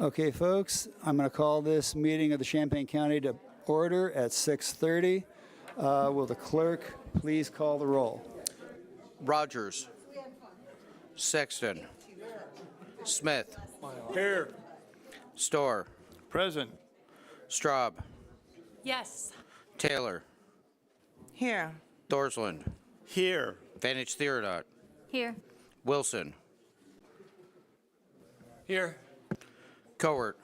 Okay, folks, I'm going to call this meeting of the Champaign County to order at 6:30. Will the clerk please call the roll? Rogers. Sexton. Smith. Here. Storr. Present. Straub. Yes. Taylor. Here. Thorsland. Here. Vantage Theorodot. Here. Wilson. Here. Cowart.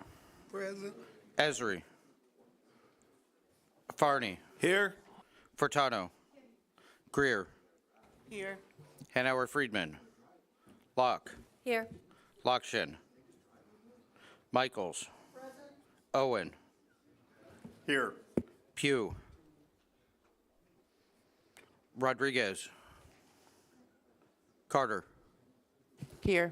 Present. Esri. Farney. Here. Furtado. Greer. Here. Hanauer Friedman. Locke. Here. Lockshin. Michaels. Owen. Here. Pugh. Rodriguez. Carter. Here.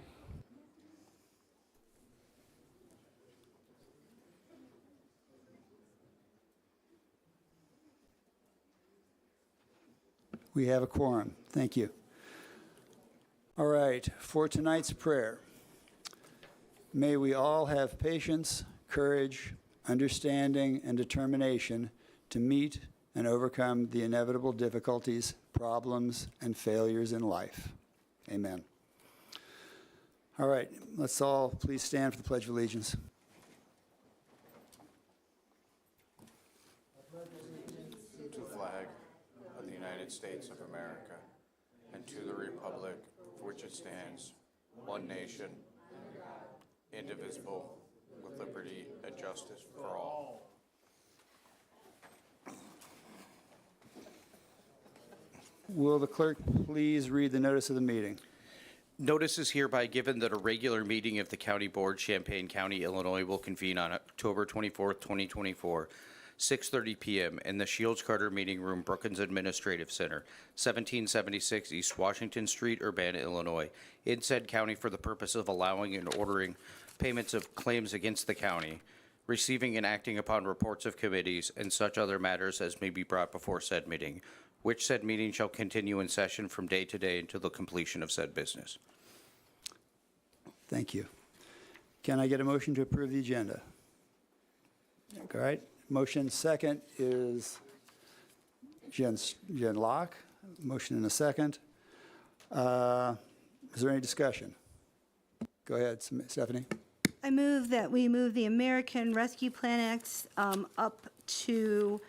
We have a quorum. Thank you. All right, for tonight's prayer, may we all have patience, courage, understanding, and determination to meet and overcome the inevitable difficulties, problems, and failures in life. Amen. All right, let's all please stand for the Pledge of Allegiance. To the flag of the United States of America and to the republic for which it stands, one nation, indivisible, with liberty and justice for all. Will the clerk please read the notice of the meeting? Notice is hereby given that a regular meeting of the County Board, Champaign County, Illinois, will convene on October 24th, 2024, 6:30 p.m. in the Shields Carter Meeting Room, Brookings Administrative Center, 1776 East Washington Street, Urbana, Illinois, in said county for the purpose of allowing and ordering payments of claims against the county, receiving and acting upon reports of committees, and such other matters as may be brought before said meeting, which said meeting shall continue in session from day to day until the completion of said business. Thank you. Can I get a motion to approve the agenda? All right. Motion second is Jen Locke. Motion and a second. Is there any discussion? Go ahead, Stephanie. I move that we move the American Rescue Plan Act up to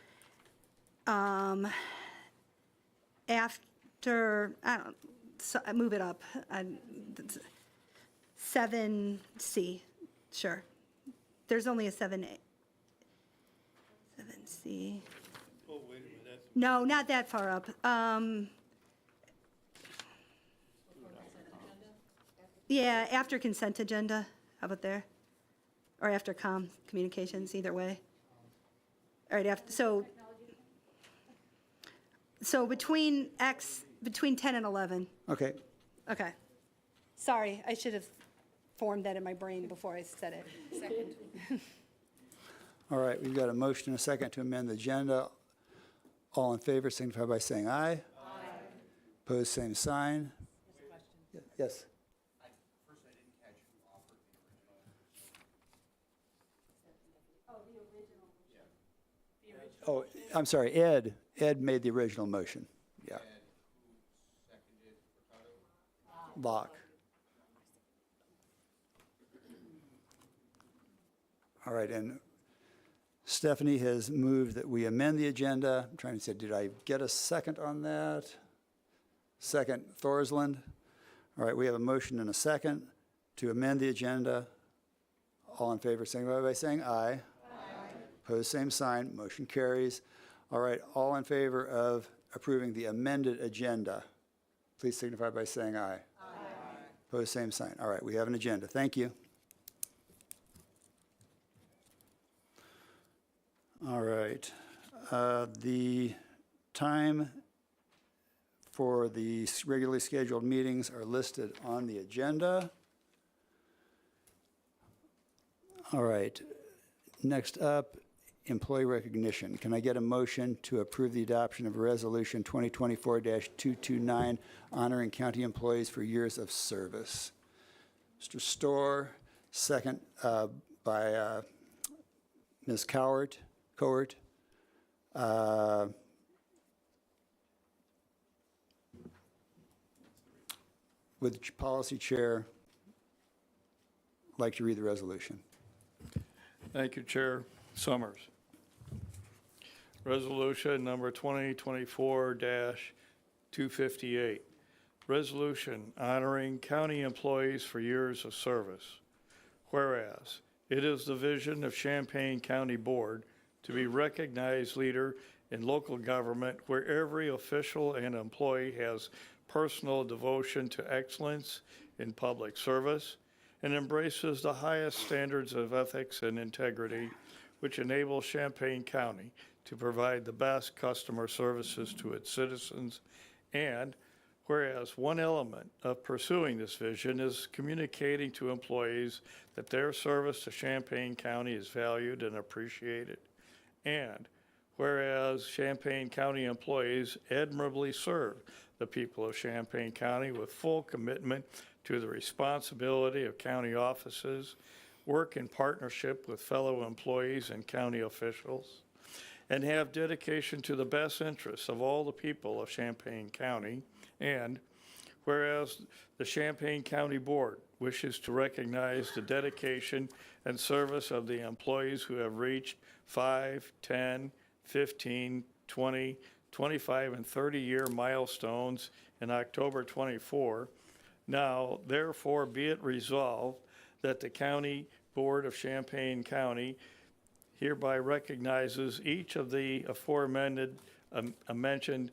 after, I move it up. 7C, sure. There's only a 7A. 7C. Oh, wait a minute. No, not that far up. Yeah, after consent agenda. How about there? Or after communications, either way. All right, so between 10 and 11. Okay. Okay. Sorry, I should have formed that in my brain before I said it. Second. All right, we've got a motion and a second to amend the agenda. All in favor signify by saying aye. Aye. Opposed, same sign. Yes. First, I didn't catch who offered the original. Oh, I'm sorry, Ed. Ed made the original motion. Yeah. And who seconded Furtado? Locke. All right, and Stephanie has moved that we amend the agenda. I'm trying to say, did I get a second on that? Second, Thorsland. All right, we have a motion and a second to amend the agenda. All in favor, signify by saying aye. Aye. Opposed, same sign. Motion carries. All right, all in favor of approving the amended agenda, please signify by saying aye. Aye. Opposed, same sign. All right, we have an agenda. Thank you. All right. The time for the regularly scheduled meetings are listed on the agenda. All right. Next up, employee recognition. Can I get a motion to approve the adoption of Resolution 2024-229, honoring county employees for years of service? Mr. Storr, second by Ms. Cowart, would the policy chair like to read the resolution? Thank you, Chair Summers. Resolution number 2024-258. Resolution honoring county employees for years of service. Whereas it is the vision of Champaign County Board to be recognized leader in local government where every official and employee has personal devotion to excellence in public service and embraces the highest standards of ethics and integrity, which enable Champaign County to provide the best customer services to its citizens. And whereas one element of pursuing this vision is communicating to employees that their service to Champaign County is valued and appreciated. And whereas Champaign County employees admirably serve the people of Champaign County with full commitment to the responsibility of county offices, work in partnership with fellow employees and county officials, and have dedication to the best interests of all the people of Champaign County. And whereas the Champaign County Board wishes to recognize the dedication and service of the employees who have reached 5, 10, 15, 20, 25, and 30-year milestones in October 24, now therefore be it resolved that the County Board of Champaign County hereby recognizes each of the aforementioned mentioned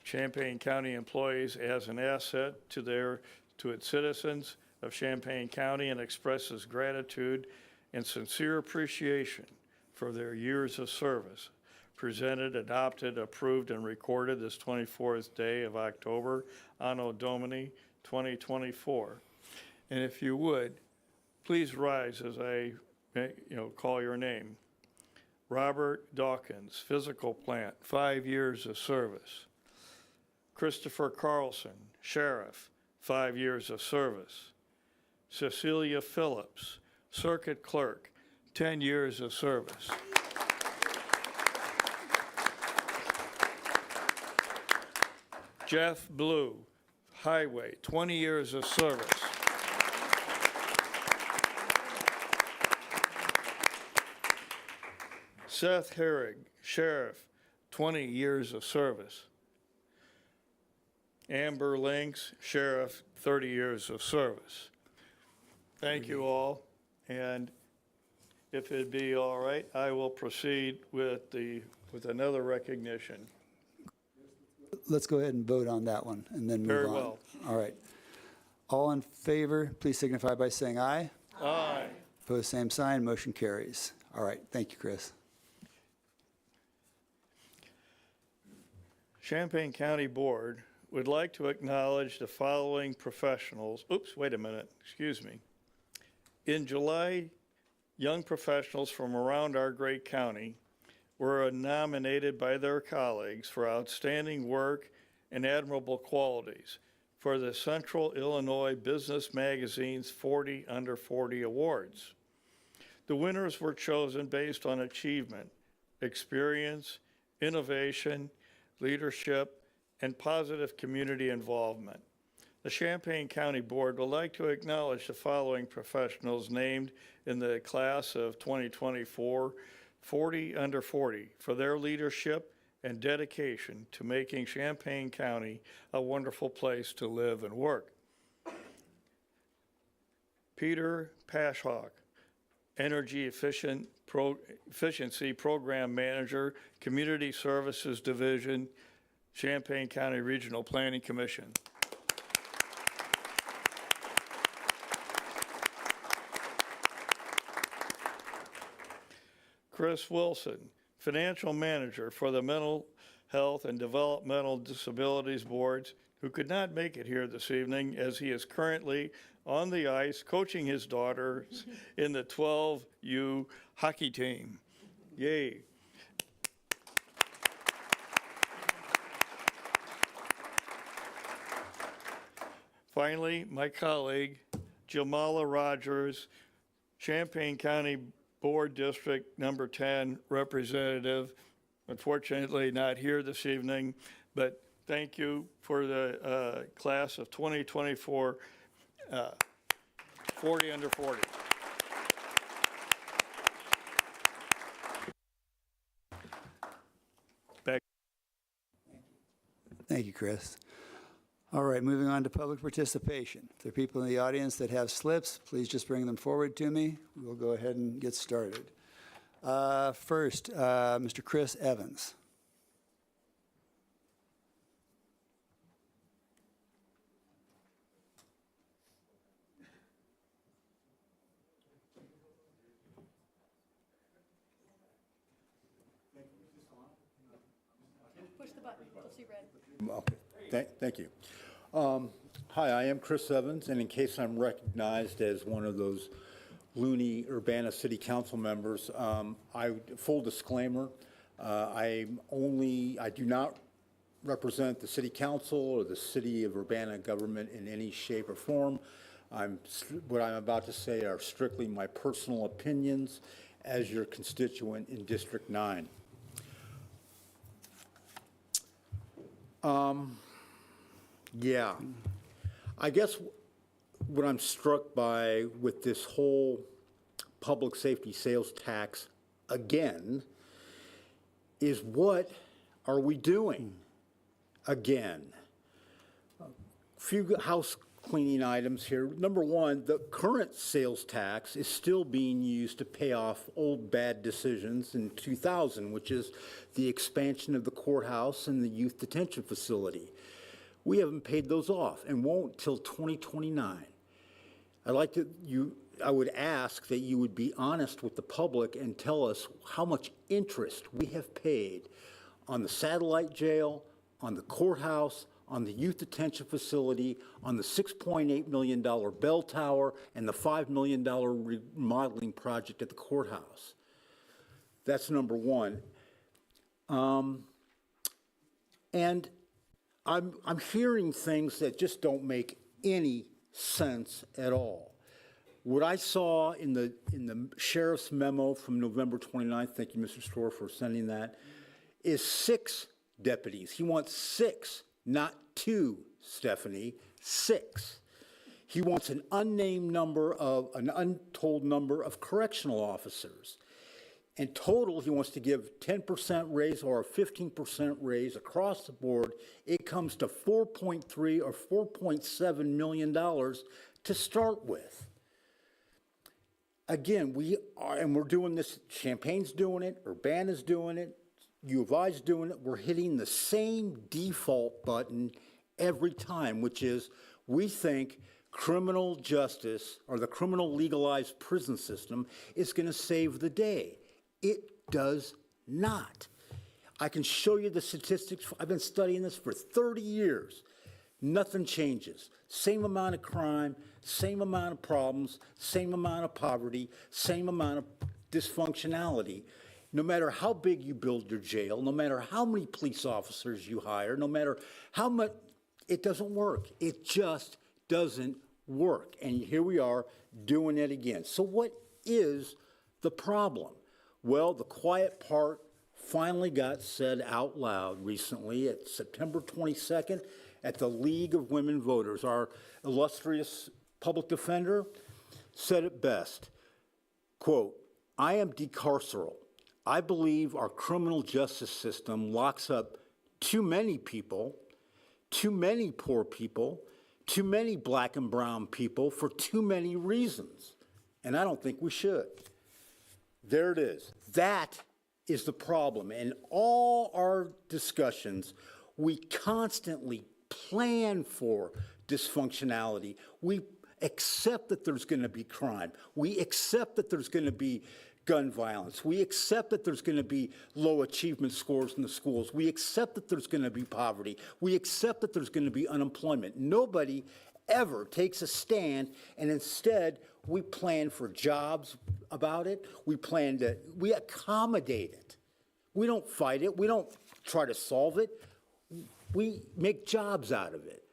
Champaign County employees as an asset to its citizens of Champaign County and expresses gratitude and sincere appreciation for their years of service. Presented, adopted, approved, and recorded this 24th day of October, Anno Domini 2024. And if you would, please rise as I call your name. Robert Dawkins, physical plant, 5 years of service. Christopher Carlson, sheriff, 5 years of service. Cecilia Phillips, circuit clerk, 10 years of service. Jeff Blue, highway, 20 years of service. Seth Herrig, sheriff, 20 years of service. Amber Links, sheriff, 30 years of service. Thank you all, and if it'd be all right, I will proceed with another recognition. Let's go ahead and vote on that one and then move on. Very well. All right. All in favor, please signify by saying aye. Aye. Opposed, same sign. Motion carries. All right. Thank you, Chris. Champaign County Board would like to acknowledge the following professionals. Oops, wait a minute, excuse me. In July, young professionals from around our great county were nominated by their colleagues for outstanding work and admirable qualities for the Central Illinois Business Magazine's 40 Under 40 Awards. The winners were chosen based on achievement, experience, innovation, leadership, and positive community involvement. The Champaign County Board would like to acknowledge the following professionals named in the class of 2024 40 Under 40 for their leadership and dedication to making Champaign County a wonderful place to live and work. Peter Pashhawk, Energy Efficiency Program Manager, Community Services Division, Champaign County Regional Planning Commission. Chris Wilson, Financial Manager for the Mental Health and Developmental Disabilities Boards, who could not make it here this evening as he is currently on the ice coaching his daughters in the 12U hockey team. Yay. Finally, my colleague, Jamala Rogers, Champaign County Board District Number 10 representative. Unfortunately, not here this evening, but thank you for the class of 2024, 40 under 40. Back. Thank you, Chris. All right, moving on to public participation. If there are people in the audience that have slips, please just bring them forward to me. We'll go ahead and get started. First, Mr. Chris Evans. Push the button, you'll see red. Okay, thank you. Hi, I am Chris Evans, and in case I'm recognized as one of those loony Urbana City Council members, full disclaimer, I do not represent the City Council or the City of Urbana government in any shape or form. What I'm about to say are strictly my personal opinions as your constituent in District 9. Yeah, I guess what I'm struck by with this whole public safety sales tax again is what are we doing again? A few house cleaning items here. Number one, the current sales tax is still being used to pay off old bad decisions in 2000, which is the expansion of the courthouse and the youth detention facility. We haven't paid those off and won't till 2029. I would ask that you would be honest with the public and tell us how much interest we have paid on the satellite jail, on the courthouse, on the youth detention facility, on the $6.8 million bell tower, and the $5 million remodeling project at the courthouse. That's number one. And I'm hearing things that just don't make any sense at all. What I saw in the sheriff's memo from November 29th, thank you, Mr. Storr, for sending that, is 6 deputies. He wants 6, not 2, Stephanie, 6. He wants an untold number of correctional officers. In total, he wants to give 10% raise or a 15% raise across the board. It comes to $4.3 or $4.7 million to start with. Again, we're doing this, Champaign's doing it, Urbana's doing it, U of I's doing it. We're hitting the same default button every time, which is we think criminal justice or the criminal legalized prison system is going to save the day. It does not. I can show you the statistics. I've been studying this for 30 years. Nothing changes. Same amount of crime, same amount of problems, same amount of poverty, same amount of dysfunctionality. No matter how big you build your jail, no matter how many police officers you hire, no matter how much, it doesn't work. It just doesn't work. And here we are doing it again. So what is the problem? Well, the quiet part finally got said out loud recently at September 22nd at the League of Women Voters. Our illustrious public defender said it best, quote, "I am decarceral. I believe our criminal justice system locks up too many people, too many poor people, too many black and brown people for too many reasons. And I don't think we should." There it is. That is the problem. In all our discussions, we constantly plan for dysfunctionality. We accept that there's going to be crime. We accept that there's going to be gun violence. We accept that there's going to be low achievement scores in the schools. We accept that there's going to be poverty. We accept that there's going to be unemployment. Nobody ever takes a stand, and instead we plan for jobs about it. We accommodate it. We don't fight it. We don't try to solve it. We make jobs out of it.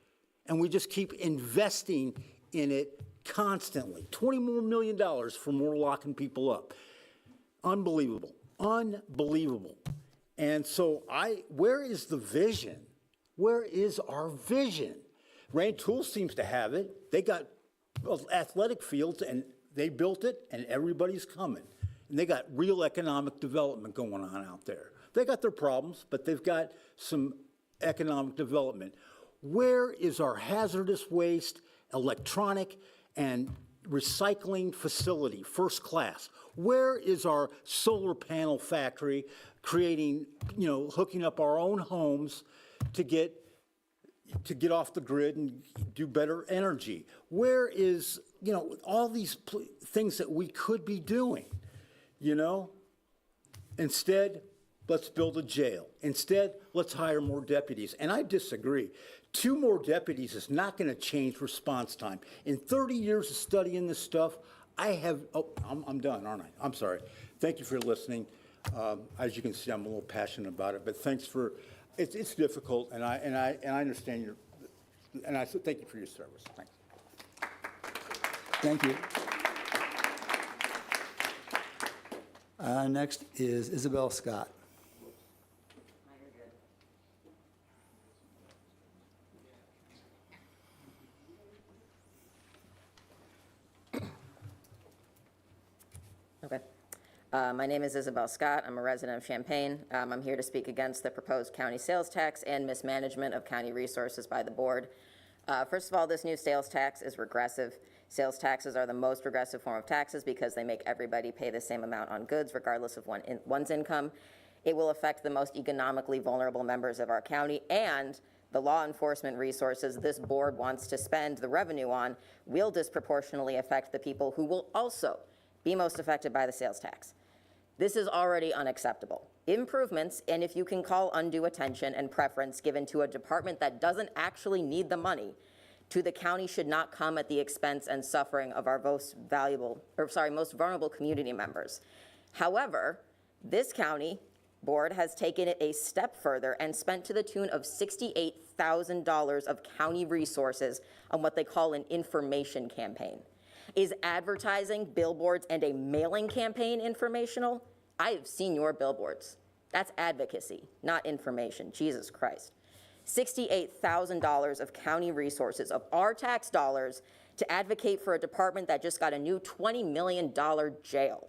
And we just keep investing in it constantly. $20 more million for more locking people up. Unbelievable, unbelievable. And so where is the vision? Where is our vision? Rantoul seems to have it. They got athletic fields and they built it and everybody's coming. And they got real economic development going on out there. They got their problems, but they've got some economic development. Where is our hazardous waste, electronic, and recycling facility, first class? Where is our solar panel factory creating, hooking up our own homes to get off the grid and do better energy? Where is, all these things that we could be doing, Instead, let's build a jail. Instead, let's hire more deputies. And I disagree. 2 more deputies is not going to change response time. In 30 years of studying this stuff, I'm done, aren't I? I'm sorry. Thank you for listening. As you can see, I'm a little passionate about it, but thanks for, it's difficult, and I understand and I thank you for your service. Thanks. Thank you. Next is Isabel Scott. Okay. My name is Isabel Scott. I'm a resident of Champaign. I'm here to speak against the proposed county sales tax and mismanagement of county resources by the board. First of all, this new sales tax is regressive. Sales taxes are the most regressive form of taxes because they make everybody pay the same amount on goods regardless of one's income. It will affect the most economically vulnerable members of our county, and the law enforcement resources this board wants to spend the revenue on will disproportionately affect the people who will also be most affected by the sales tax. This is already unacceptable. Improvements, and if you can call undue attention and preference given to a department that doesn't actually need the money, to the county should not come at the expense and suffering of our most vulnerable community members. However, this county board has taken it a step further and spent to the tune of $68,000 of county resources on what they call an information campaign. Is advertising, billboards, and a mailing campaign informational? I have seen your billboards. That's advocacy, not information. Jesus Christ. $68,000 of county resources, of our tax dollars, to advocate for a department that just got a new $20 million jail.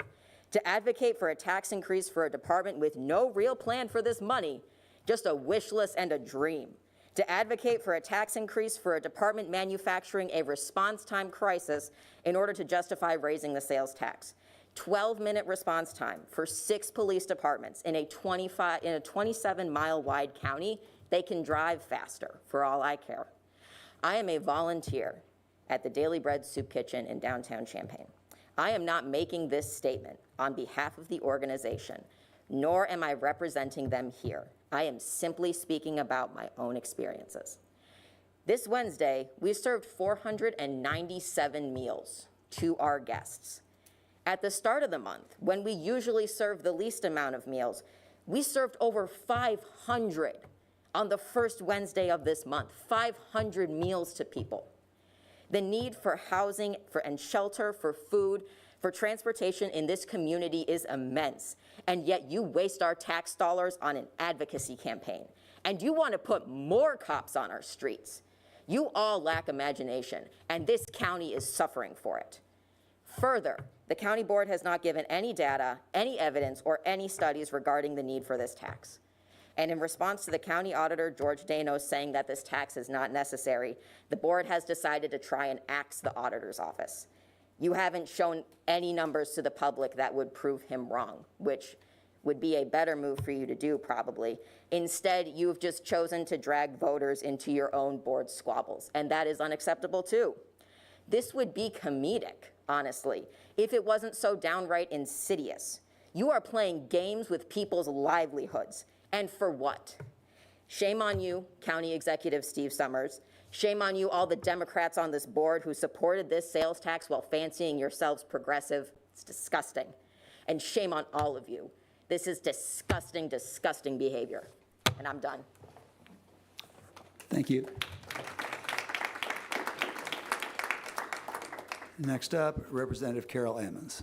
To advocate for a tax increase for a department with no real plan for this money, just a wish list and a dream. To advocate for a tax increase for a department manufacturing a response time crisis in order to justify raising the sales tax. 12-minute response time for 6 police departments in a 27-mile wide county. They can drive faster, for all I care. I am a volunteer at the Daily Bread Soup Kitchen in downtown Champaign. I am not making this statement on behalf of the organization, nor am I representing them here. I am simply speaking about my own experiences. This Wednesday, we served 497 meals to our guests. At the start of the month, when we usually serve the least amount of meals, we served over 500 on the first Wednesday of this month, 500 meals to people. The need for housing and shelter, for food, for transportation in this community is immense, and yet you waste our tax dollars on an advocacy campaign, and you want to put more cops on our streets. You all lack imagination, and this county is suffering for it. Further, the county board has not given any data, any evidence, or any studies regarding the need for this tax. And in response to the county auditor, George Danos, saying that this tax is not necessary, the board has decided to try and axe the auditor's office. You haven't shown any numbers to the public that would prove him wrong, which would be a better move for you to do, probably. Instead, you've just chosen to drag voters into your own board squabbles, and that is unacceptable too. This would be comedic, honestly, if it wasn't so downright insidious. You are playing games with people's livelihoods. And for what? Shame on you, County Executive Steve Summers. Shame on you, all the Democrats on this board who supported this sales tax while fancying yourselves progressive. It's disgusting. And shame on all of you. This is disgusting, disgusting behavior. And I'm done. Thank you. Next up, Representative Carol Ammons.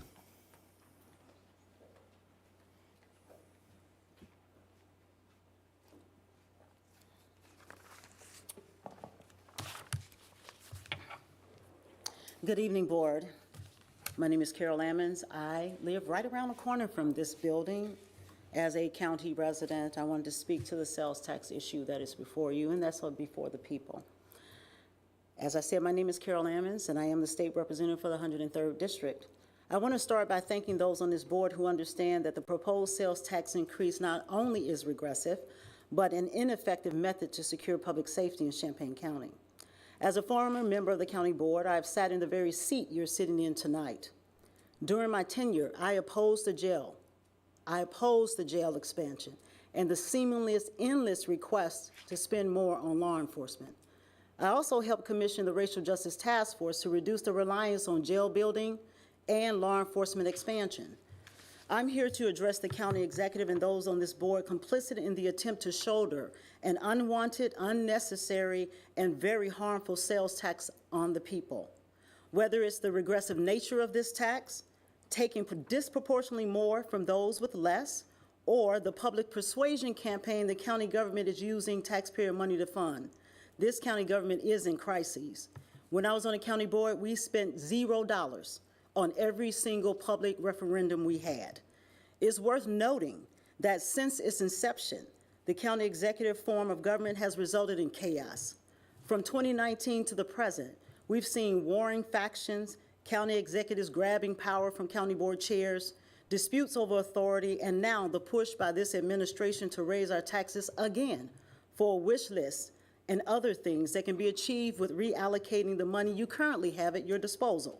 Good evening, Board. My name is Carol Ammons. I live right around the corner from this building. As a county resident, I wanted to speak to the sales tax issue that is before you, and that's before the people. As I said, my name is Carol Ammons, and I am the state representative for the 103rd District. I want to start by thanking those on this board who understand that the proposed sales tax increase not only is regressive, but an ineffective method to secure public safety in Champaign County. As a former member of the county board, I have sat in the very seat you're sitting in tonight. During my tenure, I opposed the jail. I opposed the jail expansion and the seemingly endless request to spend more on law enforcement. I also helped commission the Racial Justice Task Force to reduce the reliance on jail building and law enforcement expansion. I'm here to address the county executive and those on this board complicit in the attempt to shoulder an unwanted, unnecessary, and very harmful sales tax on the people. Whether it's the regressive nature of this tax, taking disproportionately more from those with less, or the public persuasion campaign the county government is using taxpayer money to fund. This county government is in crises. When I was on the county board, we spent $0 on every single public referendum we had. It's worth noting that since its inception, the county executive form of government has resulted in chaos. From 2019 to the present, we've seen warring factions, county executives grabbing power from county board chairs, disputes over authority, and now the push by this administration to raise our taxes again for a wish list and other things that can be achieved with reallocating the money you currently have at your disposal.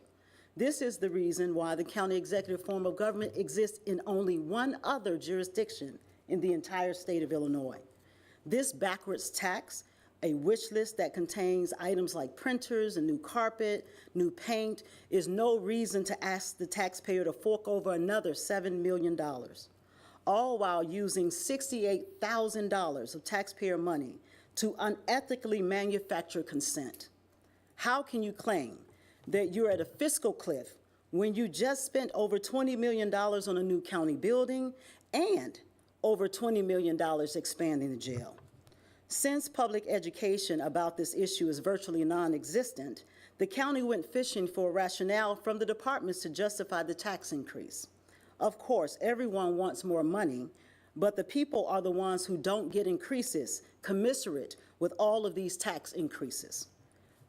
This is the reason why the county executive form of government exists in only one other jurisdiction in the entire state of Illinois. This backwards tax, a wish list that contains items like printers, a new carpet, new paint, is no reason to ask the taxpayer to fork over another $7 million, all while using $68,000 of taxpayer money to unethically manufacture consent. How can you claim that you're at a fiscal cliff when you just spent over $20 million on a new county building and over $20 million expanding the jail? Since public education about this issue is virtually non-existent, the county went fishing for a rationale from the departments to justify the tax increase. Of course, everyone wants more money, but the people are the ones who don't get increases commensurate with all of these tax increases.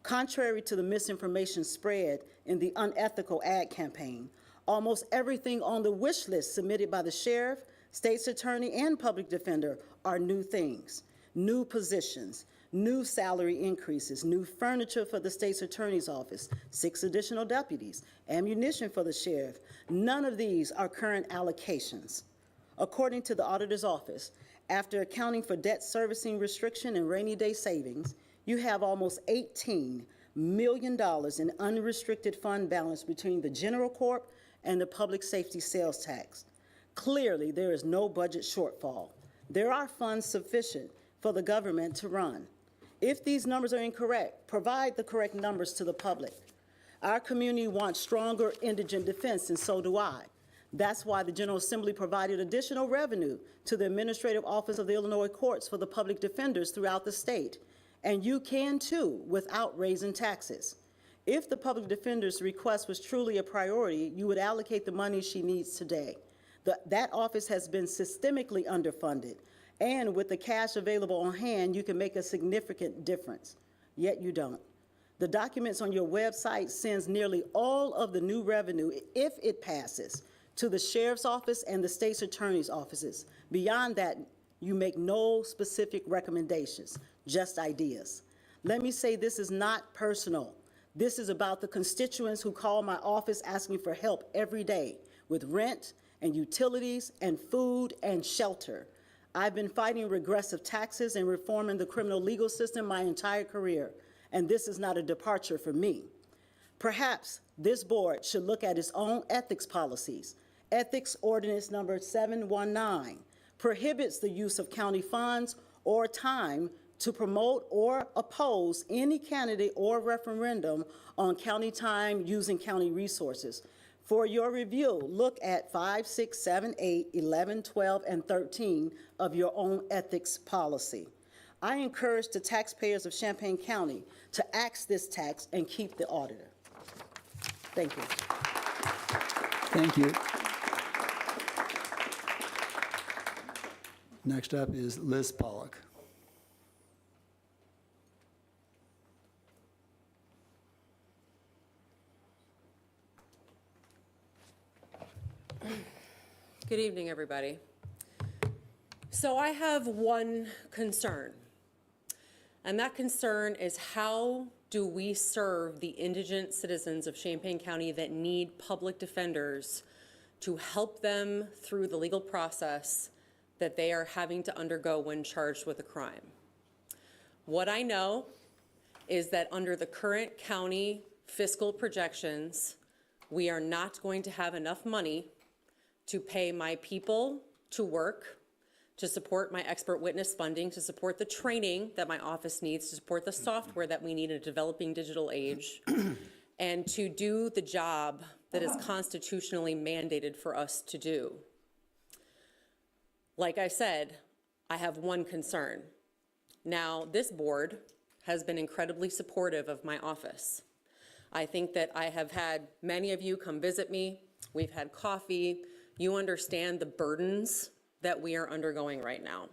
Contrary to the misinformation spread in the unethical ad campaign, almost everything on the wish list submitted by the sheriff, state's attorney, and public defender are new things. New positions, new salary increases, new furniture for the state's attorney's office, 6 additional deputies, ammunition for the sheriff. None of these are current allocations. According to the auditor's office, after accounting for debt servicing restriction and rainy day savings, you have almost $18 million in unrestricted fund balance between the general corp and the public safety sales tax. Clearly, there is no budget shortfall. There are funds sufficient for the government to run. If these numbers are incorrect, provide the correct numbers to the public. Our community wants stronger indigent defense, and so do I. That's why the General Assembly provided additional revenue to the Administrative Office of the Illinois Courts for the public defenders throughout the state. And you can too, without raising taxes. If the public defender's request was truly a priority, you would allocate the money she needs today. That office has been systemically underfunded, and with the cash available on hand, you can make a significant difference, yet you don't. The documents on your website sends nearly all of the new revenue, if it passes, to the sheriff's office and the state's attorney's offices. Beyond that, you make no specific recommendations, just ideas. Let me say this is not personal. This is about the constituents who call my office asking for help every day with rent and utilities and food and shelter. I've been fighting regressive taxes and reforming the criminal legal system my entire career, and this is not a departure for me. Perhaps this board should look at its own ethics policies. Ethics Ordinance number 719 prohibits the use of county funds or time to promote or oppose any candidate or referendum on county time using county resources. For your review, look at 5, 6, 7, 8, 11, 12, and 13 of your own ethics policy. I encourage the taxpayers of Champaign County to axe this tax and keep the auditor. Thank you. Thank you. Next up is Liz Pollock. Good evening, everybody. So I have one concern, and that concern is how do we serve the indigent citizens of Champaign County that need public defenders to help them through the legal process that they are having to undergo when charged with a crime. What I know is that under the current county fiscal projections, we are not going to have enough money to pay my people to work, to support my expert witness funding, to support the training that my office needs, to support the software that we need in a developing digital age, and to do the job that is constitutionally mandated for us to do. Like I said, I have one concern. Now, this board has been incredibly supportive of my office. I think that I have had many of you come visit me. We've had coffee. You understand the burdens that we are undergoing right now.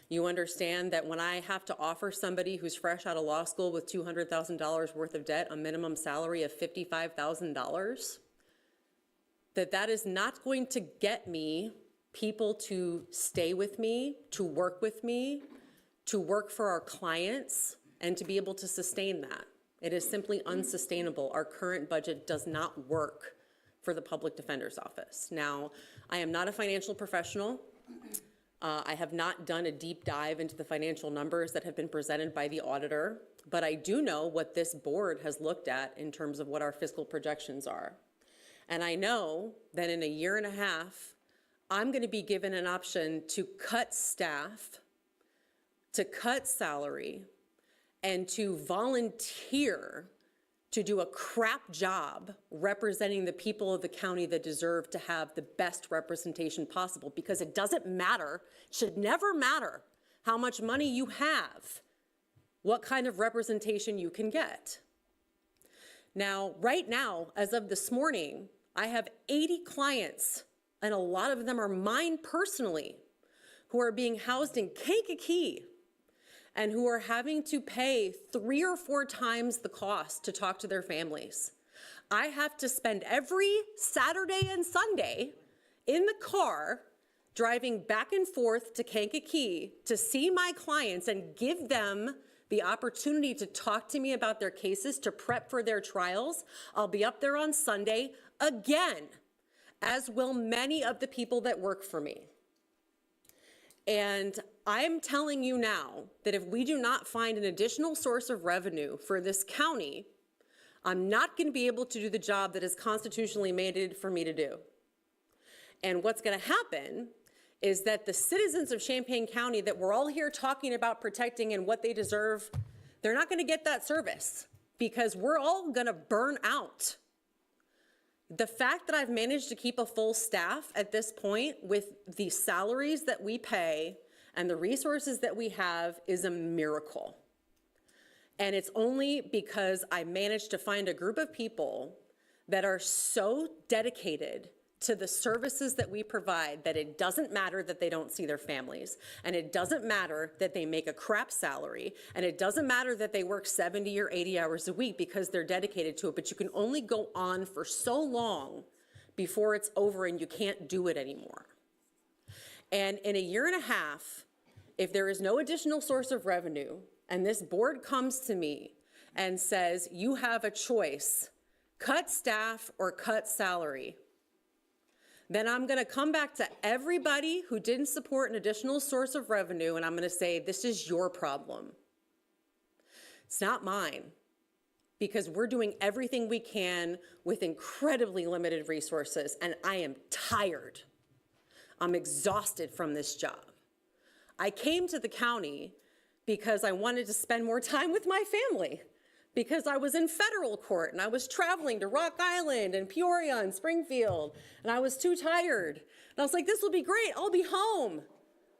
You understand that when I have to offer somebody who's fresh out of law school with $200,000 worth of debt a minimum salary of $55,000, that is not going to get me people to stay with me, to work with me, to work for our clients, and to be able to sustain that. It is simply unsustainable. Our current budget does not work for the Public Defender's Office. Now, I am not a financial professional. I have not done a deep dive into the financial numbers that have been presented by the auditor, but I do know what this board has looked at in terms of what our fiscal projections are. And I know that in a year and a half, I'm going to be given an option to cut staff, to cut salary, and to volunteer to do a crap job representing the people of the county that deserve to have the best representation possible, because it doesn't matter, should never matter how much money you have, what kind of representation you can get. Now, right now, as of this morning, I have 80 clients, and a lot of them are mine personally, who are being housed in Kankakee and who are having to pay 3 or 4 times the cost to talk to their families. I have to spend every Saturday and Sunday in the car driving back and forth to Kankakee to see my clients and give them the opportunity to talk to me about their cases, to prep for their trials. I'll be up there on Sunday again, as will many of the people that work for me. And I'm telling you now that if we do not find an additional source of revenue for this county, I'm not going to be able to do the job that is constitutionally mandated for me to do. And what's going to happen is that the citizens of Champaign County that we're all here talking about protecting and what they deserve, they're not going to get that service because we're all going to burn out. The fact that I've managed to keep a full staff at this point with the salaries that we pay and the resources that we have is a miracle. And it's only because I managed to find a group of people that are so dedicated to the services that we provide that it doesn't matter that they don't see their families, and it doesn't matter that they make a crap salary, and it doesn't matter that they work 70 or 80 hours a week because they're dedicated to it, but you can only go on for so long before it's over and you can't do it anymore. And in a year and a half, if there is no additional source of revenue, and this board comes to me and says, you have a choice, cut staff or cut salary, then I'm going to come back to everybody who didn't support an additional source of revenue, and I'm going to say, this is your problem. It's not mine, because we're doing everything we can with incredibly limited resources, and I am tired. I'm exhausted from this job. I came to the county because I wanted to spend more time with my family, because I was in federal court and I was traveling to Rock Island and Peoria and Springfield, and I was too tired. And I was like, this will be great, I'll be home.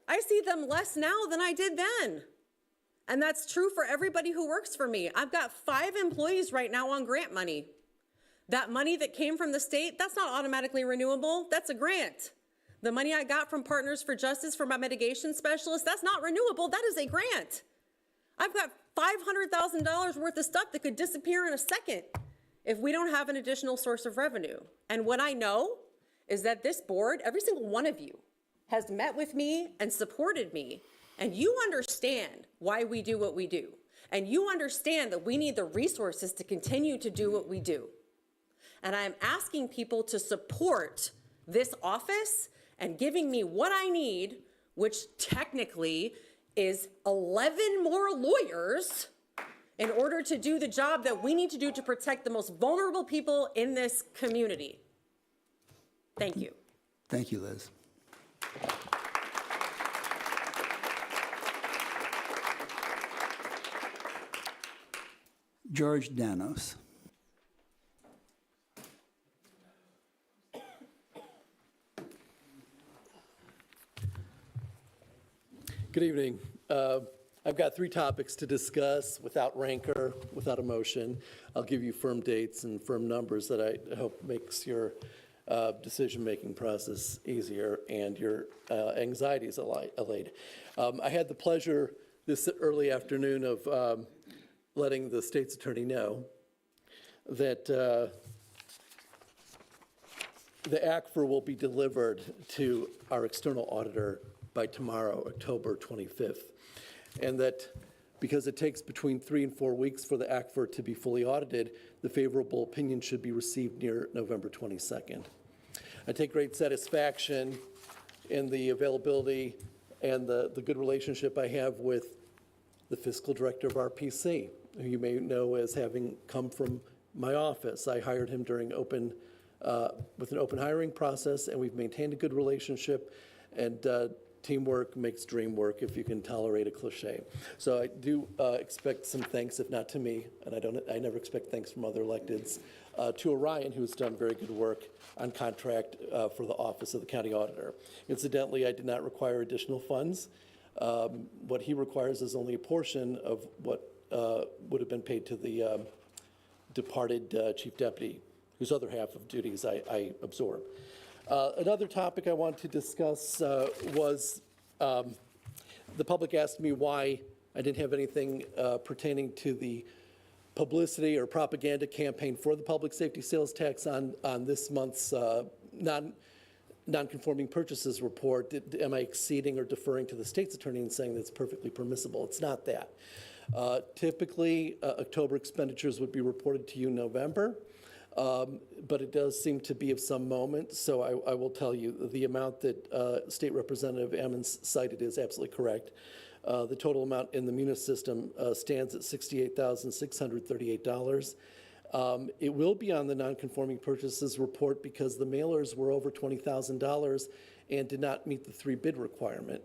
I see them less now than I did then. And that's true for everybody who works for me. I've got 5 employees right now on grant money. That money that came from the state, that's not automatically renewable, that's a grant. The money I got from Partners for Justice for my mitigation specialist, that's not renewable, that is a grant. I've got $500,000 worth of stuff that could disappear in a second if we don't have an additional source of revenue. And what I know is that this board, every single one of you, has met with me and supported me, and you understand why we do what we do. And you understand that we need the resources to continue to do what we do. And I'm asking people to support this office and giving me what I need, which technically is 11 more lawyers in order to do the job that we need to do to protect the most vulnerable people in this community. Thank you. Thank you, Liz. George Danos. Good evening. I've got 3 topics to discuss without rancor, without emotion. I'll give you firm dates and firm numbers that I hope makes your decision-making process easier and your anxieties allayed. I had the pleasure this early afternoon of letting the state's attorney know that the ACFR will be delivered to our external auditor by tomorrow, October 25th, and that because it takes between 3 and 4 weeks for the ACFR to be fully audited, the favorable opinion should be received near November 22nd. I take great satisfaction in the availability and the good relationship I have with the fiscal director of RPC, who you may know as having come from my office. I hired him during with an open hiring process, and we've maintained a good relationship, and teamwork makes dream work, if you can tolerate a cliche. So I do expect some thanks, if not to me, and I never expect thanks from other electeds, to Orion, who's done very good work on contract for the Office of the County Auditor. Incidentally, I did not require additional funds. What he requires is only a portion of what would have been paid to the departed Chief Deputy, whose other half of duties I absorb. Another topic I want to discuss was the public asked me why I didn't have anything pertaining to the publicity or propaganda campaign for the public safety sales tax on this month's non-conforming purchases report. Am I exceeding or deferring to the state's attorney and saying that's perfectly permissible? It's not that. Typically, October expenditures would be reported to you in November. But it does seem to be of some moment, so I will tell you the amount that State Representative Ammons cited is absolutely correct. The total amount in the munis system stands at $68,638. It will be on the non-conforming purchases report because the mailers were over $20,000 and did not meet the 3 bid requirement.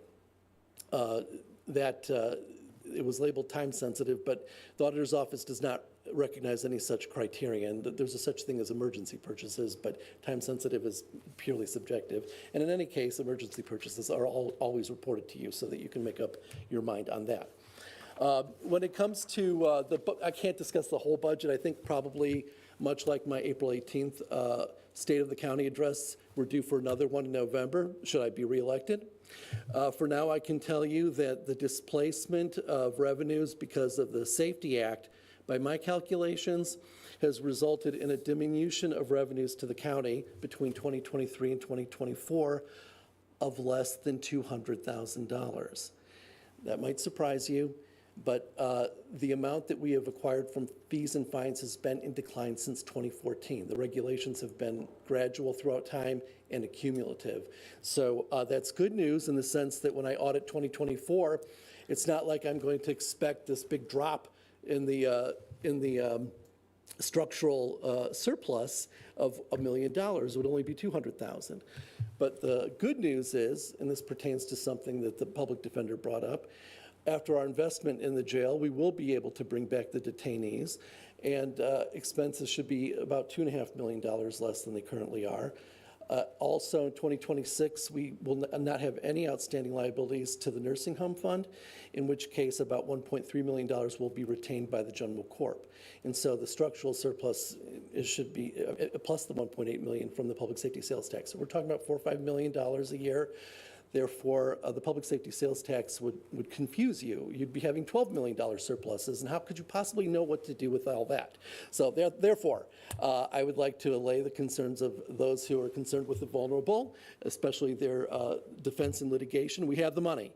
It was labeled time sensitive, but the auditor's office does not recognize any such criterion. There's a such thing as emergency purchases, but time sensitive is purely subjective. And in any case, emergency purchases are always reported to you so that you can make up your mind on that. When it comes to I can't discuss the whole budget. I think probably much like my April 18th State of the County address, we're due for another one in November, should I be reelected. For now, I can tell you that the displacement of revenues because of the Safety Act, by my calculations, has resulted in a diminution of revenues to the county between 2023 and 2024 of less than $200,000. That might surprise you, but the amount that we have acquired from fees and fines has been in decline since 2014. The regulations have been gradual throughout time and accumulative. So that's good news in the sense that when I audit 2024, it's not like I'm going to expect this big drop in the structural surplus of $1 million. It would only be $200,000. But the good news is, and this pertains to something that the public defender brought up, After our investment in the jail, we will be able to bring back the detainees, and expenses should be about $2.5 million less than they currently are. Also, in 2026, we will not have any outstanding liabilities to the nursing home fund, in which case about $1.3 million will be retained by the general corp. And so the structural surplus should be plus the $1.8 million from the public safety sales tax. So we're talking about $4 or $5 million a year. Therefore, the public safety sales tax would confuse you. You'd be having $12 million surpluses, and how could you possibly know what to do with all that? So therefore, I would like to allay the concerns of those who are concerned with the vulnerable, especially their defense and litigation. We have the money,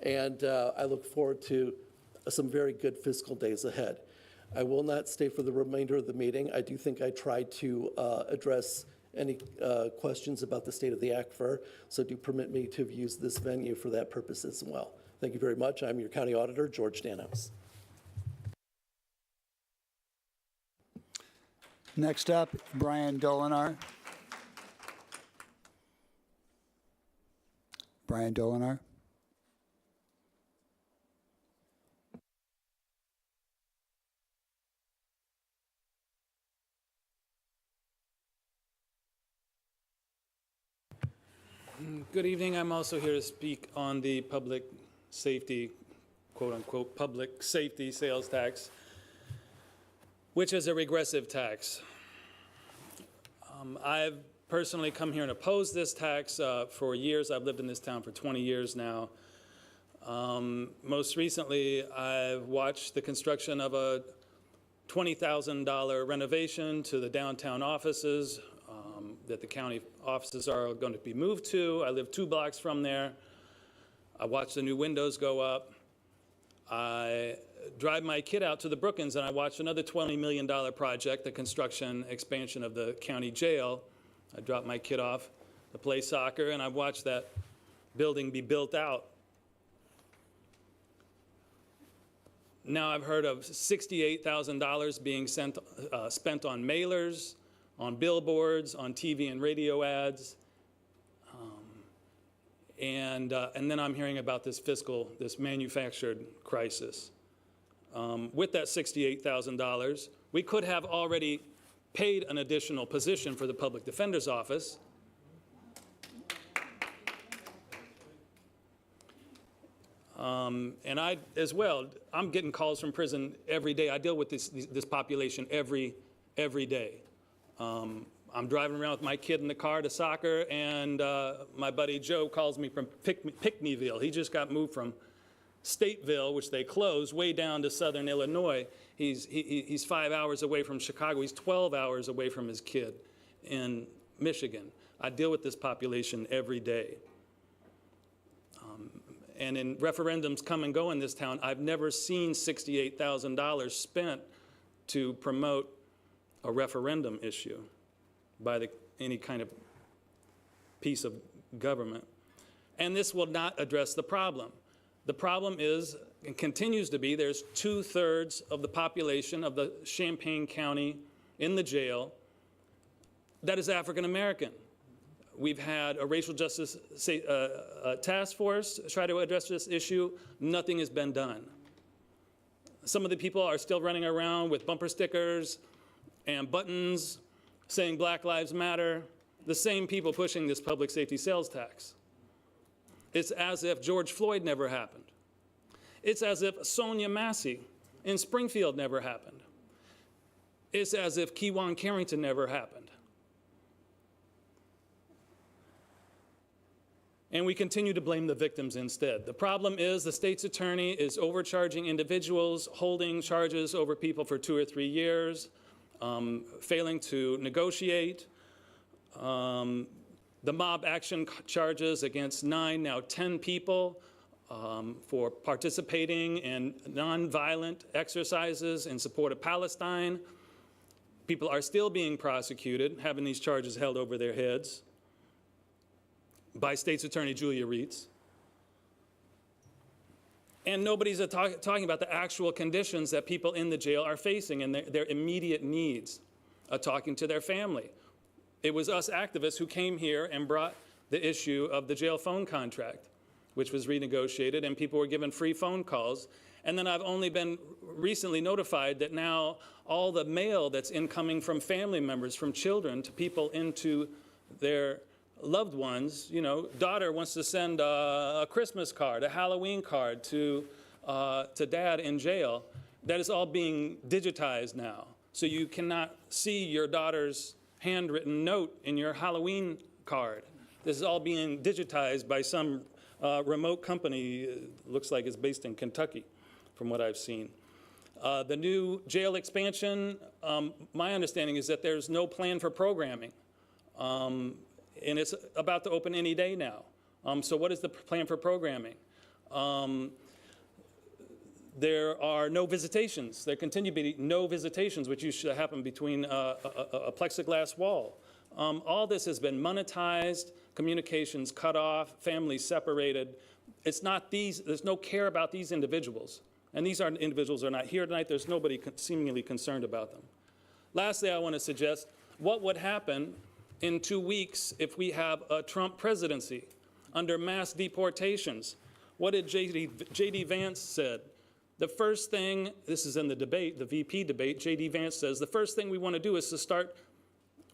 and I look forward to some very good fiscal days ahead. I will not stay for the remainder of the meeting. I do think I tried to address any questions about the state of the aquifer, so do permit me to have used this venue for that purpose as well. Thank you very much. I'm your County Auditor, George Danhouse. Next up, Brian Dolinar. Brian Dolinar. Good evening. I'm also here to speak on the public safety, quote-unquote, public safety sales tax, which is a regressive tax. I've personally come here and opposed this tax for years. I've lived in this town for 20 years now. Most recently, I've watched the construction of a $20,000 renovation to the downtown offices that the county offices are going to be moved to. I live 2 blocks from there. I watch the new windows go up. I drive my kid out to the Brookings, and I watch another $20 million project, the construction expansion of the county jail. I drop my kid off to play soccer, and I watch that building be built out. Now I've heard of $68,000 being spent on mailers, on billboards, on TV and radio ads. And then I'm hearing about this manufactured crisis. With that $68,000, we could have already paid an additional position for the public defender's office. And I, as well, I'm getting calls from prison every day. I deal with this population every day. I'm driving around with my kid in the car to soccer, and my buddy Joe calls me from Pickneyville. He just got moved from Stateville, which they closed, way down to southern Illinois. He's 5 hours away from Chicago. He's 12 hours away from his kid in Michigan. I deal with this population every day. And in referendums come and go in this town, I've never seen $68,000 spent to promote a referendum issue by any kind of piece of government. And this will not address the problem. The problem is, and continues to be, there's 2/3 of the population of the Champaign County in the jail that is African American. We've had a racial justice task force try to address this issue. Nothing has been done. Some of the people are still running around with bumper stickers and buttons saying Black Lives Matter, the same people pushing this public safety sales tax. It's as if George Floyd never happened. It's as if Sonia Massey in Springfield never happened. It's as if Kewan Carrington never happened. And we continue to blame the victims instead. The problem is the state's attorney is overcharging individuals, holding charges over people for 2 or 3 years, failing to negotiate. The mob action charges against 9, now 10 people for participating in nonviolent exercises in support of Palestine. People are still being prosecuted, having these charges held over their heads by State's Attorney Julia Reitz. And nobody's talking about the actual conditions that people in the jail are facing and their immediate needs, talking to their family. It was us activists who came here and brought the issue of the jail phone contract. which was renegotiated, and people were given free phone calls. And then I've only been recently notified that now all the mail that's incoming from family members, from children to people into their loved ones, you know, daughter wants to send a Christmas card, a Halloween card to dad in jail. That is all being digitized now. So you cannot see your daughter's handwritten note in your Halloween card. This is all being digitized by some remote company, looks like it's based in Kentucky, from what I've seen. The new jail expansion, my understanding is that there's no plan for programming. And it's about to open any day now. So what is the plan for programming? There are no visitations. There continue to be no visitations, which used to happen between a plexiglass wall. All this has been monetized, communications cut off, families separated. It's not these, there's no care about these individuals. And these individuals are not here tonight. There's nobody seemingly concerned about them. Lastly, I want to suggest what would happen in 2 weeks if we have a Trump presidency under mass deportations. What did J.D. Vance said? The first thing, this is in the debate, the VP debate, J.D. Vance says, the first thing we want to do is to start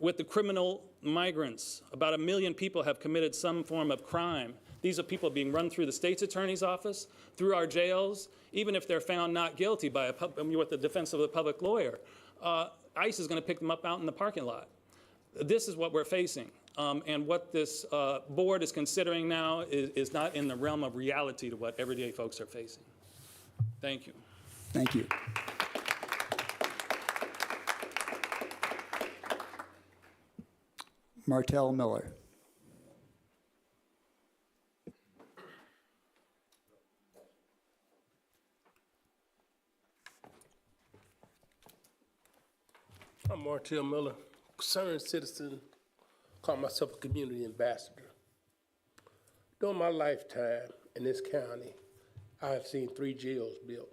with the criminal migrants. About 1 million people have committed some form of crime. These are people being run through the state's attorney's office, through our jails, even if they're found not guilty by with the defense of the public lawyer. ICE is going to pick them up out in the parking lot. This is what we're facing. And what this board is considering now is not in the realm of reality to what everyday folks are facing. Thank you. Thank you. Martell Miller. I'm Martell Miller, concerned citizen, call myself a community ambassador. During my lifetime in this county, I have seen 3 jails built.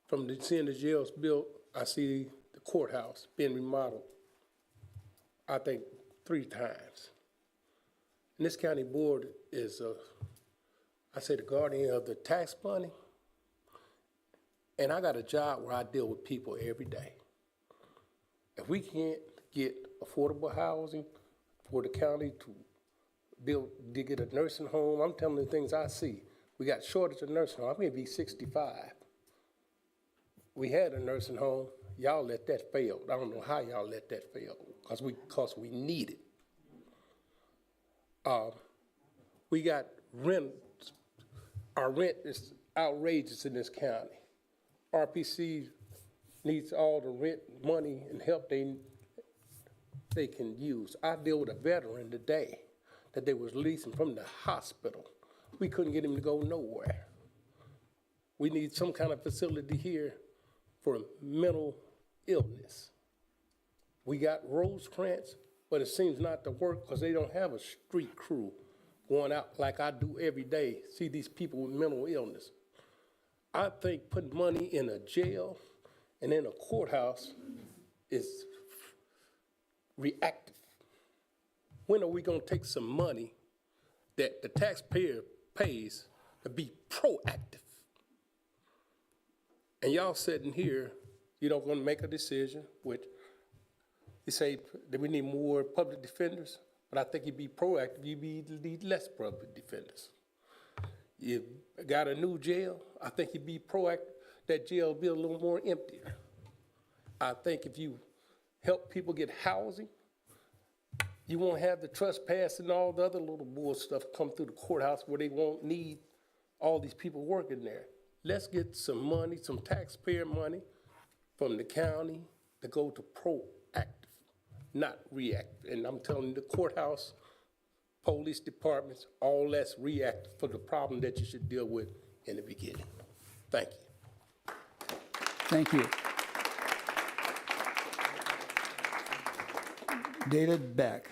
From seeing the jails built, I see the courthouse being remodeled, I think 3 times. And this county board is, I say, the guardian of the tax money. And I got a job where I deal with people every day. If we can't get affordable housing for the county to get a nursing home, I'm telling you the things I see. We got shortage of nursing home. I'm gonna be 65. We had a nursing home. Y'all let that fail. I don't know how y'all let that fail, because we need it. We got rent. Our rent is outrageous in this county. RPC needs all the rent money and help they can use. I deal with a veteran today that they was leasing from the hospital. We couldn't get him to go nowhere. We need some kind of facility here for mental illness. We got Rosecrans, but it seems not to work because they don't have a street crew going out like I do every day, see these people with mental illness. I think putting money in a jail and in a courthouse is reactive. When are we gonna take some money that the taxpayer pays to be proactive? And y'all sitting here, you don't wanna make a decision, which you say that we need more public defenders, but I think you'd be proactive, you need less public defenders. You got a new jail, I think you'd be proactive, that jail will be a little more emptier. I think if you help people get housing, you won't have the trespass and all the other little bull stuff come through the courthouse where they won't need all these people working there. Let's get some money, some taxpayer money from the county to go to proactive, not reactive. And I'm telling you, the courthouse, police departments, all that's reactive for the problem that you should deal with in the beginning. Thank you. Thank you. David Beck.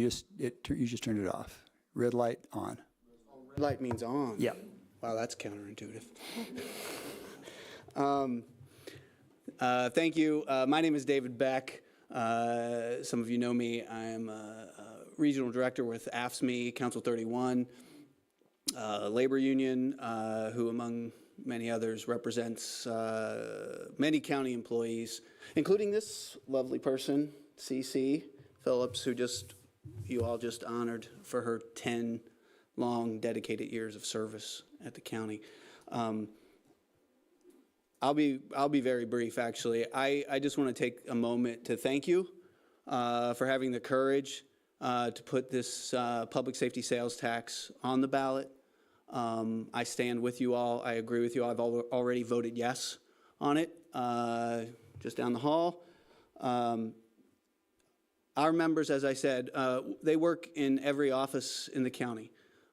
you just turned it off. Red light on. Red light means on. Yeah. Wow, that's counterintuitive. Thank you. My name is David Beck. Some of you know me. I am a regional director with AFSCME, Council 31, labor union, who among many others represents many county employees, including this lovely person, CC Phillips, who you all just honored for her 10 long dedicated years of service at the county. I'll be very brief, actually. I just want to take a moment to thank you for having the courage to put this public safety sales tax on the ballot. I stand with you all. I agree with you. I've already voted yes on it, just down the hall. Our members, as I said, they work in every office in the county,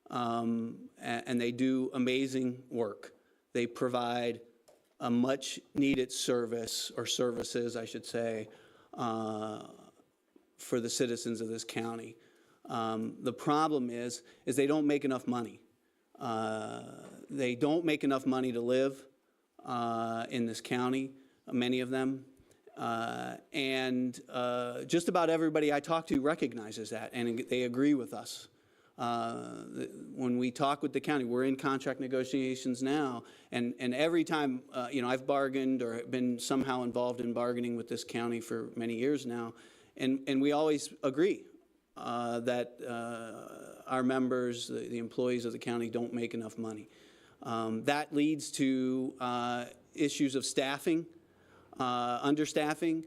and they do amazing work. They provide a much-needed service, or services, I should say, for the citizens of this county. The problem is they don't make enough money. They don't make enough money to live in this county, many of them. And just about everybody I talk to recognizes that, and they agree with us. When we talk with the county, we're in contract negotiations now, and every time, I've bargained or been somehow involved in bargaining with this county for many years now, and we always agree that our members, the employees of the county, don't make enough money. That leads to issues of staffing, understaffing.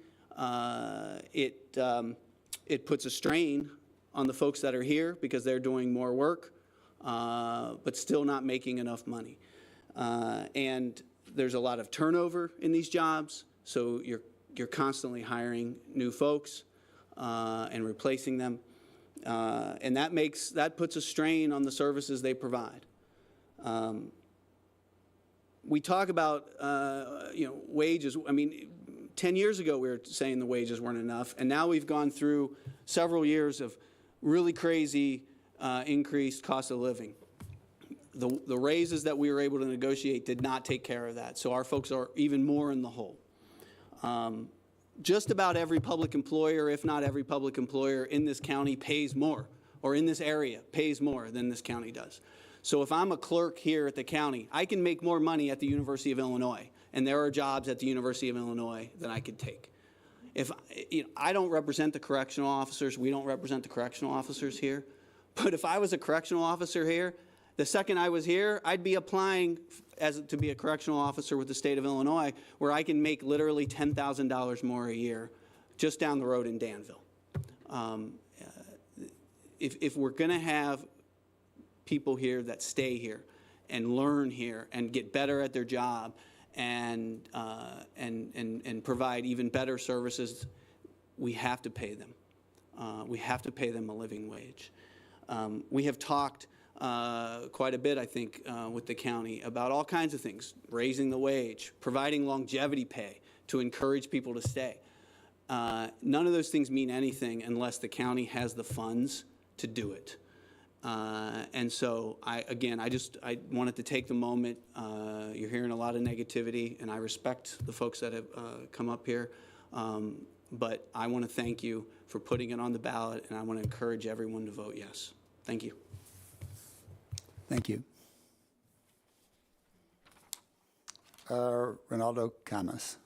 It puts a strain on the folks that are here because they're doing more work, but still not making enough money. And there's a lot of turnover in these jobs, so you're constantly hiring new folks and replacing them. And that puts a strain on the services they provide. We talk about wages. I mean, 10 years ago we were saying the wages weren't enough, and now we've gone through several years of really crazy increased cost of living. The raises that we were able to negotiate did not take care of that, so our folks are even more in the hole. Just about every public employer, if not every public employer in this county, pays more, or in this area pays more than this county does. So if I'm a clerk here at the county, I can make more money at the University of Illinois, and there are jobs at the University of Illinois that I could take. If I don't represent the correctional officers, we don't represent the correctional officers here, but if I was a correctional officer here, the second I was here, I'd be applying to be a correctional officer with the state of Illinois, where I can make literally $10,000 more a year just down the road in Danville. If we're going to have people here that stay here and learn here and get better at their job and provide even better services, we have to pay them. We have to pay them a living wage. We have talked quite a bit, I think, with the county about all kinds of things: raising the wage, providing longevity pay to encourage people to stay. None of those things mean anything unless the county has the funds to do it. And so, I wanted to take the moment. You're hearing a lot of negativity, and I respect the folks that have come up here. But I want to thank you for putting it on the ballot, and I want to encourage everyone to vote yes. Thank you. Thank you. Ronaldo Camas.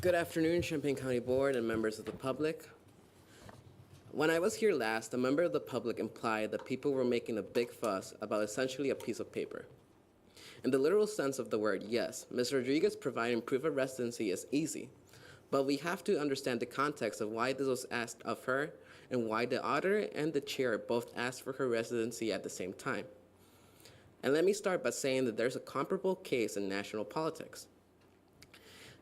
Good afternoon, Champaign County Board and members of the public. When I was here last, a member of the public implied that people were making a big fuss about essentially a piece of paper. In the literal sense of the word, yes, Ms. Rodriguez providing proof of residency is easy, but we have to understand the context of why this was asked of her and why the auditor and the chair both asked for her residency at the same time. And let me start by saying that there's a comparable case in national politics.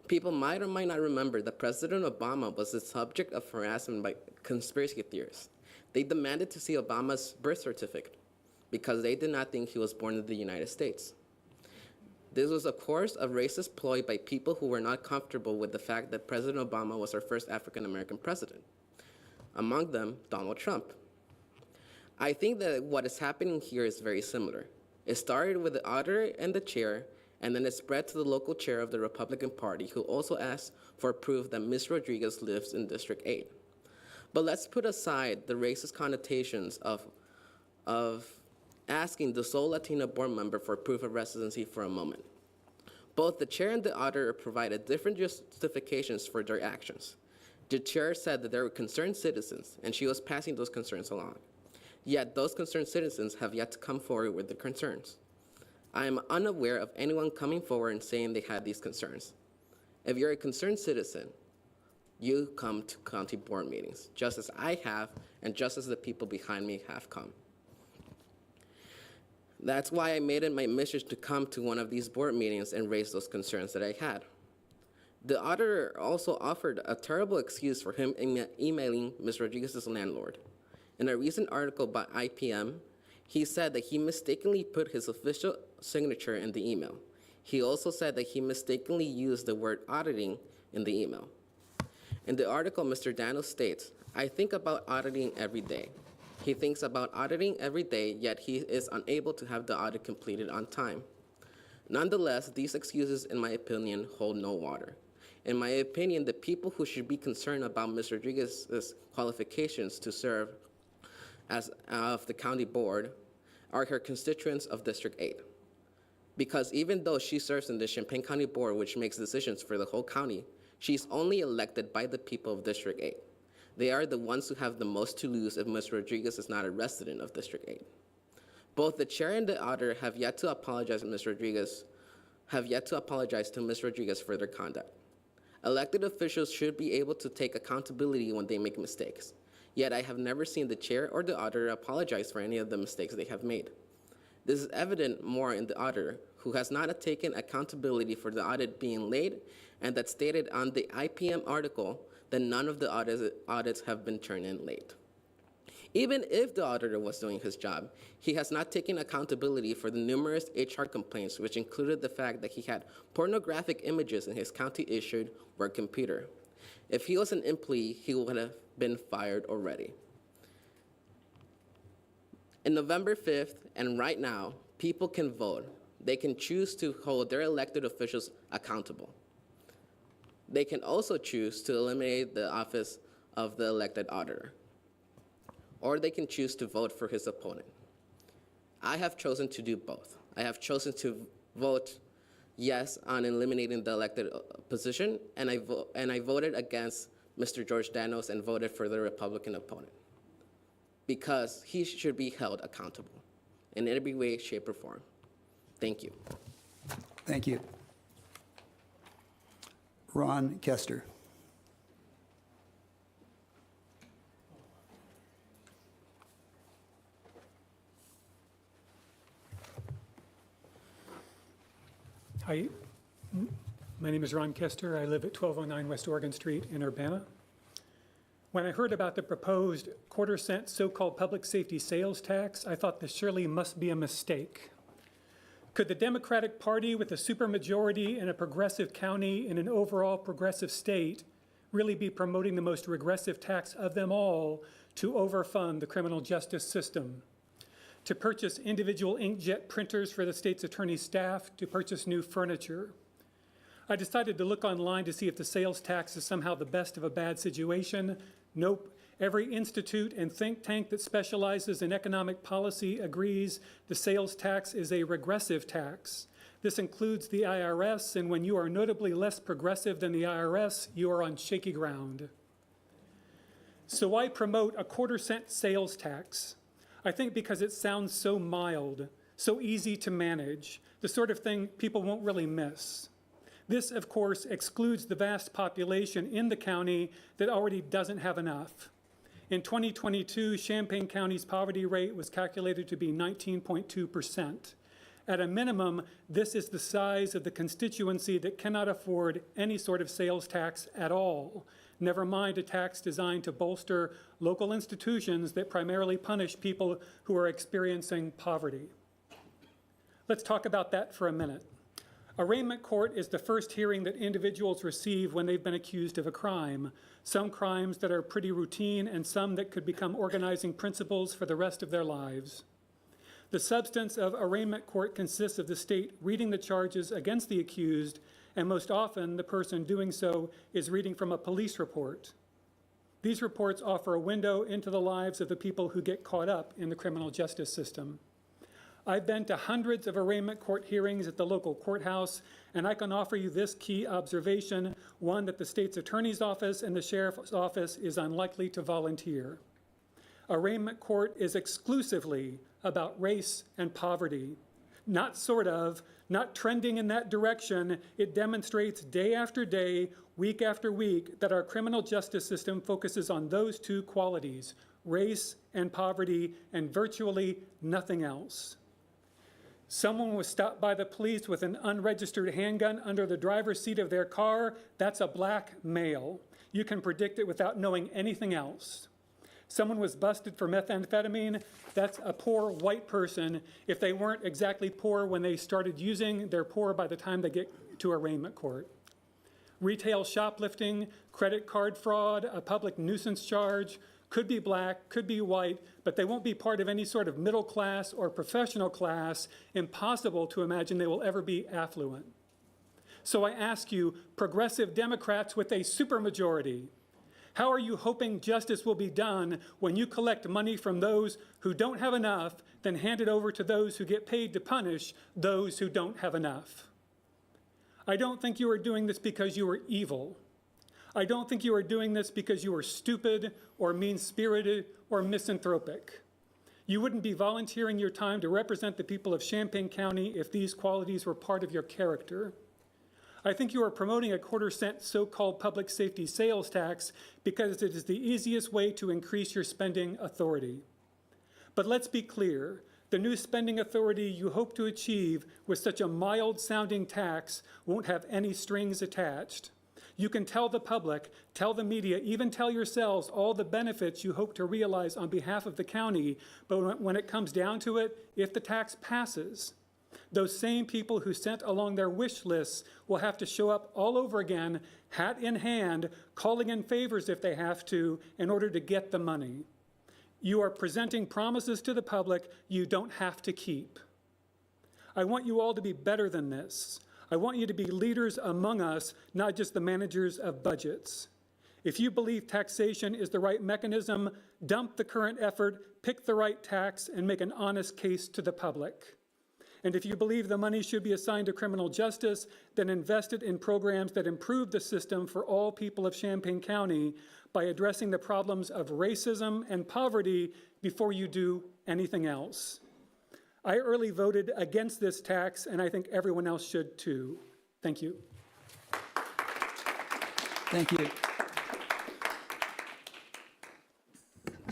People might or might not remember that President Obama was the subject of harassment by conspiracy theorists. They demanded to see Obama's birth certificate. because they did not think he was born in the United States. This was, of course, a racist ploy by people who were not comfortable with the fact that President Obama was our first African-American president, among them Donald Trump. I think that what is happening here is very similar. It started with the auditor and the chair, and then it spread to the local chair of the Republican Party, who also asked for proof that Ms. Rodriguez lives in District 8. But let's put aside the racist connotations of asking the sole Latina board member for proof of residency for a moment. Both the chair and the auditor provided different justifications for their actions. The chair said that they were concerned citizens, and she was passing those concerns along. Yet those concerned citizens have yet to come forward with their concerns. I am unaware of anyone coming forward and saying they had these concerns. If you're a concerned citizen, you come to county board meetings, just as I have, and just as the people behind me have come. That's why I made it my mission to come to one of these board meetings and raise those concerns that I had. The auditor also offered a terrible excuse for him emailing Ms. Rodriguez's landlord. In a recent article by IPM, he said that he mistakenly put his official signature in the email. He also said that he mistakenly used the word auditing in the email. In the article, Mr. Dano states, "I think about auditing every day." He thinks about auditing every day, yet he is unable to have the audit completed on time. Nonetheless, these excuses, in my opinion, hold no water. In my opinion, the people who should be concerned about Ms. Rodriguez's qualifications to serve as of the county board are her constituents of District 8. Because even though she serves in the Champaign County Board, which makes decisions for the whole county, she's only elected by the people of District 8. They are the ones who have the most to lose if Ms. Rodriguez is not a resident of District 8. Both the chair and the auditor have yet to apologize to Ms. Rodriguez for their conduct. Elected officials should be able to take accountability when they make mistakes. Yet I have never seen the chair or the auditor apologize for any of the mistakes they have made. This is evident more in the auditor, who has not taken accountability for the audit being late, and that stated on the IPM article that none of the audits have been turned in late. Even if the auditor was doing his job, he has not taken accountability for the numerous HR complaints, which included the fact that he had pornographic images in his county-issued work computer. If he was an employee, he would have been fired already. In November 5th, and right now, people can vote. They can choose to hold their elected officials accountable. They can also choose to eliminate the office of the elected auditor, or they can choose to vote for his opponent. I have chosen to do both. I have chosen to vote yes on eliminating the elected position, and I voted against Mr. George Danos and voted for the Republican opponent, because he should be held accountable in every way, shape, or form. Thank you. Thank you. Ron Kester. Hi, my name is Ron Kester. I live at 1209 West Oregon Street in Urbana. When I heard about the proposed quarter-cent so-called public safety sales tax, I thought this surely must be a mistake. Could the Democratic Party, with a supermajority in a progressive county in an overall progressive state, really be promoting the most regressive tax of them all to overfund the criminal justice system? To purchase individual inkjet printers for the state's attorney's staff, to purchase new furniture? I decided to look online to see if the sales tax is somehow the best of a bad situation. Nope. Every institute and think tank that specializes in economic policy agrees the sales tax is a regressive tax. This includes the IRS, and when you are notably less progressive than the IRS, you are on shaky ground. So why promote a quarter-cent sales tax? I think because it sounds so mild, so easy to manage, the sort of thing people won't really miss. This, of course, excludes the vast population in the county that already doesn't have enough. In 2022, Champaign County's poverty rate was calculated to be 19.2%. At a minimum, this is the size of the constituency that cannot afford any sort of sales tax at all. never mind a tax designed to bolster local institutions that primarily punish people who are experiencing poverty. Let's talk about that for a minute. Arraignment court is the first hearing that individuals receive when they've been accused of a crime, some crimes that are pretty routine and some that could become organizing principles for the rest of their lives. The substance of arraignment court consists of the state reading the charges against the accused, and most often the person doing so is reading from a police report. These reports offer a window into the lives of the people who get caught up in the criminal justice system. I've been to hundreds of arraignment court hearings at the local courthouse, and I can offer you this key observation, one that the state's attorney's office and the sheriff's office is unlikely to volunteer. Arraignment court is exclusively about race and poverty. Not sort of, not trending in that direction. It demonstrates day after day, week after week, that our criminal justice system focuses on those two qualities, race and poverty, and virtually nothing else. Someone was stopped by the police with an unregistered handgun under the driver's seat of their car. That's a black male. You can predict it without knowing anything else. Someone was busted for methamphetamine. That's a poor white person. If they weren't exactly poor when they started using, they're poor by the time they get to arraignment court. Retail shoplifting, credit card fraud, a public nuisance charge, could be black, could be white, but they won't be part of any sort of middle class or professional class. Impossible to imagine they will ever be affluent. So I ask you, progressive Democrats with a supermajority, how are you hoping justice will be done when you collect money from those who don't have enough, then hand it over to those who get paid to punish those who don't have enough? I don't think you are doing this because you are evil. I don't think you are doing this because you are stupid or mean-spirited or misanthropic. You wouldn't be volunteering your time to represent the people of Champaign County if these qualities were part of your character. I think you are promoting a quarter-cent so-called public safety sales tax because it is the easiest way to increase your spending authority. But let's be clear, the new spending authority you hope to achieve with such a mild-sounding tax won't have any strings attached. You can tell the public, tell the media, even tell yourselves all the benefits you hope to realize on behalf of the county, but when it comes down to it, if the tax passes, those same people who sent along their wish lists will have to show up all over again, hat in hand, calling in favors if they have to, in order to get the money. You are presenting promises to the public you don't have to keep. I want you all to be better than this. I want you to be leaders among us, not just the managers of budgets. If you believe taxation is the right mechanism, dump the current effort, pick the right tax, and make an honest case to the public. And if you believe the money should be assigned to criminal justice, then invest it in programs that improve the system for all people of Champaign County by addressing the problems of racism and poverty before you do anything else. I early voted against this tax, and I think everyone else should too. Thank you. Thank you.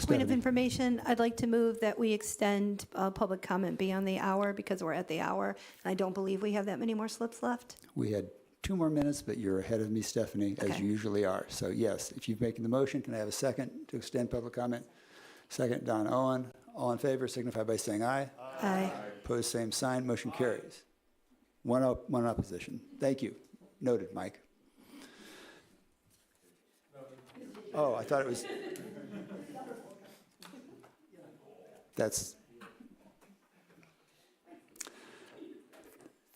Point of information, I'd like to move that we extend public comment beyond the hour because we're at the hour. And I don't believe we have that many more slips left. We had 2 more minutes, but you're ahead of me, Stephanie, as Okay. you usually are. So yes, if you're making the motion, can I have a second to extend public comment? Second, Don Owen. All in favor signify by saying aye. Aye. Opposed, same sign. Motion carries. One opposition. Thank you. Noted, Mike. Oh, I thought it was. That's.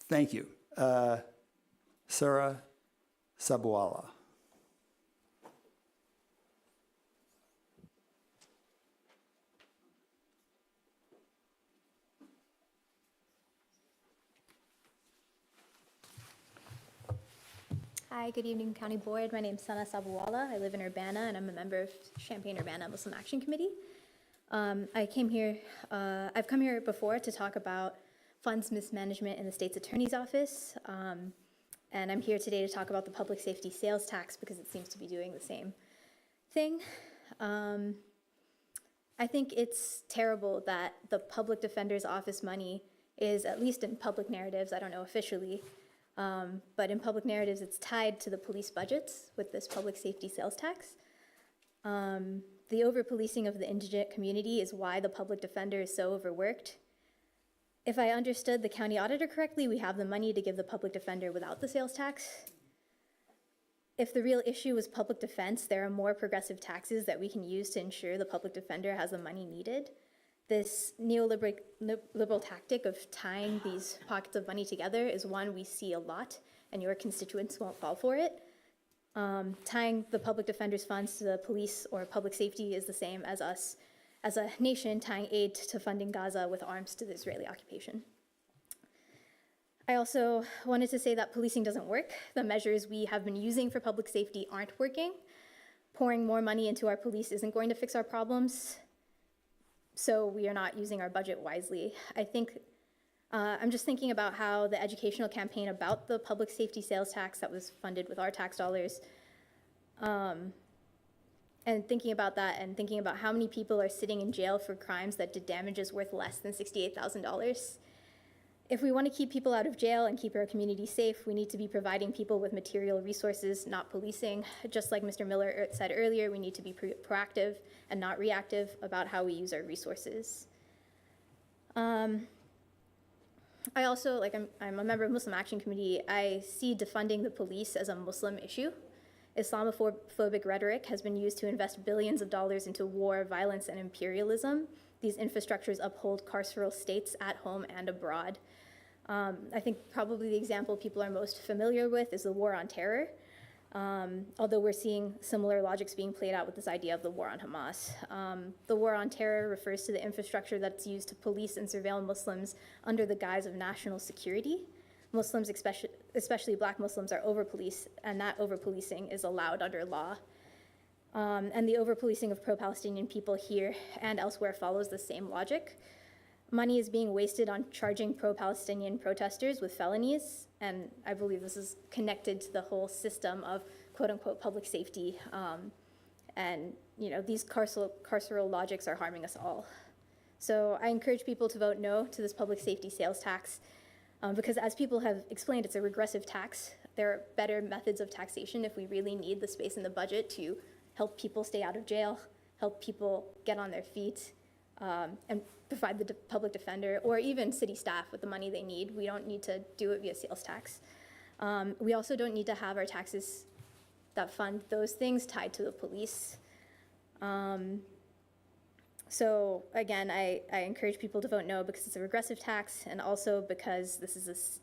Thank you. Sarah Sabwala. Hi, good evening, County Board. My name is Sana Sabwala. I live in Urbana, and I'm a member of Champaign-Urbana Muslim Action Committee. I've come here before to talk about funds mismanagement in the state's attorney's office, and I'm here today to talk about the public safety sales tax because it seems to be doing the same thing. I think it's terrible that the public defender's office money is, at least in public narratives, I don't know officially, But in public narratives, it's tied to the police budgets with this public safety sales tax. The over-policing of the indigent community is why the public defender is so overworked. If I understood the county auditor correctly, we have the money to give the public defender without the sales tax. If the real issue was public defense, there are more progressive taxes that we can use to ensure the public defender has the money needed. This neoliberal tactic of tying these pockets of money together is one we see a lot, and your constituents won't fall for it. Tying the public defender's funds to the police or public safety is the same as us, as a nation, tying aid to funding Gaza with arms to the Israeli occupation. I also wanted to say that policing doesn't work. The measures we have been using for public safety aren't working. Pouring more money into our police isn't going to fix our problems, so we are not using our budget wisely. I'm just thinking about how the educational campaign about the public safety sales tax that was funded with our tax dollars, and thinking about that and thinking about how many people are sitting in jail for crimes that did damages worth less than $68,000. If we want to keep people out of jail and keep our community safe, we need to be providing people with material resources, not policing. Just like Mr. Miller said earlier, we need to be proactive and not reactive about how we use our resources. I also, I'm a member of Muslim Action Committee. I see defunding the police as a Muslim issue. Islamophobic rhetoric has been used to invest billions of dollars into war, violence, and imperialism. These infrastructures uphold carceral states at home and abroad. I think probably the example people are most familiar with is the war on terror, although we're seeing similar logics being played out with this idea of the war on Hamas. The war on terror refers to the infrastructure that's used to police and surveil Muslims under the guise of national security. Muslims, especially Black Muslims, are over-policed, and that over-policing is allowed under law. And the over-policing of pro-Palestinian people here and elsewhere follows the same logic. Money is being wasted on charging pro-Palestinian protesters with felonies, and I believe this is connected to the whole system of quote-unquote public safety. And these carceral logics are harming us all. So I encourage people to vote no to this public safety sales tax, because as people have explained, it's a regressive tax. There are better methods of taxation if we really need the space in the budget to help people stay out of jail, help people get on their feet, and provide the public defender or even city staff with the money they need. We don't need to do it via sales tax. We also don't need to have our taxes that fund those things tied to the police. So again, I encourage people to vote no because it's a regressive tax, and also because this is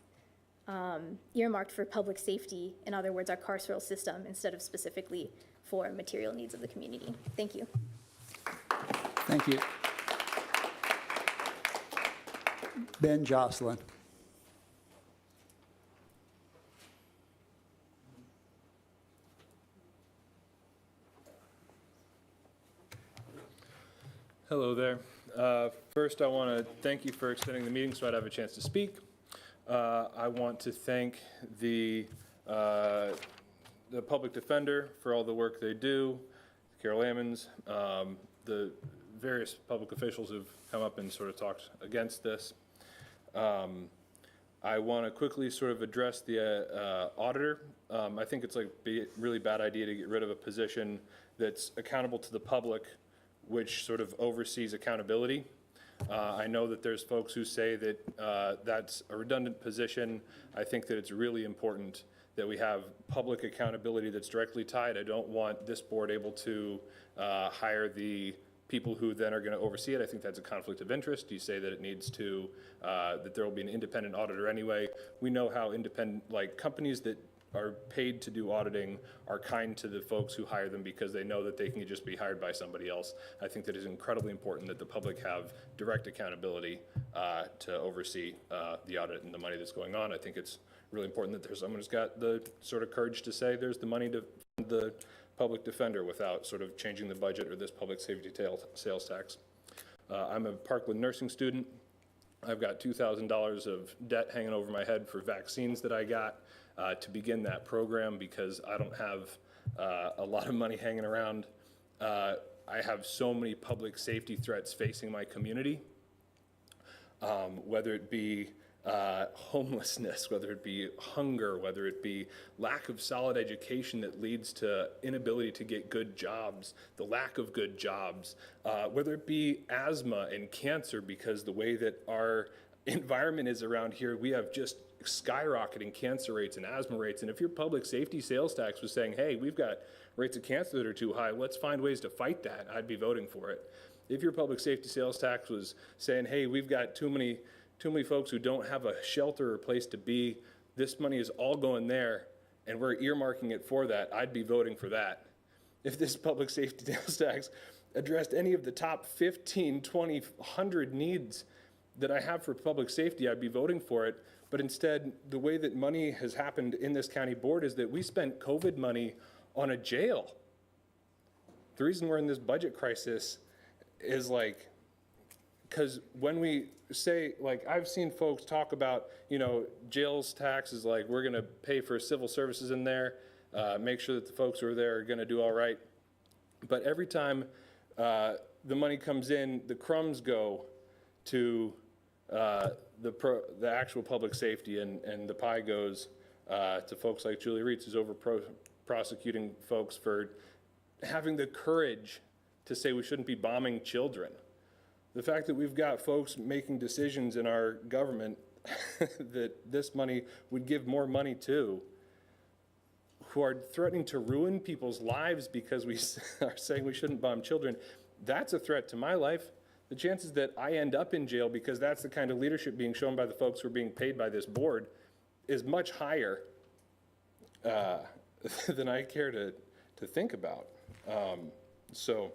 earmarked for public safety, in other words, our carceral system, instead of specifically for material needs of the community. Thank you. Thank you. Ben Jocelyn. Hello there. First, I want to thank you for extending the meeting so I'd have a chance to speak. I want to thank the public defender for all the work they do, Carol Ammons, the various public officials who've come up and sort of talked against this. I want to quickly sort of address the auditor. I think it's like a really bad idea to get rid of a position that's accountable to the public, which sort of oversees accountability. I know that there's folks who say that that's a redundant position. I think that it's really important that we have public accountability that's directly tied. I don't want this board able to hire the people who then are going to oversee it. I think that's a conflict of interest. You say that it needs to, that there will be an independent auditor anyway. We know how independent, like companies that are paid to do auditing are kind to the folks who hire them because they know that they can just be hired by somebody else. I think that it's incredibly important that the public have direct accountability to oversee the audit and the money that's going on. I think it's really important that there's someone who's got the sort of courage to say there's the money to fund the public defender without sort of changing the budget or this public safety sales tax. I'm a Parkland nursing student. I've got $2,000 of debt hanging over my head for vaccines that I got to begin that program because I don't have a lot of money hanging around. I have so many public safety threats facing my community, whether it be homelessness, whether it be hunger, whether it be lack of solid education that leads to inability to get good jobs, the lack of good jobs, whether it be asthma and cancer, because the way that our environment is around here, we have just skyrocketing cancer rates and asthma rates. And if your public safety sales tax was saying, hey, we've got rates of cancer that are too high, let's find ways to fight that, I'd be voting for it. If your public safety sales tax was saying, hey, we've got too many folks who don't have a shelter or place to be, this money is all going there, and we're earmarking it for that, I'd be voting for that. If this public safety sales tax addressed any of the top 15, 20, 100 needs that I have for public safety, I'd be voting for it. But instead, the way that money has happened in this county board is that we spent COVID money on a jail. The reason we're in this budget crisis is like, because when we say, like, I've seen folks talk about, you know, jails taxes, like, we're gonna pay for civil services in there, make sure that the folks who are there are gonna do all right. But every time the money comes in, the crumbs go to the actual public safety, and the pie goes to folks like Julie Reitz, who's over prosecuting folks for having the courage to say we shouldn't be bombing children. The fact that we've got folks making decisions in our government that this money would give more money to, who are threatening to ruin people's lives because we are saying we shouldn't bomb children, that's a threat to my life. The chances that I end up in jail because that's the kind of leadership being shown by the folks who are being paid by this board is much higher than I care to think about. So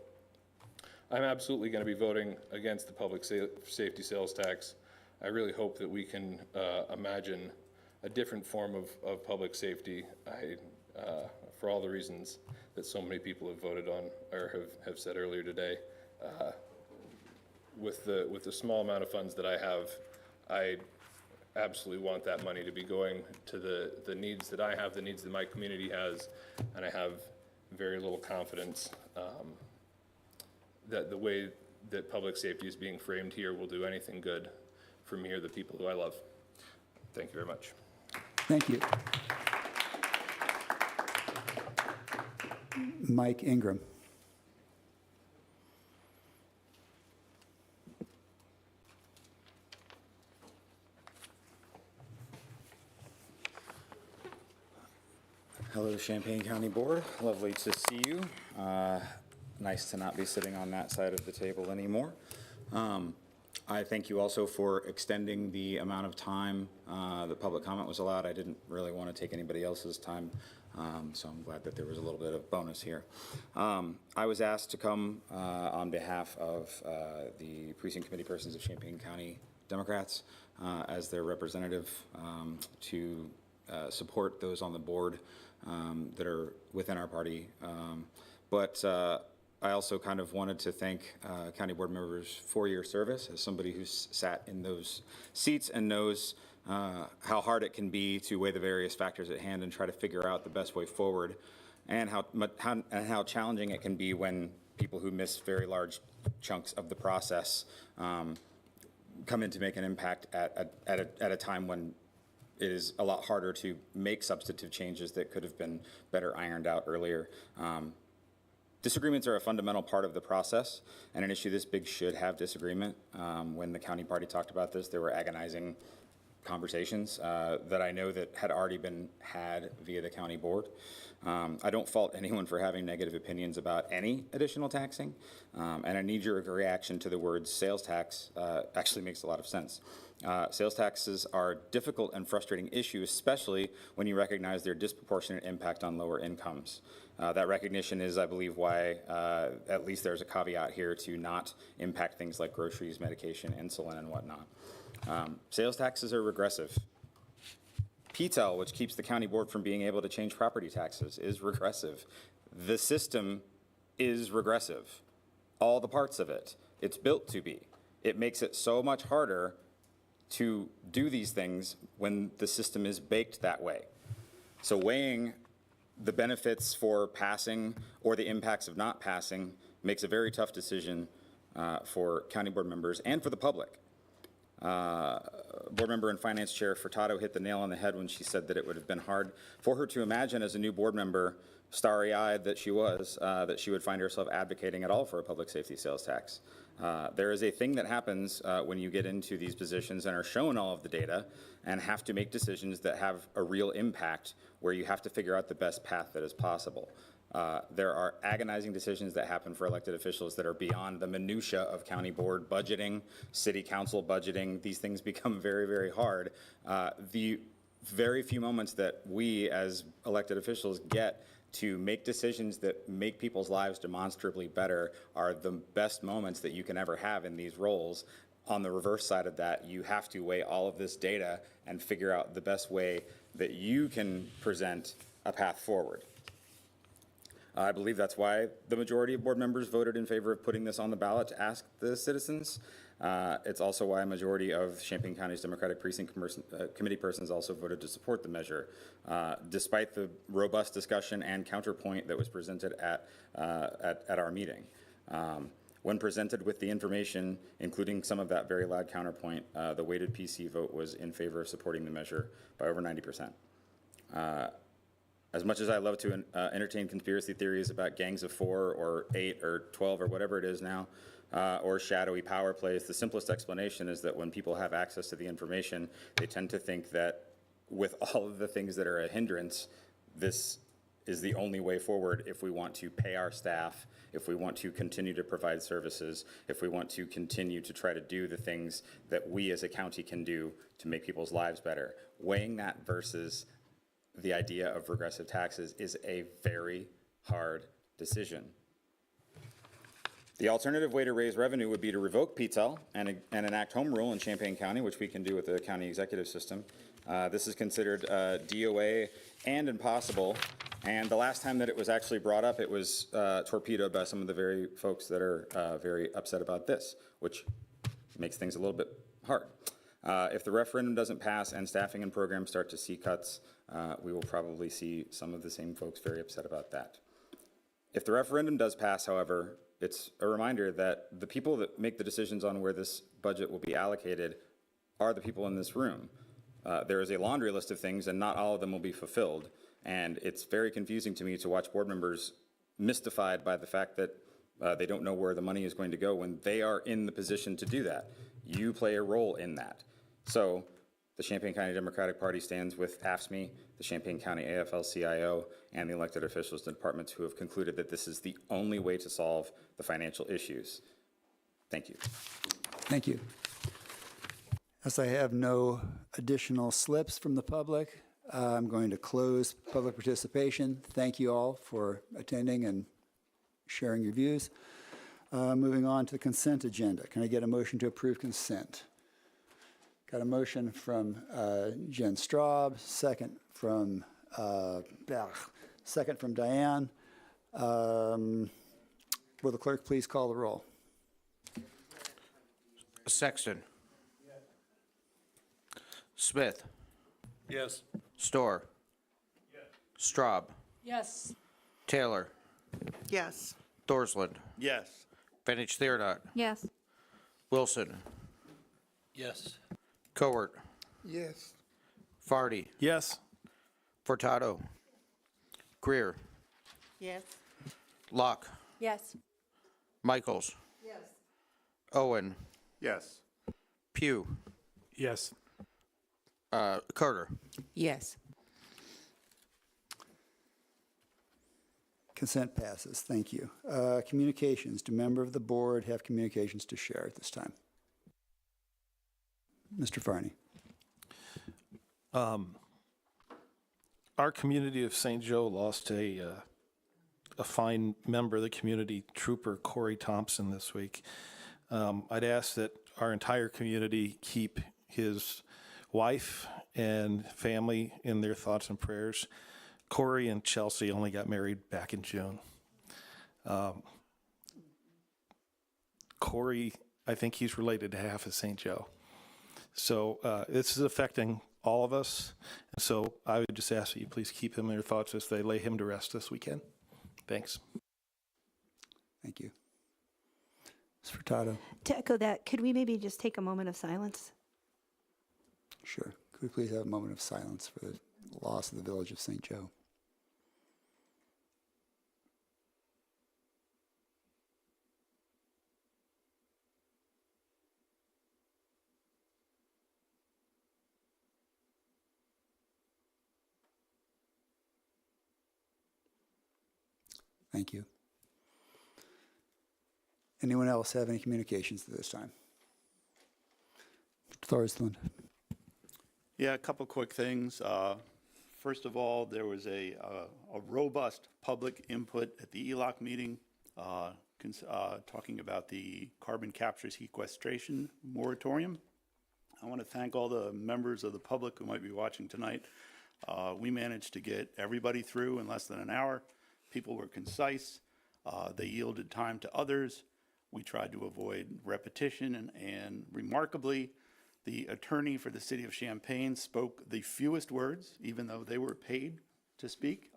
I'm absolutely going to be voting against the public safety sales tax. I really hope that we can imagine a different form of public safety. For all the reasons that so many people have voted on or have said earlier today, with the small amount of funds that I have, I absolutely want that money to be going to the needs that I have, the needs that my community has, and I have very little confidence that the way that public safety is being framed here will do anything good for me or the people who I love. Thank you very much. Thank you. Mike Ingram. Hello, Champaign County Board. Lovely to see you. Nice to not be sitting on that side of the table anymore. I thank you also for extending the amount of time that public comment was allowed. I didn't really want to take anybody else's time, so I'm glad that there was a little bit of bonus here. I was asked to come on behalf of the Precinct Committee persons of Champaign County Democrats as their representative to support those on the board that are within our party. But I also kind of wanted to thank county board members for your service as somebody who's sat in those seats and knows how hard it can be to weigh the various factors at hand and try to figure out the best way forward, and how challenging it can be when people who miss very large chunks of the process come in to make an impact at a time when it is a lot harder to make substantive changes that could have been better ironed out earlier. Disagreements are a fundamental part of the process, and an issue this big should have disagreement. When the county party talked about this, there were agonizing conversations that I know that had already been had via the county board. I don't fault anyone for having negative opinions about any additional taxing, and a knee-jerk reaction to the word sales tax actually makes a lot of sense. Sales taxes are a difficult and frustrating issue, especially when you recognize their disproportionate impact on lower incomes. That recognition is, I believe, why at least there's a caveat here to not impact things like groceries, medication, insulin, and whatnot. Sales taxes are regressive. PTEL, which keeps the county board from being able to change property taxes, is regressive. The system is regressive. All the parts of it. It's built to be. It makes it so much harder to do these things when the system is baked that way. So weighing the benefits for passing or the impacts of not passing makes a very tough decision for county board members and for the public. Board Member and Finance Chair Furtado hit the nail on the head when she said that it would have been hard for her to imagine as a new board member, starry-eyed that she was, that she would find herself advocating at all for a public safety sales tax. There is a thing that happens when you get into these positions and are shown all of the data and have to make decisions that have a real impact, where you have to figure out the best path that is possible. There are agonizing decisions that happen for elected officials that are beyond the minutia of county board budgeting, city council budgeting. These things become very, very hard. The very few moments that we as elected officials get to make decisions that make people's lives demonstrably better are the best moments that you can ever have in these roles. On the reverse side of that, you have to weigh all of this data and figure out the best way that you can present a path forward. I believe that's why the majority of board members voted in favor of putting this on the ballot to ask the citizens. It's also why a majority of Champaign County's Democratic Precinct Committee persons also voted to support the measure, despite the robust discussion and counterpoint that was presented at our meeting. When presented with the information, including some of that very loud counterpoint, the weighted PC vote was in favor of supporting the measure by over 90%. As much as I love to entertain conspiracy theories about gangs of 4 or 8 or 12 or whatever it is now, or shadowy power plays, the simplest explanation is that when people have access to the information, they tend to think that with all of the things that are a hindrance, this is the only way forward if we want to pay our staff, if we want to continue to provide services, if we want to continue to try to do the things that we as a county can do to make people's lives better. Weighing that versus the idea of regressive taxes is a very hard decision. The alternative way to raise revenue would be to revoke PTEL and enact home rule in Champaign County, which we can do with the county executive system. This is considered DOA and impossible. And the last time that it was actually brought up, it was torpedoed by some of the very folks that are very upset about this, which makes things a little bit hard. If the referendum doesn't pass and staffing and programs start to see cuts, we will probably see some of the same folks very upset about that. If the referendum does pass, however, it's a reminder that the people that make the decisions on where this budget will be allocated are the people in this room. There is a laundry list of things, and not all of them will be fulfilled. And it's very confusing to me to watch board members mystified by the fact that they don't know where the money is going to go when they are in the position to do that. You play a role in that. So the Champaign County Democratic Party stands with AFSCME, the Champaign County AFL-CIO, and the elected officials and departments who have concluded that this is the only way to solve the financial issues. Thank you. Thank you. As I have no additional slips from the public, I'm going to close public participation. Thank you all for attending and sharing your views. Moving on to the consent agenda. Can I get a motion to approve consent? Got a motion from Jen Straub, second from Diane. Will the clerk please call the roll? Sexton. Smith. Yes. Storr. Straub. Yes. Taylor. Yes. Thorsland. Yes. Fenich Theodot. Yes. Wilson. Yes. Cowart. Yes. Farty. Yes. Furtado. Greer. Yes. Locke. Yes. Michaels. Yes. Owen. Yes. Pugh. Yes. Carter. Yes. Consent passes. Thank you. Communications. Do members of the board have communications to share at this time? Mr. Farney. Our community of St. Joe lost a fine member of the community, Trooper Corey Thompson, this week. I'd ask that our entire community keep his wife and family in their thoughts and prayers. Corey and Chelsea only got married back in June. Corey, I think he's related to half of St. Joe. So this is affecting all of us. And so I would just ask that you please keep him in your thoughts as they lay him to rest this weekend. Thanks. Thank you. Ms. Furtado. To echo that, could we maybe just take a moment of silence? Sure. Could we please have a moment of silence for the loss of the village of St. Joe? Thank you. Anyone else have any communications at this time? Thorsland. Yeah, a couple quick things. First of all, there was a robust public input at the ELOC meeting talking about the carbon capture sequestration moratorium. I want to thank all the members of the public who might be watching tonight. We managed to get everybody through in less than an hour. People were concise. They yielded time to others. We tried to avoid repetition, and remarkably, the attorney for the city of Champaign spoke the fewest words, even though they were paid to speak.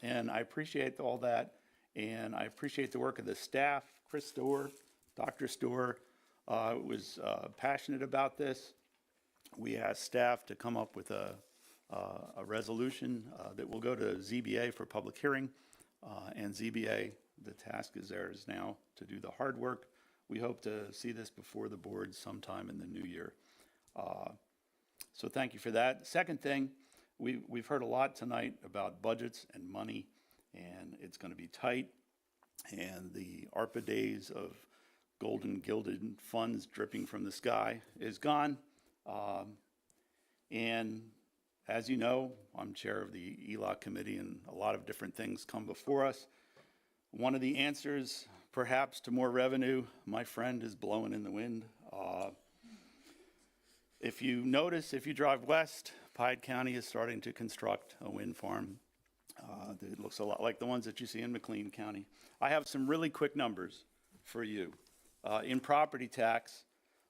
And I appreciate all that. And I appreciate the work of the staff. Chris Storr, Dr. Storr was passionate about this. We asked staff to come up with a resolution that will go to ZBA for public hearing. And ZBA, the task is theirs now to do the hard work. We hope to see this before the board sometime in the new year. So thank you for that. Second thing, we've heard a lot tonight about budgets and money, and it's going to be tight. And the ARPA days of golden gilded funds dripping from the sky is gone. And as you know, I'm chair of the ELOC committee, and a lot of different things come before us. One of the answers, perhaps, to more revenue, my friend, is blowing in the wind. If you notice, if you drive west, Piatt County is starting to construct a wind farm. It looks a lot like the ones that you see in McLean County. I have some really quick numbers for you. In property tax,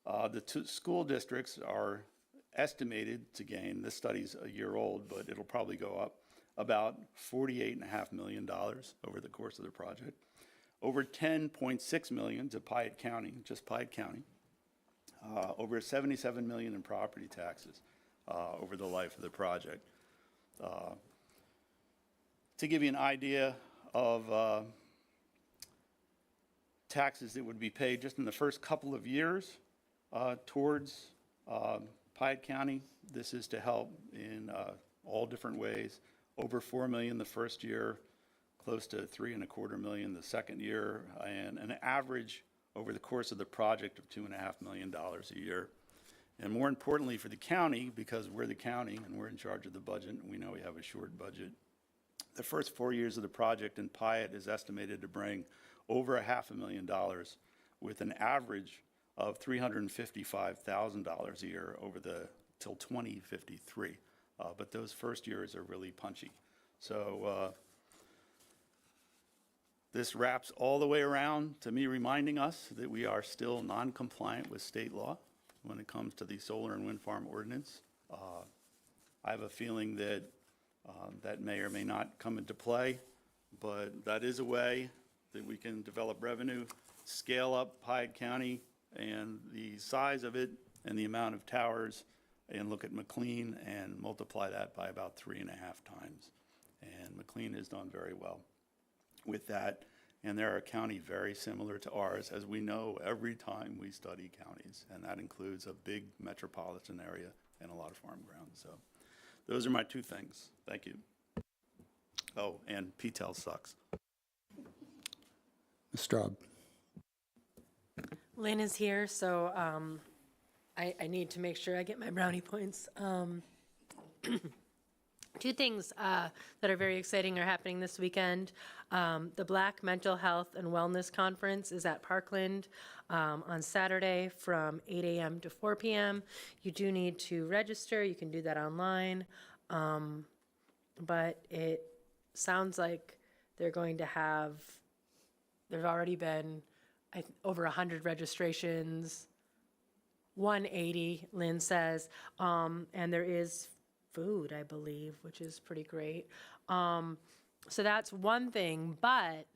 the two school districts are estimated to gain, this study's a year old, but it'll probably go up, about $48.5 million over the course of the project. Over $10.6 million to Piatt County, just Piatt County. Over $77 million in property taxes over the life of the project. To give you an idea of taxes that would be paid just in the first couple of years towards Piatt County, this is to help in all different ways. Over $4 million the first year, close to $3.25 million the second year, and an average over the course of the project of $2.5 million a year. And more importantly for the county, because we're the county and we're in charge of the budget, and we know we have a short budget, the first 4 years of the project in Piatt is estimated to bring over $500,000 with an average of $355,000 a year over till 2053. But those first years are really punchy. So this wraps all the way around to me reminding us that we are still non-compliant with state law when it comes to the solar and wind farm ordinance. I have a feeling that that may or may not come into play, but that is a way that we can develop revenue, scale up Piatt County and the size of it and the amount of towers, and look at McLean and multiply that by about 3.5 times. And McLean has done very well with that. And they're a county very similar to ours, as we know every time we study counties. And that includes a big metropolitan area and a lot of farm ground. So those are my two things. Thank you. Oh, and PTEL sucks. Ms. Straub. Lynn is here, so I need to make sure I get my brownie points. Two things that are very exciting are happening this weekend. The Black Mental Health and Wellness Conference is at Parkland on Saturday from 8 a.m. to 4 p.m. You do need to register. You can do that online. But it sounds like they're going to have, there've already been over 100 registrations, 180, Lynn says, and there is food, I believe, which is pretty great. So that's one thing, but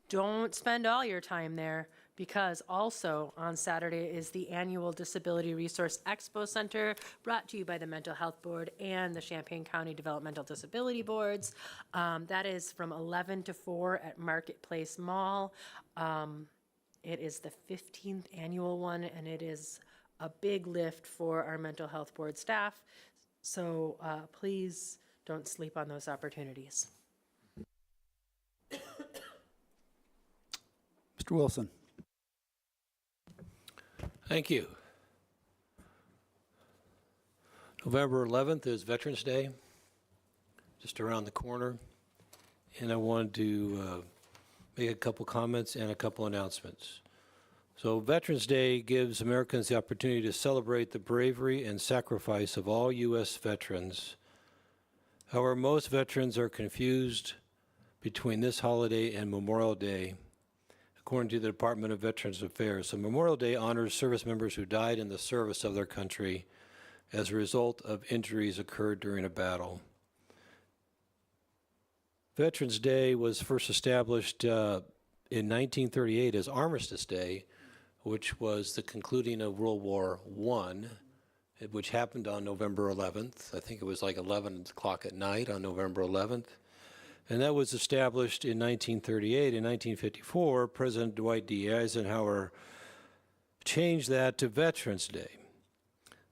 don't spend all your time there. because also on Saturday is the annual Disability Resource Expo Center, brought to you by the Mental Health Board and the Champaign County Developmental Disability Boards. That is from 11 to 4 at Marketplace Mall. It is the 15th annual one, and it is a big lift for our mental health board staff. So please don't sleep on those opportunities. Mr. Wilson. Thank you. November 11th is Veterans Day, just around the corner. And I wanted to make a couple comments and a couple announcements. So Veterans Day gives Americans the opportunity to celebrate the bravery and sacrifice of all U.S. veterans. However, most veterans are confused between this holiday and Memorial Day, according to the Department of Veterans Affairs. So Memorial Day honors service members who died in the service of their country as a result of injuries occurred during a battle. Veterans Day was first established in 1938 as Armistice Day, which was the concluding of World War I, which happened on November 11th. I think it was like 11 o'clock at night on November 11th. And that was established in 1938. In 1954, President Dwight D. Eisenhower changed that to Veterans Day.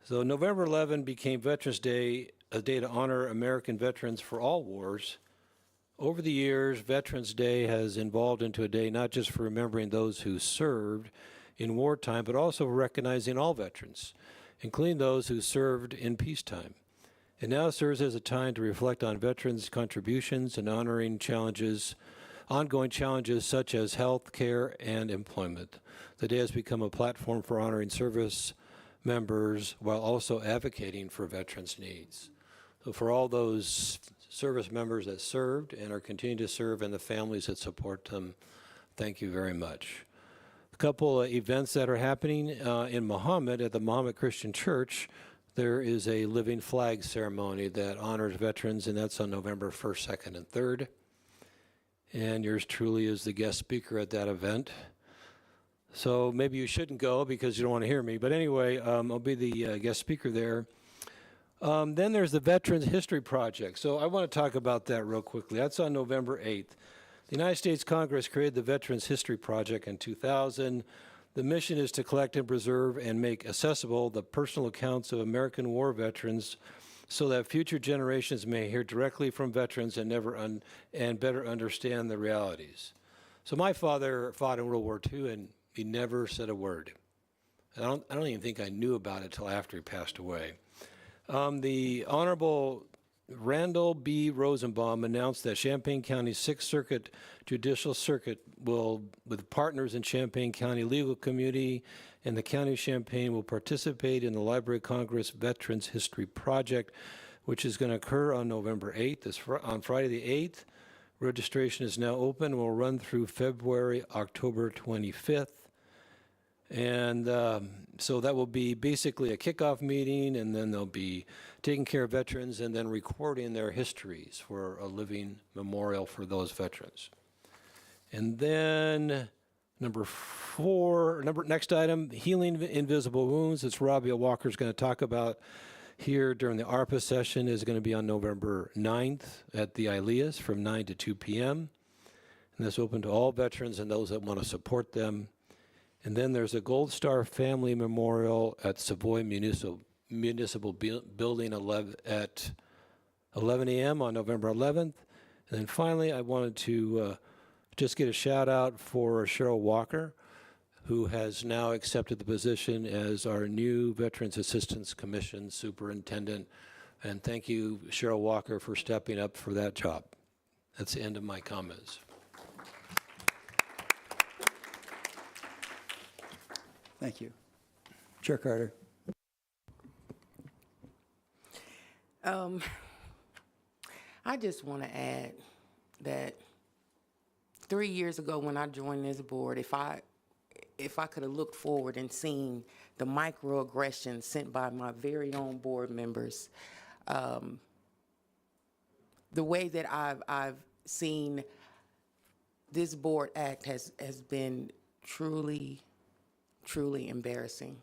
So November 11 became Veterans Day, a day to honor American veterans for all wars. Over the years, Veterans Day has evolved into a day not just for remembering those who served in wartime, but also for recognizing all veterans, including those who served in peacetime. It now serves as a time to reflect on veterans' contributions and honoring ongoing challenges such as health care and employment. The day has become a platform for honoring service members while also advocating for veterans' needs. So for all those service members that served and are continuing to serve and the families that support them, thank you very much. A couple of events that are happening in Muhammad at the Muhammad Christian Church. There is a living flag ceremony that honors veterans, and that's on November 1st, 2nd, and 3rd. And yours truly is the guest speaker at that event. So maybe you shouldn't go because you don't want to hear me. But anyway, I'll be the guest speaker there. Then there's the Veterans History Project. So I want to talk about that real quickly. That's on November 8th. The United States Congress created the Veterans History Project in 2000. The mission is to collect and preserve and make accessible the personal accounts of American war veterans so that future generations may hear directly from veterans and better understand the realities. So my father fought in World War II, and he never said a word. I don't even think I knew about it till after he passed away. The Honorable Randall B. Rosenbaum announced that Champaign County's 6th Circuit Judicial Circuit will, with partners in Champaign County legal community and the County of Champaign, will participate in the Library of Congress Veterans History Project, which is going to occur on November 8th. On Friday the 8th, registration is now open. Will run through October 25th. And so that will be basically a kickoff meeting, and then they'll be taking care of veterans and then recording their histories for a living memorial for those veterans. And then next item, healing invisible wounds. It's Robbie Walker's going to talk about here during the ARPA session, is going to be on November 9th at the Ilias from 9 to 2 p.m. And that's open to all veterans and those that want to support them. And then there's a Gold Star Family Memorial at Savoy Municipal Building at 11 a.m. on November 11th. And then finally, I wanted to just get a shout out for Cheryl Walker, who has now accepted the position as our new Veterans Assistance Commission Superintendent. And thank you, Cheryl Walker, for stepping up for that job. That's the end of my comments. Thank you. Chair Carter. I just want to add that 3 years ago when I joined this board, if I could have looked forward and seen the microaggressions sent by my very own board members, the way that I've seen this board act has been truly, truly embarrassing.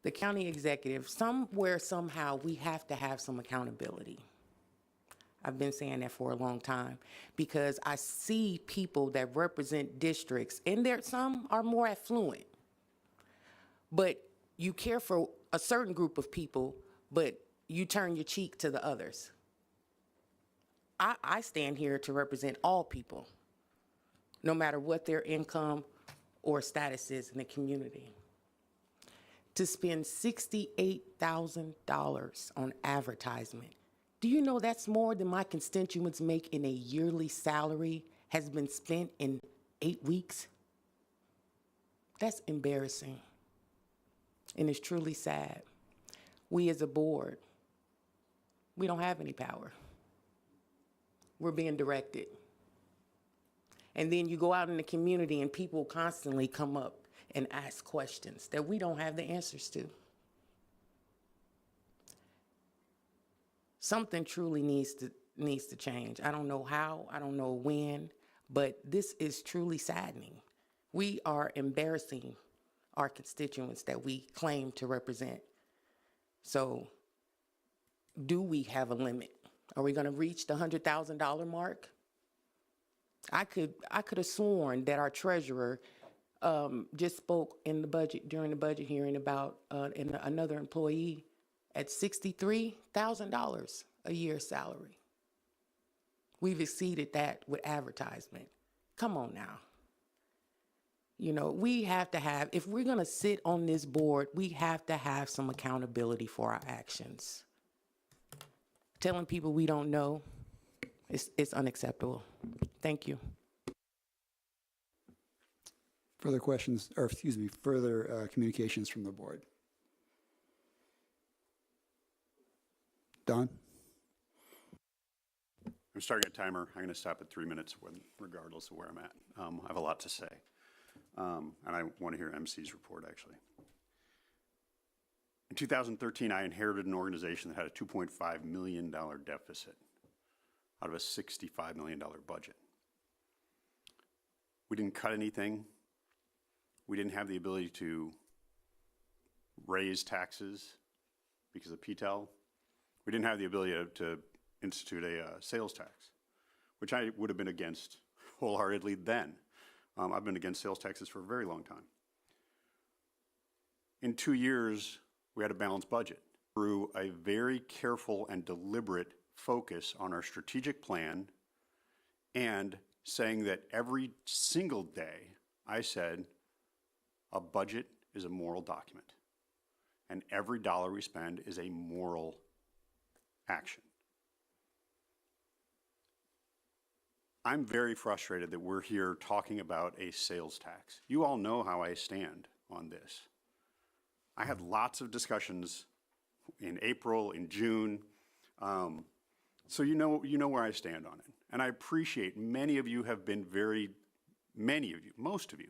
The county executive, somewhere, somehow, we have to have some accountability. I've been saying that for a long time because I see people that represent districts, and some are more affluent, but you care for a certain group of people, but you turn your cheek to the others. I stand here to represent all people, no matter what their income or status is in the community. To spend $68,000 on advertisement. Do you know that's more than my constituents make in a yearly salary has been spent in 8 weeks? That's embarrassing. And it's truly sad. We as a board, we don't have any power. We're being directed. And then you go out in the community and people constantly come up and ask questions that we don't have the answers to. Something truly needs to change. I don't know how, I don't know when, but this is truly saddening. We are embarrassing our constituents that we claim to represent. So, do we have a limit? Are we going to reach the $100,000 mark? I could have sworn that our treasurer just spoke in the budget during the budget hearing about another employee at $63,000 a year salary. We've exceeded that with advertisement. Come on now. You know, we have to have, if we're going to sit on this board, we have to have some accountability for our actions. Telling people we don't know, it's unacceptable. Thank you. Further questions, or excuse me, further communications from the board? Don? I'm starting a timer. I'm going to stop at 3 minutes regardless of where I'm at. I have a lot to say. And I want to hear MC's report, actually. In 2013, I inherited an organization that had a $2.5 million deficit out of a $65 million budget. We didn't cut anything. We didn't have the ability to raise taxes because of PTEL. We didn't have the ability to institute a sales tax, which I would have been against wholeheartedly then. I've been against sales taxes for a very long time. In 2 years, we had a balanced budget through a very careful and deliberate focus on our strategic plan and saying that every single day I said a budget is a moral document and every dollar we spend is a moral action. I'm very frustrated that we're here talking about a sales tax. You all know how I stand on this. I had lots of discussions in April, in June, so you know where I stand on it. And I appreciate many of you have been most of you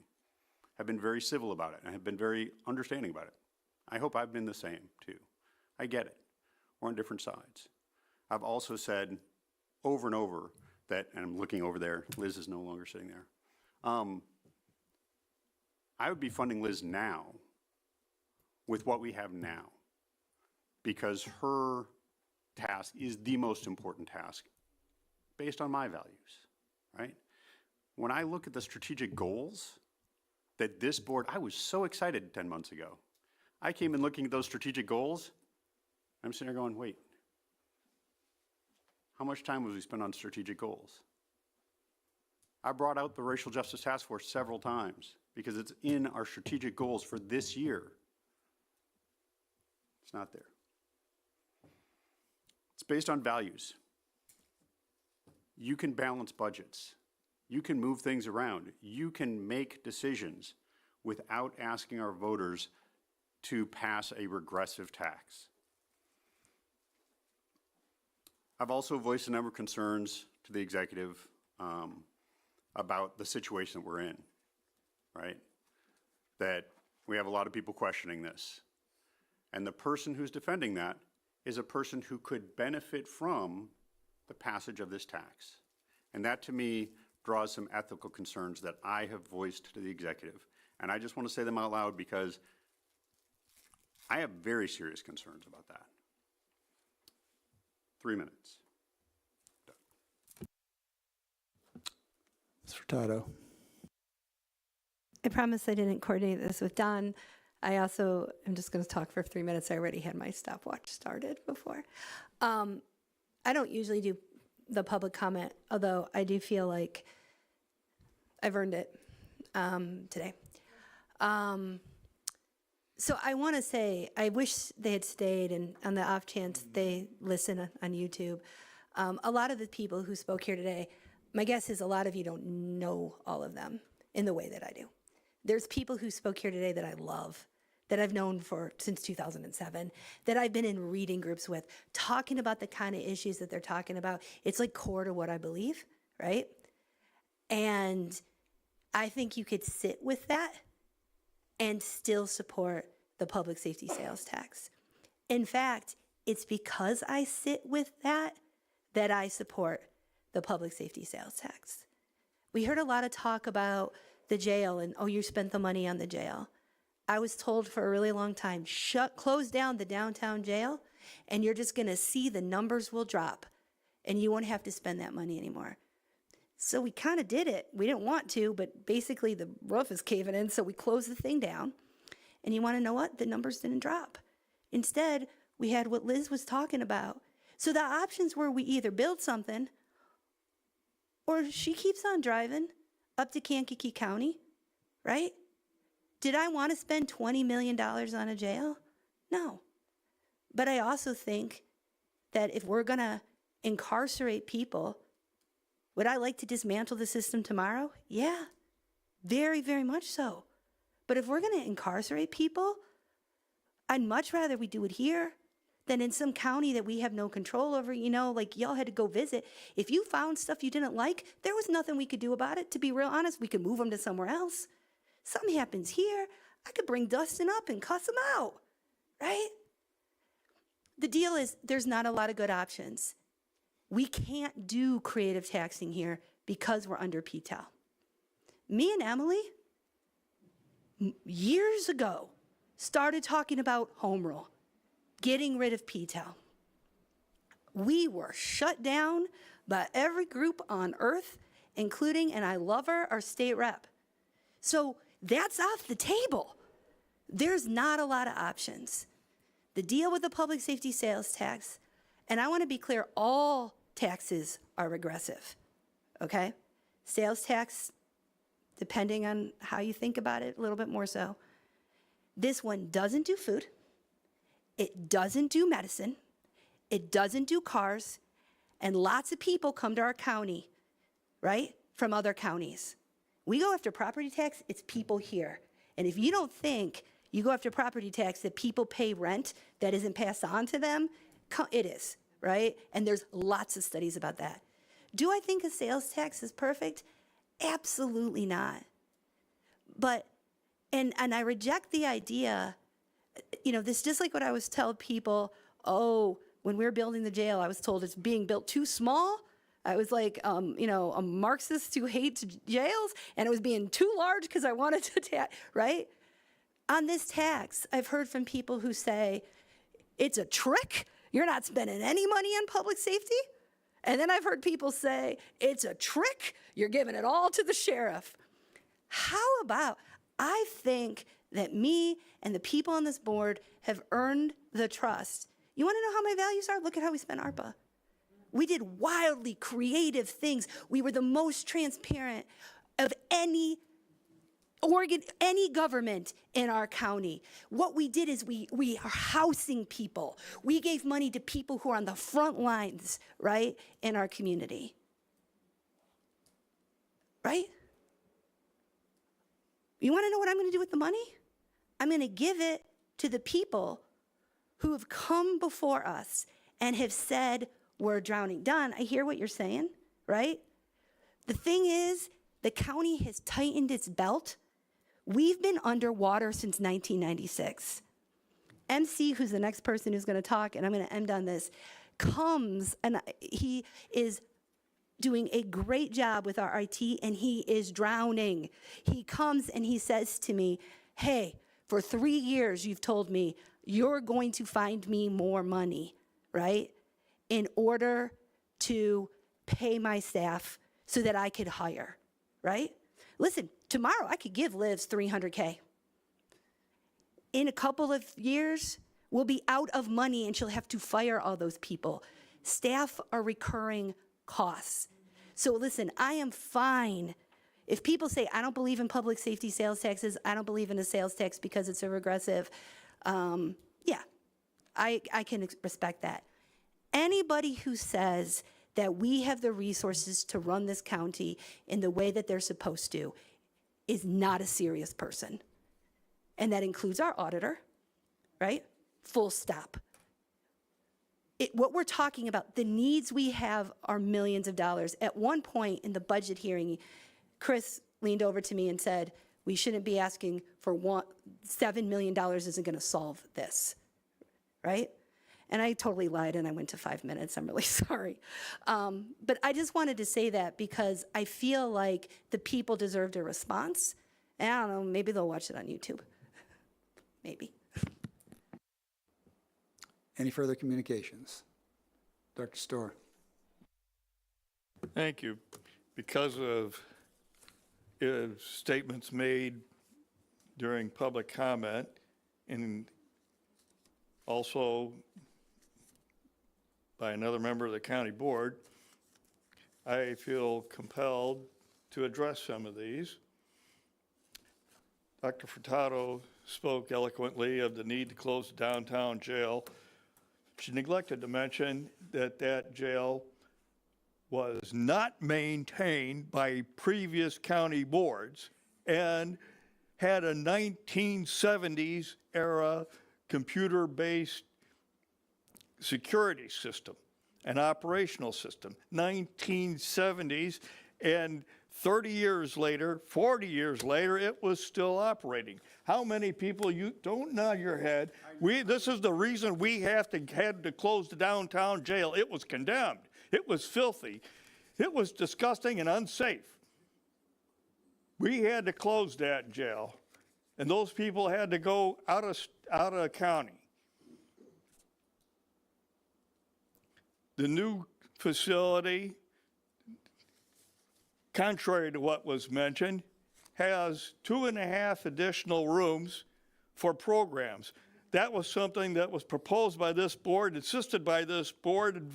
have been very civil about it and have been very understanding about it. I hope I've been the same too. I get it. We're on different sides. I've also said over and over that, and I'm looking over there, Liz is no longer sitting there. I would be funding Liz now with what we have now because her task is the most important task based on my values, right? When I look at the strategic goals that this board, I was so excited 10 months ago. I came in looking at those strategic goals, I'm sitting there going, wait, how much time was we spent on strategic goals? I brought out the Racial Justice Task Force several times because it's in our strategic goals for this year. It's not there. It's based on values. You can balance budgets. You can move things around. You can make decisions without asking our voters to pass a regressive tax. I've also voiced a number of concerns to the executive about the situation that we're in, right? That we have a lot of people questioning this. And the person who's defending that is a person who could benefit from the passage of this tax. And that to me draws some ethical concerns that I have voiced to the executive. And I just want to say them out loud because I have very serious concerns about that. 3 minutes. Mr. Furtado. I promise I didn't coordinate this with Don. I also am just going to talk for 3 minutes. I already had my stopwatch started before. I don't usually do the public comment, although I do feel like I've earned it today. So I want to say, I wish they had stayed, and on the off chance they listen on YouTube. A lot of the people who spoke here today, my guess is a lot of you don't know all of them in the way that I do. There's people who spoke here today that I love, that I've known since 2007, that I've been in reading groups with, talking about the kind of issues that they're talking about. It's like core to what I believe, right? And I think you could sit with that and still support the public safety sales tax. In fact, it's because I sit with that that I support the public safety sales tax. We heard a lot of talk about the jail and, oh, you spent the money on the jail. I was told for a really long time, close down the downtown jail, and you're just gonna see the numbers will drop, and you won't have to spend that money anymore. So we kind of did it. We didn't want to, but basically the roof is caving in, so we closed the thing down. And you wanna know what? The numbers didn't drop. Instead, we had what Liz was talking about. So the options were we either build something, or she keeps on driving up to Kankakee County, right? Did I want to spend $20 million on a jail? No. But I also think that if we're going to incarcerate people, would I like to dismantle the system tomorrow? Yeah, very, very much so. But if we're going to incarcerate people, I'd much rather we do it here than in some county that we have no control over. You know, like y'all had to go visit. If you found stuff you didn't like, there was nothing we could do about it. To be real honest, we could move them to somewhere else. Something happens here, I could bring Dustin up and cuss him out, right? The deal is there's not a lot of good options. We can't do creative taxing here because we're under PTEL. Me and Emily, years ago, started talking about home rule, getting rid of PTEL. We were shut down by every group on earth, including, and I love her, our state rep. So that's off the table. There's not a lot of options. The deal with the public safety sales tax, and I want to be clear, all taxes are regressive, okay? Sales tax, depending on how you think about it, a little bit more so. This one doesn't do food. It doesn't do medicine. It doesn't do cars. And lots of people come to our county, right, from other counties. We go after property tax, it's people here. And if you don't think you go after property tax that people pay rent that isn't passed on to them, it is, right? And there's lots of studies about that. Do I think a sales tax is perfect? Absolutely not. But, and I reject the idea, you know, this just like what I was telling people, oh, when we were building the jail, I was told it's being built too small. I was like, you know, a Marxist who hates jails, and it was being too large because I wanted to, right? On this tax, I've heard from people who say, it's a trick. You're not spending any money on public safety. And then I've heard people say, it's a trick. You're giving it all to the sheriff. How about, I think that me and the people on this board have earned the trust. You want to know how my values are? Look at how we spent ARPA. We did wildly creative things. We were the most transparent of any government in our county. What we did is we are housing people. We gave money to people who are on the front lines, right, in our community. Right? You want to know what I'm going to do with the money? I'm going to give it to the people who have come before us and have said, we're drowning. Don, I hear what you're saying, right? The thing is, the county has tightened its belt. We've been underwater since 1996. MC, who's the next person who's going to talk, and I'm going to end on this, comes, and he is doing a great job with our IT, and he is drowning. He comes and he says to me, hey, for 3 years you've told me you're going to find me more money, right, in order to pay my staff so that I could hire, right? Listen, tomorrow I could give Liz $300K. In a couple of years, we'll be out of money and she'll have to fire all those people. Staff are recurring costs. So listen, I am fine. If people say, I don't believe in public safety sales taxes, I don't believe in a sales tax because it's a regressive, yeah, I can respect that. Anybody who says that we have the resources to run this county in the way that they're supposed to is not a serious person. And that includes our auditor, right? Full stop. What we're talking about, the needs we have are millions of dollars. At one point in the budget hearing, Chris leaned over to me and said, we shouldn't be asking for $7 million isn't gonna solve this, right? And I totally lied and I went to 5 minutes, I'm really sorry. But I just wanted to say that because I feel like the people deserved a response. And I don't know, maybe they'll watch it on YouTube, maybe. Any further communications? Dr. Storr. Thank you. Because of statements made during public comment and also by another member of the county board, I feel compelled to address some of these. Dr. Furtado spoke eloquently of the need to close the downtown jail. She neglected to mention that that jail was not maintained by previous county boards and had a 1970s era computer-based security system, an operational system, 1970s, and 30 years later, 40 years later, it was still operating. How many people, you don't nod your head, this is the reason we had to close the downtown jail. It was condemned. It was filthy. It was disgusting and unsafe. We had to close that jail, and those people had to go out of county. The new facility, contrary to what was mentioned, has 2.5 additional rooms for programs. That was something that was proposed by this board, insisted by this board,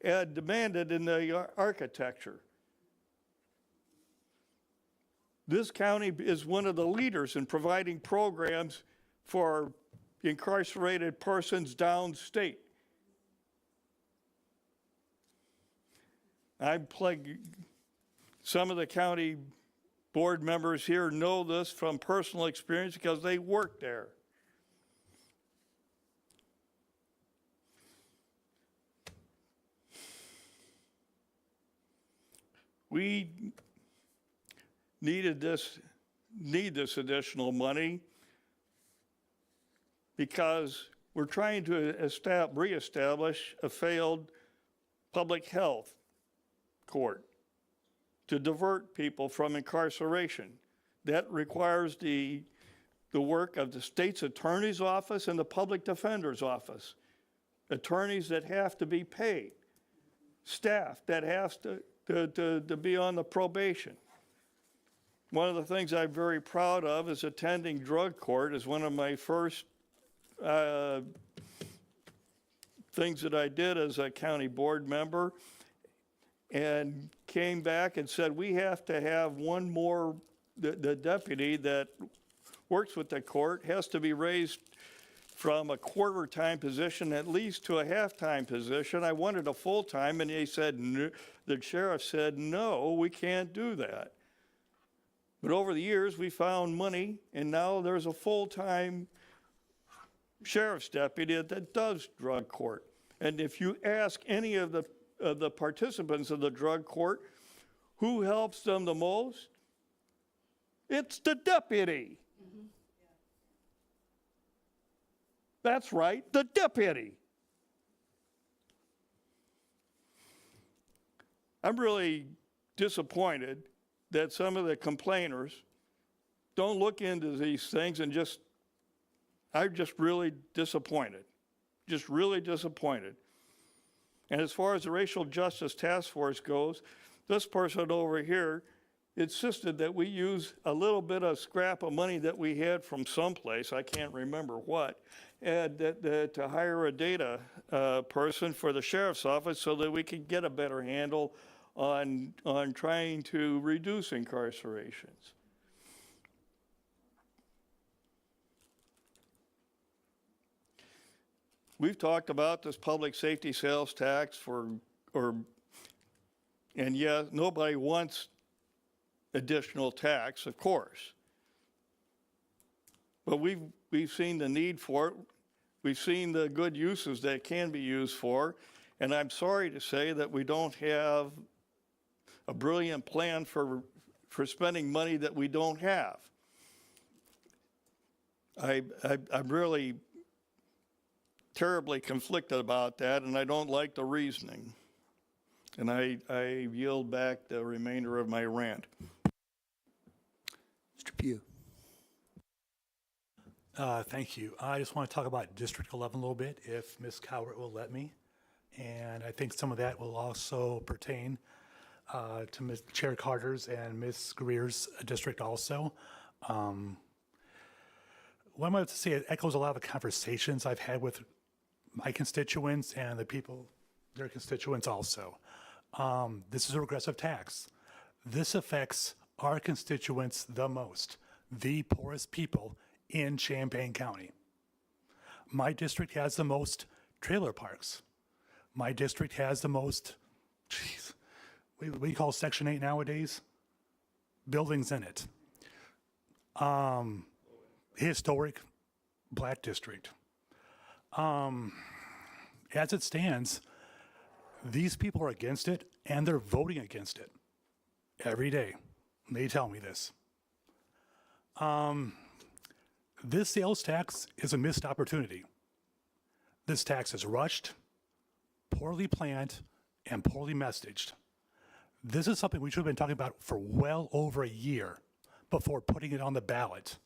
and demanded in the architecture. This county is one of the leaders in providing programs for incarcerated persons downstate. Some of the county board members here know this from personal experience because they work there. We need this additional money because we're trying to reestablish a failed public health court to divert people from incarceration. That requires the work of the state's attorney's office and the public defender's office. Attorneys that have to be paid, staff that has to be on the probation. One of the things I'm very proud of is attending drug court as one of my first things that I did as a county board member, and came back and said, we have to have one more, the deputy that works with the court has to be raised from a quarter-time position at least to a half-time position. I wanted a full-time, and they said, no, the sheriff said, no, we can't do that. But over the years, we found money, and now there's a full-time sheriff's deputy that does drug court. And if you ask any of the participants of the drug court who helps them the most, it's the deputy. Mm-hmm. That's right, the deputy. I'm really disappointed that some of the complainers don't look into these things and I'm just really disappointed. Just really disappointed. And as far as the Racial Justice Task Force goes, this person over here insisted that we use a little bit of scrap of money that we had from someplace, I can't remember what, and to hire a data person for the sheriff's office so that we could get a better handle on trying to reduce incarcerations. We've talked about this public safety sales tax and yeah, nobody wants additional tax, of course. But we've seen the need for it. We've seen the good uses that it can be used for. And I'm sorry to say that we don't have a brilliant plan for spending money that we don't have. I'm really terribly conflicted about that, and I don't like the reasoning. And I yield back the remainder of my rant. Mr. Pugh. Thank you. I just want to talk about District 11 a little bit, if Ms. Cowart will let me. And I think some of that will also pertain to Ms. Chair Carter's and Ms. Greer's district also. What I'm about to say, it echoes a lot of the conversations I've had with my constituents and the people, their constituents also. This is a regressive tax. This affects our constituents the most, the poorest people in Champaign County. My district has the most trailer parks. My district has the most, we call Section 8 nowadays, buildings in it. Historic Black district. As it stands, these people are against it, and they're voting against it every day. They tell me this. This sales tax is a missed opportunity. This tax is rushed, poorly planned, and poorly messaged. This is something we should have been talking about for well over a year before putting it on the ballot,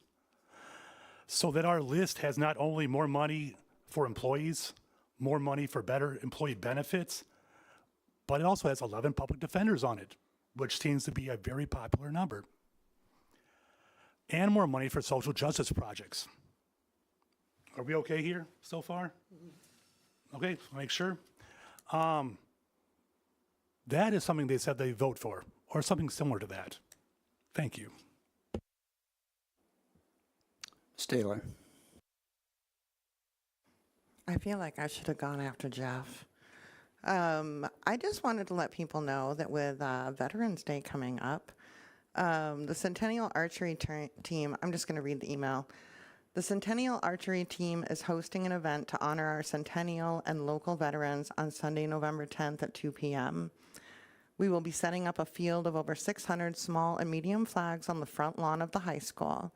so that our list has not only more money for employees, more money for better employee benefits, but it also has 11 public defenders on it, which seems to be a very popular number, and more money for social justice projects. Are we okay here so far? Okay, make sure. That is something they said they vote for, or something similar to that. Thank you. Taylor. I feel like I should have gone after Jeff. I just wanted to let people know that with Veterans Day coming up, the Centennial Archery team, I'm just going to read the email. The Centennial Archery team is hosting an event to honor our Centennial and local veterans on Sunday, November 10th at 2 p.m. We will be setting up a field of over 600 small and medium flags on the front lawn of the high school.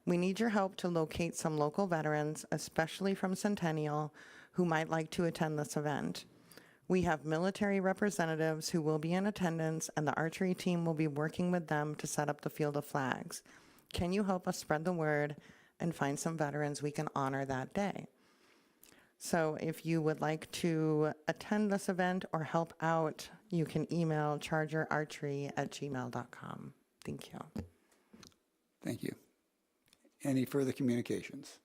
We need your help to locate some local veterans, especially from Centennial, who might like to attend this event. We have military representatives who will be in attendance, and the archery team will be working with them to set up the field of flags. Can you help us spread the word and find some veterans we can honor that day? So if you would like to attend this event or help out, you can email chargerarchery@gmail.com. Thank you. Thank you. Any further communications?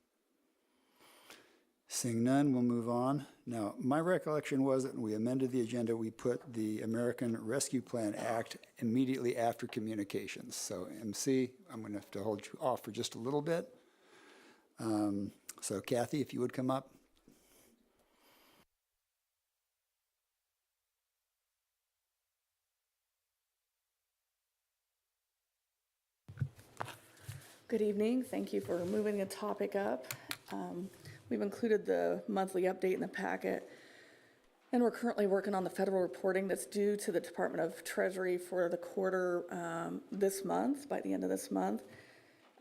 Seeing none, we'll move on. Now, my recollection was that when we amended the agenda, we put the American Rescue Plan Act immediately after communications. So MC, I'm going to have to hold you off for just a little bit. So Kathy, if you would come up. Good evening. Thank you for moving the topic up. We've included the monthly update in the packet, and we're currently working on the federal reporting that's due to the Department of Treasury for the quarter this month, by the end of this month.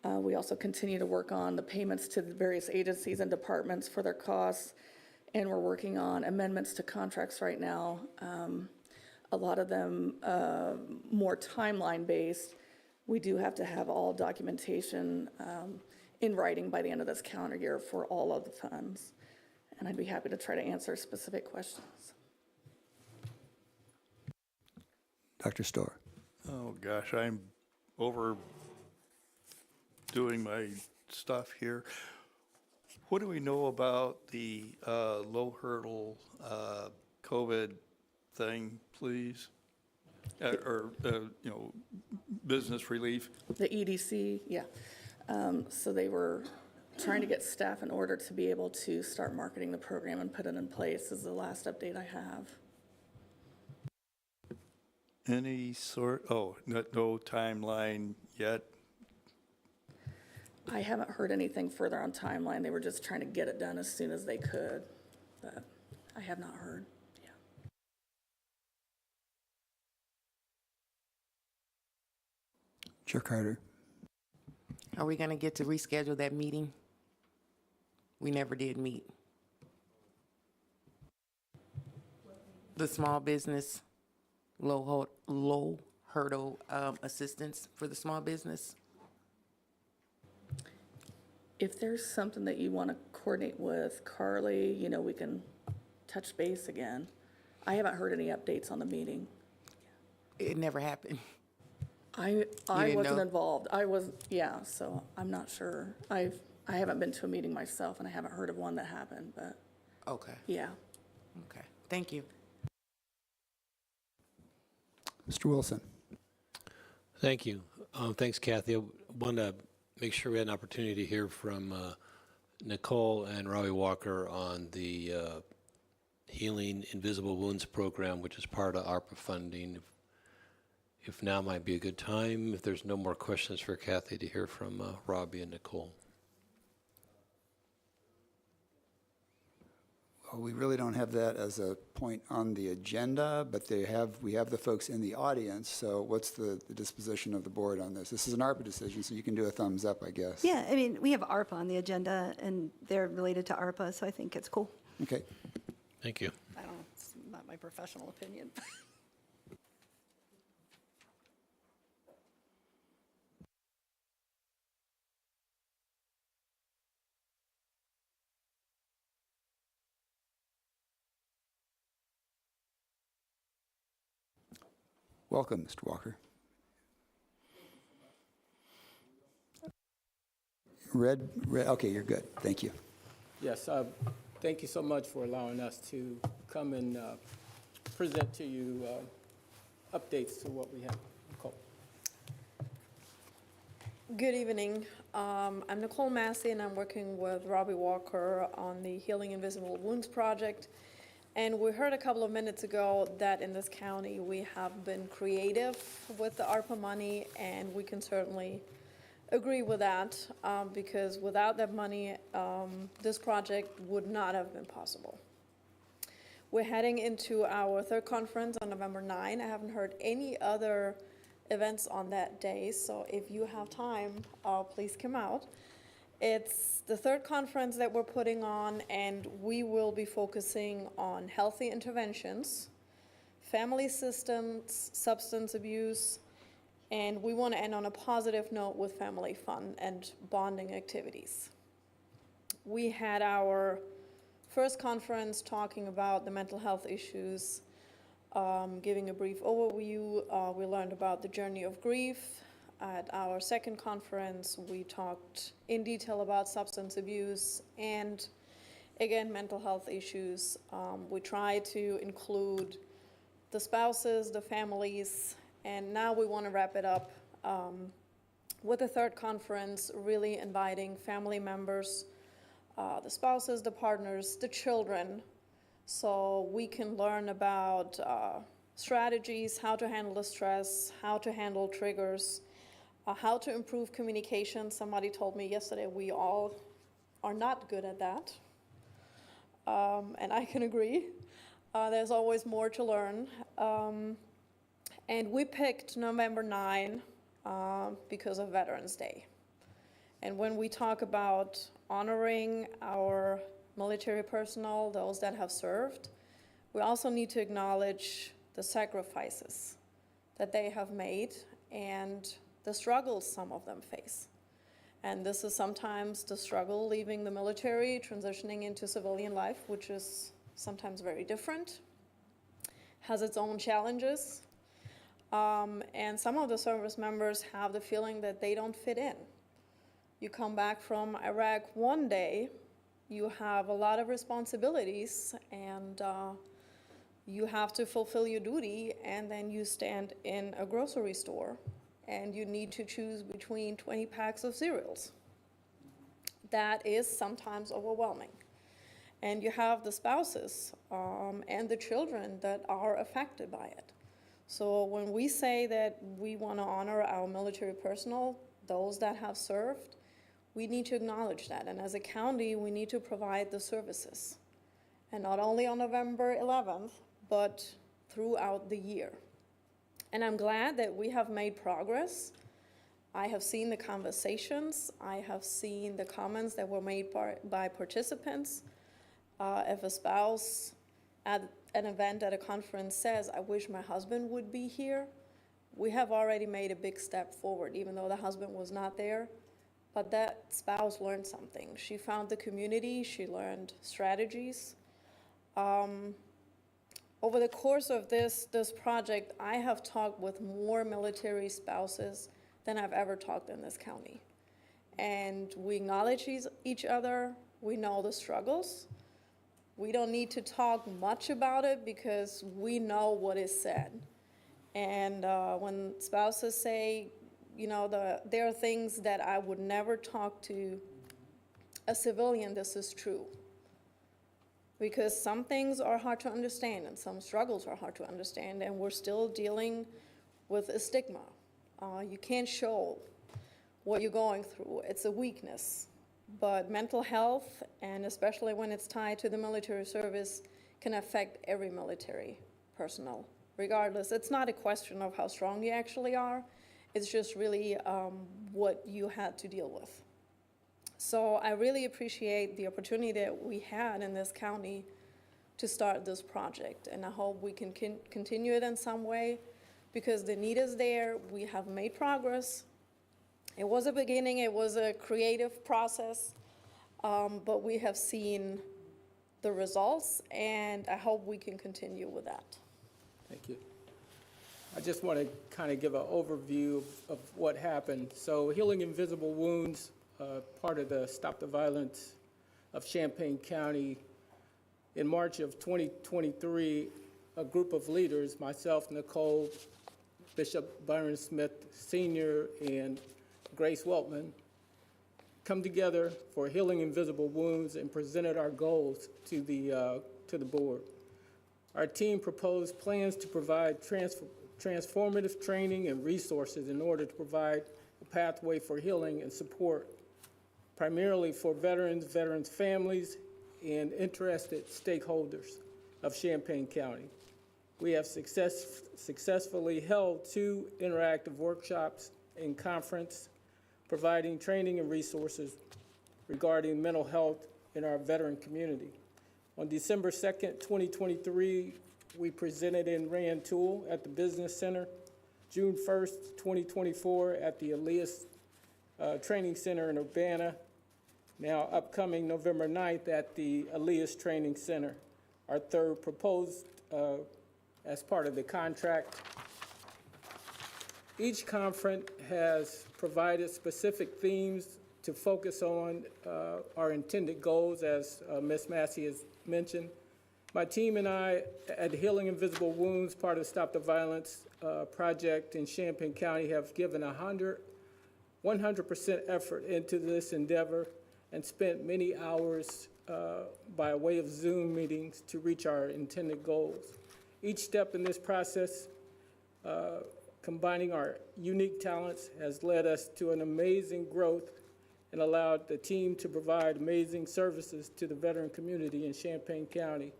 We also continue to work on the payments to the various agencies and departments for their costs, and we're working on amendments to contracts right now. a lot of them more timeline-based. We do have to have all documentation in writing by the end of this calendar year for all of the funds. And I'd be happy to try to answer specific questions. Dr. Storr. Oh, gosh, I'm overdoing my stuff here. What do we know about the low hurdle COVID thing, please? Business relief? The EDC, yeah. So they were trying to get staff in order to be able to start marketing the program and put it in place is the last update I have. Any sort, no timeline yet? I haven't heard anything further on timeline. They were just trying to get it done as soon as they could, but I have not heard. Chair Carter. Are we going to get to reschedule that meeting? We never did meet. The small business, low hurdle assistance for the small business. If there's something that you want to coordinate with Carly, we can touch base again. I haven't heard any updates on the meeting. It never happened. I didn't wasn't know? involved. So I'm not sure. I haven't been to a meeting myself, and I haven't heard of one that happened, but Okay. yeah. Okay. Thank you. Mr. Wilson. Thank you. Thanks, Kathy. I want to make sure we had an opportunity to hear from Nicole and Robbie Walker on the Healing Invisible Wounds program, which is part of ARPA funding. If now might be a good time, if there's no more questions for Kathy, to hear from Robbie and Nicole. Well, we really don't have that as a point on the agenda, but we have the folks in the audience, so what's the disposition of the board on this? This is an ARPA decision, so you can do a thumbs up, I guess. Yeah, I mean, we have ARPA on the agenda, and they're related to ARPA, so I think it's cool. Okay. Thank you. I don't know, it's not my professional opinion. Welcome, Mr. Walker. Okay, you're good. Thank you. Yes, thank you so much for allowing us to come and present to you updates to what we have. Nicole. Good evening. I'm Nicole Massey, and I'm working with Robbie Walker on the Healing Invisible Wounds project. And we heard a couple of minutes ago that in this county we have been creative with the ARPA money, and we can certainly agree with that because without that money, this project would not have been possible. We're heading into our third conference on November 9. I haven't heard any other events on that day, so if you have time, please come out. It's the third conference that we're putting on, and we will be focusing on healthy interventions, family systems, substance abuse, and we want to end on a positive note with family fun and bonding activities. We had our first conference talking about the mental health issues, giving a brief overview. We learned about the journey of grief. At our second conference, we talked in detail about substance abuse and, again, mental health issues. We tried to include the spouses, the families, and now we want to wrap it up with the third conference, really inviting family members, the spouses, the partners, the children, so we can learn about strategies, how to handle the stress, how to handle triggers, how to improve communication. Somebody told me yesterday we all are not good at that, and I can agree. There's always more to learn. And we picked November 9 because of Veterans Day. And when we talk about honoring our military personnel, those that have served, we also need to acknowledge the sacrifices that they have made and the struggles some of them face. And this is sometimes the struggle leaving the military, transitioning into civilian life, which is sometimes very different, has its own challenges. And some of the service members have the feeling that they don't fit in. You come back from Iraq one day, you have a lot of responsibilities, and you have to fulfill your duty, and then you stand in a grocery store and you need to choose between 20 packs of cereals. That is sometimes overwhelming. And you have the spouses and the children that are affected by it. So when we say that we want to honor our military personnel, those that have served, we need to acknowledge that. And as a county, we need to provide the services. And not only on November 11th, but throughout the year. And I'm glad that we have made progress. I have seen the conversations. I have seen the comments that were made by participants. If a spouse at an event at a conference says, "I wish my husband would be here," we have already made a big step forward, even though the husband was not there. But that spouse learned something. She found the community, she learned strategies. Over the course of this project, I have talked with more military spouses than I've ever talked in this county. And we acknowledge each other, we know the struggles. We don't need to talk much about it because we know what is said. And when spouses say, you know, there are things that I would never talk to a civilian, this is true. Because some things are hard to understand and some struggles are hard to understand, and we're still dealing with a stigma. You can't show what you're going through. It's a weakness. But mental health, and especially when it's tied to the military service, can affect every military personnel, regardless. It's not a question of how strong you actually are. It's just really what you had to deal with. So I really appreciate the opportunity that we had in this county to start this project, and I hope we can continue it in some way because the need is there. We have made progress. It was a beginning, it was a creative process, but we have seen the results, and I hope we can continue with that. Thank you. I just want to kind of give an overview of what happened. So Healing Invisible Wounds, part of the Stop the Violence of Champaign County. In March of 2023, a group of leaders, myself, Nicole, Bishop Byron Smith Sr., and Grace Weltman, come together for Healing Invisible Wounds and presented our goals to the board. Our team proposed plans to provide transformative training and resources in order to provide a pathway for healing and support, primarily for veterans' families, and interested stakeholders of Champaign County. We have successfully held 2 interactive workshops and conference, providing training and resources regarding mental health in our veteran community. On December 2nd, 2023, we presented in Rantoul at the Business Center. June 1st, 2024, at the Elias Training Center in Urbana. Now upcoming November 9th at the Elias Training Center. Our third proposed as part of the contract. Each conference has provided specific themes to focus on our intended goals, as Ms. Massey has mentioned. My team and I at Healing Invisible Wounds, part of the Stop the Violence project in Champaign County, have given 100% effort into this endeavor and spent many hours by way of Zoom meetings to reach our intended goals. Each step in this process, combining our unique talents, has led us to an amazing growth and allowed the team to provide amazing services to the veteran community in Champaign County.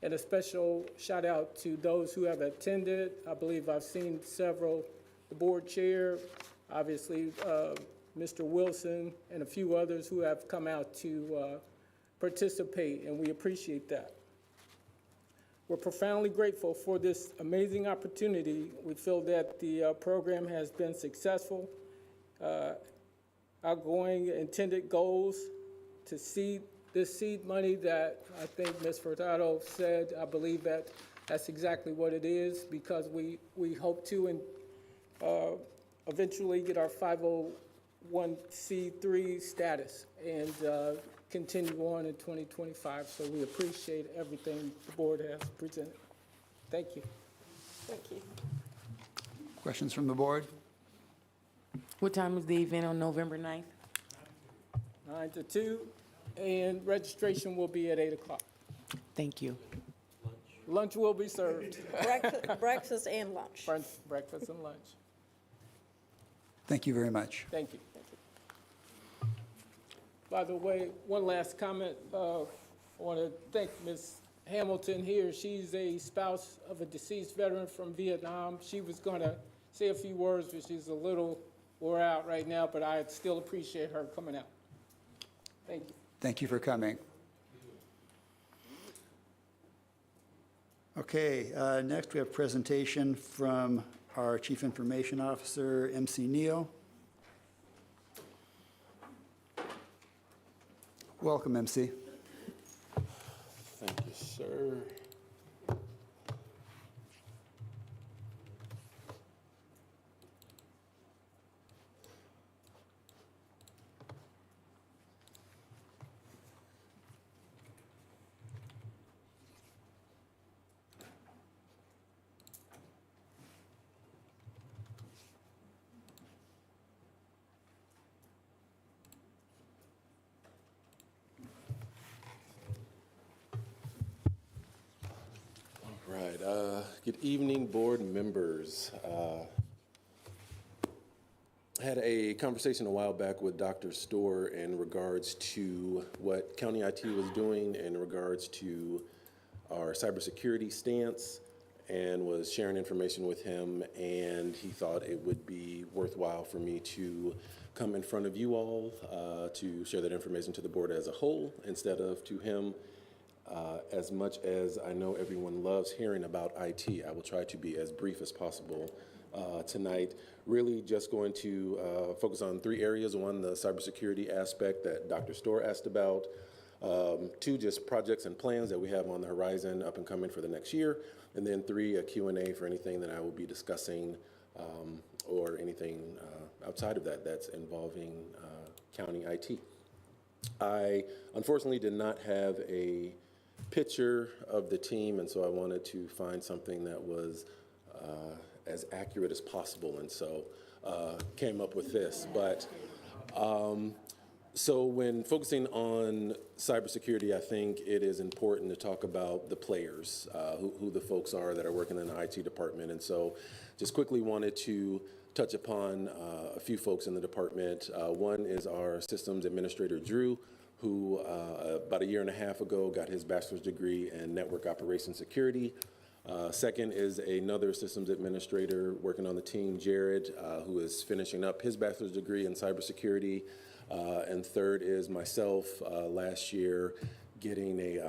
And a special shout out to those who have attended. I believe I've seen several, the board chair, obviously Mr. Wilson, and a few others who have come out to participate, and we appreciate that. We're profoundly grateful for this amazing opportunity. We feel that the program has been successful. Outgoing intended goals to seed this seed money that I think Ms. Furtado said, I believe that that's exactly what it is, because we hope to eventually get our 501c3 status and continue on in 2025. So we appreciate everything the board has presented. Thank you. Thank you. Questions from the board? What time is the event on November 9th? 9 to 2, and registration will be at 8 o'clock. Thank you. Lunch will be served. Breakfast and lunch. Breakfast and lunch. Thank you very much. Thank you. By the way, one last comment. I want to thank Ms. Hamilton here. She's a spouse of a deceased veteran from Vietnam. She was going to say a few words, but she's a little wore out right now, but I still appreciate her coming out. Thank you. Thank you for coming. Okay, next we have presentation from our Chief Information Officer, MC Neal. Welcome, MC. Thank you, sir. Right. Good evening, board members. Had a conversation a while back with Dr. Storr in regards to what County IT was doing in regards to our cybersecurity stance, and was sharing information with him, and he thought it would be worthwhile for me to come in front of you all to share that information to the board as a whole instead of to him. As much as I know everyone loves hearing about IT, I will try to be as brief as possible tonight. Really just going to focus on 3 areas. 1, the cybersecurity aspect that Dr. Storr asked about. 2, just projects and plans that we have on the horizon up and coming for the next year. And then 3, a Q&A for anything that I will be discussing or anything outside of that that's involving county IT. I unfortunately did not have a picture of the team, and so I wanted to find something that was as accurate as possible, and so came up with this. But so when focusing on cybersecurity, I think it is important to talk about the players, who the folks are that are working in the IT department. And so just quickly wanted to touch upon a few folks in the department. One is our systems administrator, Drew, who about 1.5 years ago got his bachelor's degree in network operations security. Second is another systems administrator working on the team, Jared, who is finishing up his bachelor's degree in cybersecurity. And third is myself, last year getting a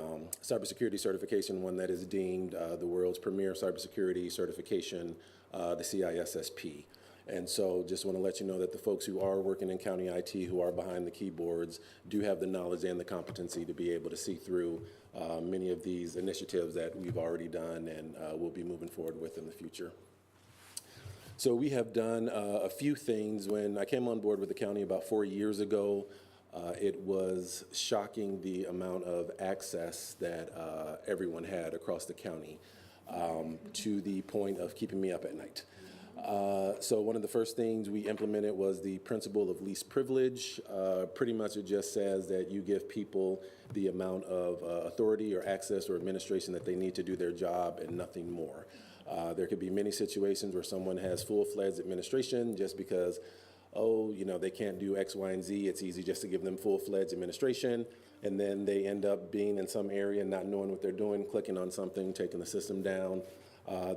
cybersecurity certification, one that is deemed the world's premier cybersecurity certification, the CISSP. And so just want to let you know that the folks who are working in county IT, who are behind the keyboards, do have the knowledge and the competency to be able to see through many of these initiatives that we've already done and will be moving forward with in the future. So we have done a few things. When I came on board with the county about 4 years ago, it was shocking the amount of access that everyone had across the county, to the point of keeping me up at night. So one of the first things we implemented was the principle of least privilege. Pretty much it just says that you give people the amount of authority or access or administration that they need to do their job and nothing more. There could be many situations where someone has full-fledged administration just because, oh, you know, they can't do X, Y, and Z. It's easy just to give them full-fledged administration, and then they end up being in some area and not knowing what they're doing, clicking on something, taking the system down.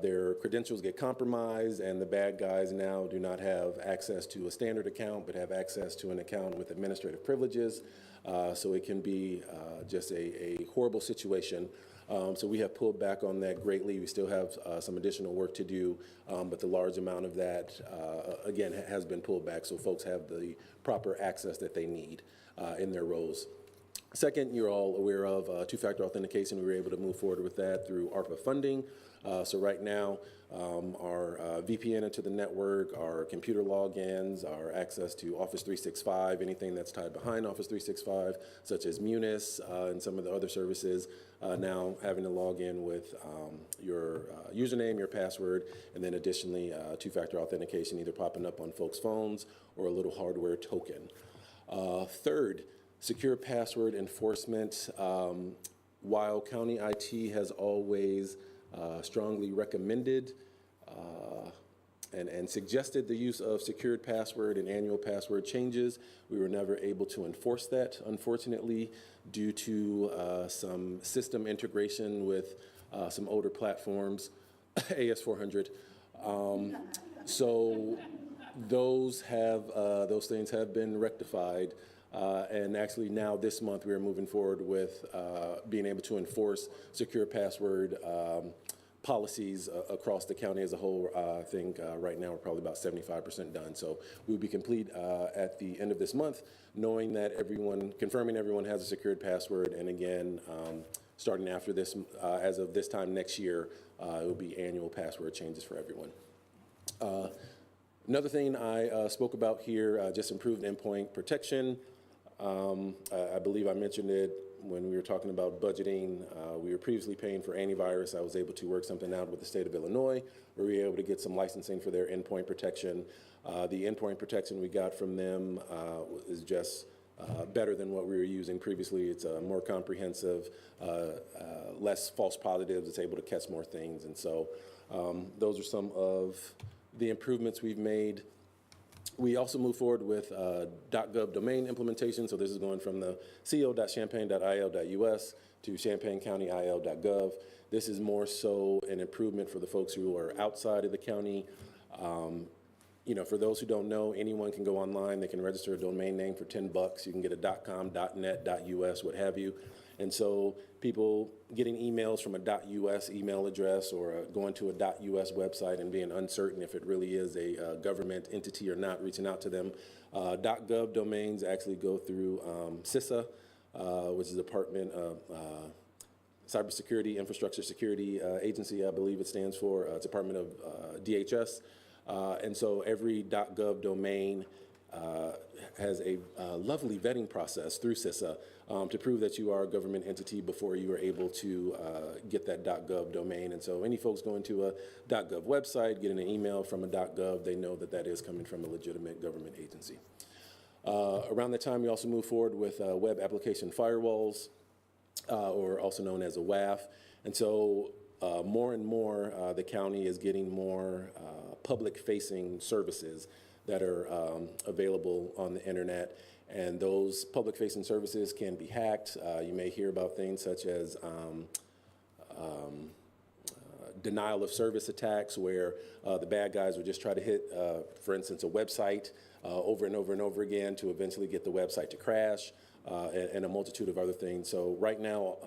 Their credentials get compromised, and the bad guys now do not have access to a standard account, but have access to an account with administrative privileges. So it can be just a horrible situation. So we have pulled back on that greatly. We still have some additional work to do, but the large amount of that, again, has been pulled back so folks have the proper access that they need in their roles. Second, you're all aware of two-factor authentication. We were able to move forward with that through ARPA funding. So right now, our VPN into the network, our computer logins, our access to Office 365, anything that's tied behind Office 365, such as Munis and some of the other services, now having to log in with your username, your password, and then additionally two-factor authentication either popping up on folks' phones or a little hardware token. Third, secure password enforcement. While county IT has always strongly recommended and suggested the use of secured password and annual password changes, we were never able to enforce that, unfortunately, due to some system integration with some older platforms, AS400. So those things have been rectified. And actually now this month we are moving forward with being able to enforce secure password policies across the county as a whole. I think right now we're probably about 75% done. So we'll be complete at the end of this month, knowing that confirming everyone has a secured password. And again, starting after this, as of this time next year, it will be annual password changes for everyone. Another thing I spoke about here, just improved endpoint protection. I believe I mentioned it when we were talking about budgeting. We were previously paying for antivirus. I was able to work something out with the state of Illinois where we were able to get some licensing for their endpoint protection. The endpoint protection we got from them is just better than what we were using previously. It's more comprehensive, less false positives. It's able to catch more things. And so those are some of the improvements we've made. We also move forward with .gov domain implementation. So this is going from the co.champaign.il.us to champaigncountyil.gov. This is more so an improvement for the folks who are outside of the county. For those who don't know, anyone can go online. They can register a domain name for $10. You can get a .com, .net, .us, what have you. And so people getting emails from a .us email address or going to a .us website and being uncertain if it really is a government entity or not, reaching out to them. .gov domains actually go through CISA, which is the Department of Cybersecurity, Infrastructure Security Agency, I believe it stands for. Department of DHS. And so every .gov domain has a lovely vetting process through CISA to prove that you are a government entity before you are able to get that .gov domain. And so any folks going to a .gov website, getting an email from a .gov, they know that that is coming from a legitimate government agency. Around that time, we also move forward with web application firewalls, or also known as a WAF. And so more and more, the county is getting more public-facing services that are available on the internet. And those public-facing services can be hacked. You may hear about things such as denial of service attacks, where the bad guys would just try to hit, for instance, a website over and over and over again to eventually get the website to crash, and a multitude of other things. So right now,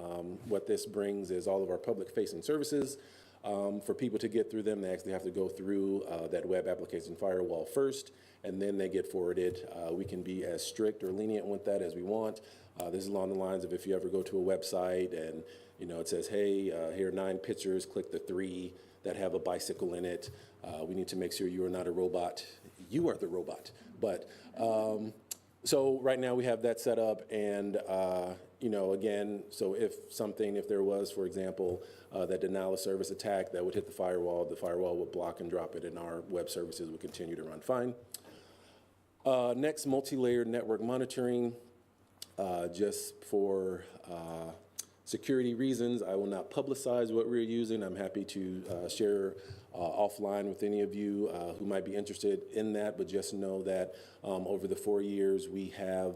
what this brings is all of our public-facing services. For people to get through them, they actually have to go through that web application firewall first, and then they get forwarded. We can be as strict or lenient with that as we want. This is along the lines of if you ever go to a website and it says, hey, here are 9 pictures, click the 3 that have a bicycle in it. We need to make sure you are not a robot. You are the robot. But so right now we have that set up, and again, so if there was, for example, that denial of service attack that would hit the firewall would block and drop it, and our web services would continue to run fine. Next, multi-layered network monitoring. Just for security reasons, I will not publicize what we're using. I'm happy to share offline with any of you who might be interested in that, but just know that over the 4 years, we have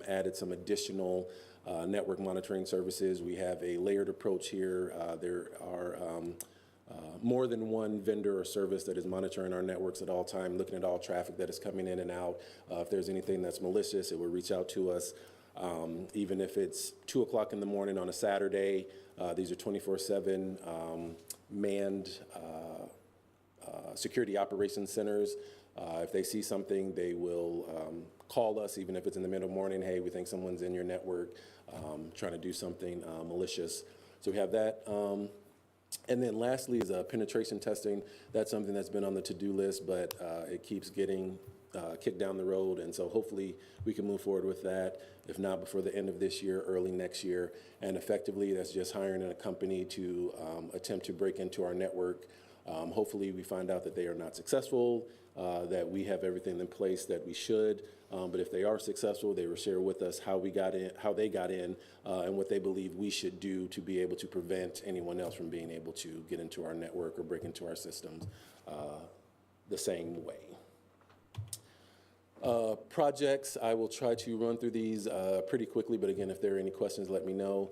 added some additional network monitoring services. We have a layered approach here. There are more than one vendor or service that is monitoring our networks at all time, looking at all traffic that is coming in and out. If there's anything that's malicious, it will reach out to us. Even if it's 2 o'clock in the morning on a Saturday, these are 24/7 manned security operations centers. If they see something, they will call us, even if it's in the middle of the morning. Hey, we think someone's in your network trying to do something malicious. So we have that. And then lastly is penetration testing. That's something that's been on the to-do list, but it keeps getting kicked down the road. And so hopefully we can move forward with that, if not before the end of this year, early next year. And effectively, that's just hiring a company to attempt to break into our network. Hopefully we find out that they are not successful, that we have everything in place that we should. But if they are successful, they will share with us how we got in, how they got in, and what they believe we should do to be able to prevent anyone else from being able to get into our network or break into our systems the same way. Projects, I will try to run through these pretty quickly, but again, if there are any questions, let me know.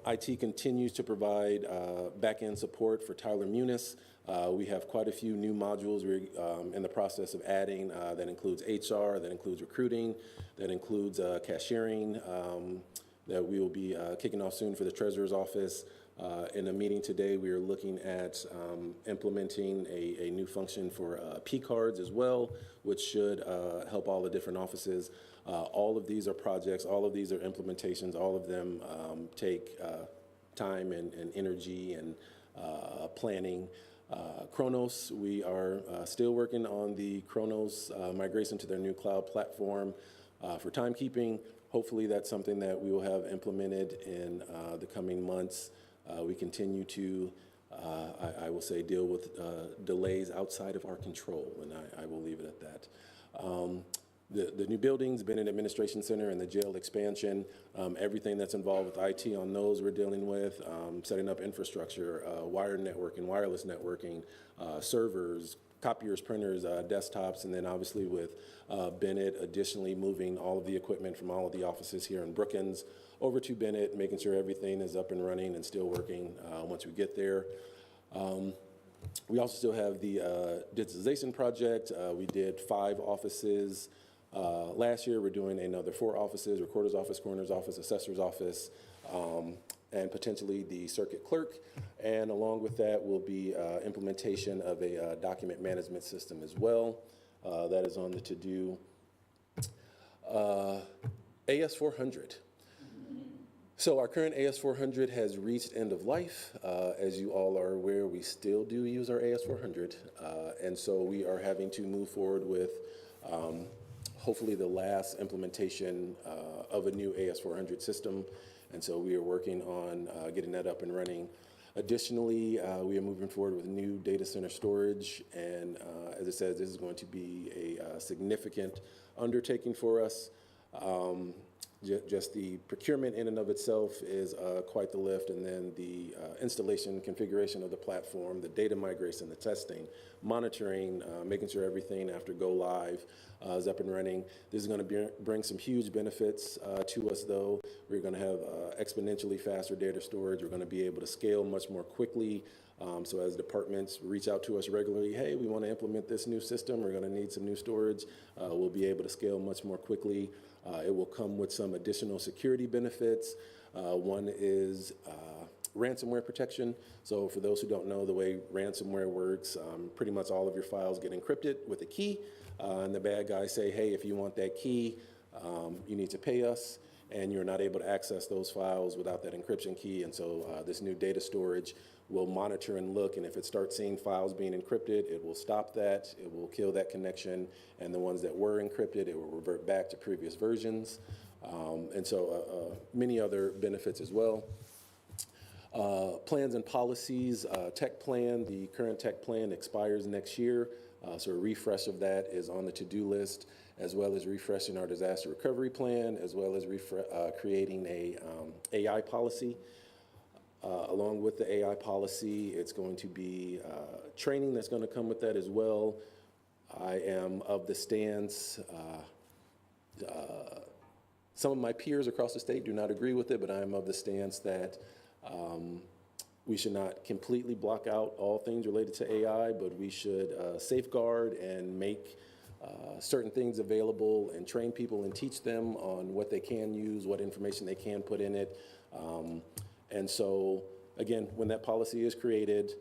IT continues to provide back-end support for Tyler Munis. We have quite a few new modules we're in the process of adding. That includes HR, that includes recruiting, that includes cashiering, that we will be kicking off soon for the Treasurer's Office. In a meeting today, we are looking at implementing a new function for P cards as well, which should help all the different offices. All of these are projects, all of these are implementations, all of them take time and energy and planning. Kronos, we are still working on the Kronos migration to their new cloud platform for timekeeping. Hopefully that's something that we will have implemented in the coming months. We continue to, I will say, deal with delays outside of our control, and I will leave it at that. The new buildings, Bennett Administration Center and the jail expansion, everything that's involved with IT on those we're dealing with, setting up infrastructure, wired networking, wireless networking, servers, copiers, printers, desktops, and then obviously with Bennett additionally moving all of the equipment from all of the offices here in Brookings over to Bennett, making sure everything is up and running and still working once we get there. We also still have the digitalization project. We did 5 offices last year. We're doing another 4 offices: recorder's office, coroner's office, assessor's office, and potentially the circuit clerk. And along with that will be implementation of a document management system as well. That is on the to-do. AS400. So our current AS400 has reached end of life. As you all are aware, we still do use our AS400. And so we are having to move forward with hopefully the last implementation of a new AS400 system. And so we are working on getting that up and running. Additionally, we are moving forward with new data center storage. And as I said, this is going to be a significant undertaking for us. Just the procurement in and of itself is quite the lift, and then the installation, configuration of the platform, the data migration, the testing, monitoring, making sure everything after go live is up and running. This is going to bring some huge benefits to us, though. We're going to have exponentially faster data storage. We're going to be able to scale much more quickly. So as departments reach out to us regularly, hey, we want to implement this new system, we're going to need some new storage, we'll be able to scale much more quickly. It will come with some additional security benefits. One is ransomware protection. So for those who don't know the way ransomware works, pretty much all of your files get encrypted with a key, and the bad guys say, hey, if you want that key, you need to pay us, and you're not able to access those files without that encryption key. And so this new data storage will monitor and look, and if it starts seeing files being encrypted, it will stop that, it will kill that connection, and the ones that were encrypted, it will revert back to previous versions. And so many other benefits as well. Plans and policies, tech plan, the current tech plan expires next year, so a refresh of that is on the to-do list, as well as refreshing our disaster recovery plan, as well as creating a AI policy. Along with the AI policy, it's going to be training that's going to come with that as well. I am of the stance, some of my peers across the state do not agree with it, but I am of the stance that we should not completely block out all things related to AI, but we should safeguard and make certain things available and train people and teach them on what they can use, what information they can put in it. And so, again, when that policy is created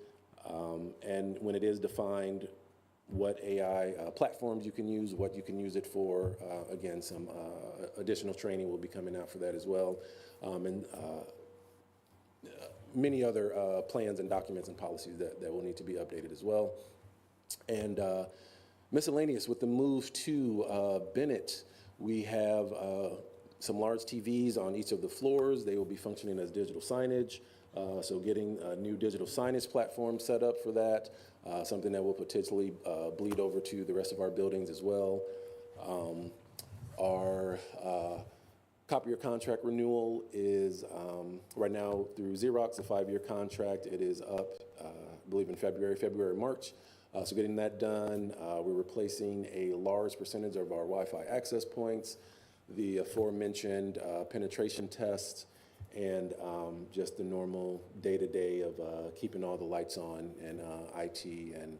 and when it is defined, what AI platforms you can use, what you can use it for, again, some additional training will be coming out for that as well. And many other plans and documents and policies that will need to be updated as well. And miscellaneous, with the move to Bennett, we have some large TVs on each of the floors. They will be functioning as digital signage. So getting a new digital signage platform set up for that, something that will potentially bleed over to the rest of our buildings as well. Our copier contract renewal is right now through Xerox, a 5-year contract. It is up, I believe in February, March. So getting that done, we're replacing a large percentage of our Wi-Fi access points, the aforementioned penetration tests, and just the normal day-to-day of keeping all the lights on and IT and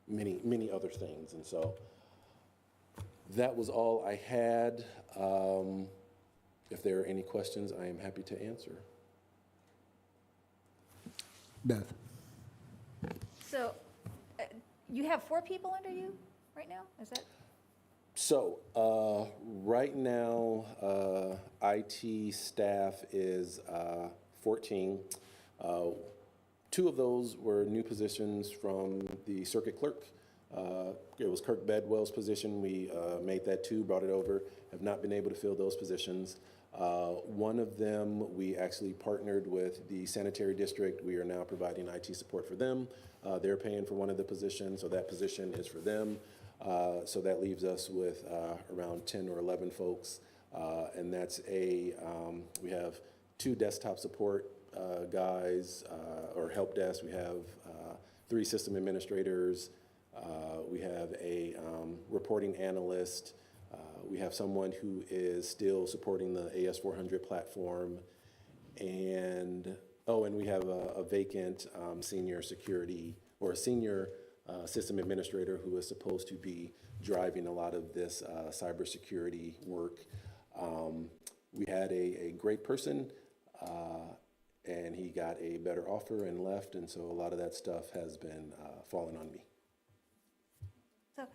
many other things. And so that was all I had. If there are any questions, I am happy to answer. Beth. So, you have 4 people under you right now? Is that? So right now, IT staff is 14. 2 of those were new positions from the circuit clerk. It was Kirk Bedwell's position. We made that 2, brought it over, have not been able to fill those positions. One of them, we actually partnered with the sanitary district. We are now providing IT support for them. They're paying for one of the positions, so that position is for them. So that leaves us with around 10 or 11 folks. And that's we have 2 desktop support guys or help desk. We have 3 system administrators. We have a reporting analyst. We have someone who is still supporting the AS400 platform. And we have a vacant senior security or a senior system administrator who is supposed to be driving a lot of this cybersecurity work. We had a great person, and he got a better offer and left, and so a lot of that stuff has been falling on me. So,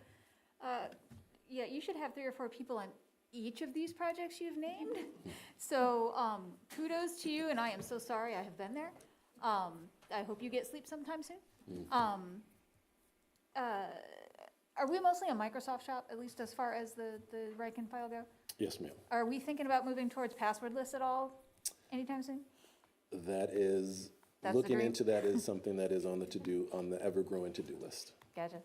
yeah, you should have 3 or 4 people on each of these projects you've named. So, kudos to you, and I am so sorry I have been there. I hope you get sleep sometime soon. Are we mostly a Microsoft shop, at least as far as the rank and file go? Yes, ma'am. Are we thinking about moving towards passwordless at all anytime soon? That is, That's the looking dream? into that is something that is on the ever-growing to-do list. Gotcha.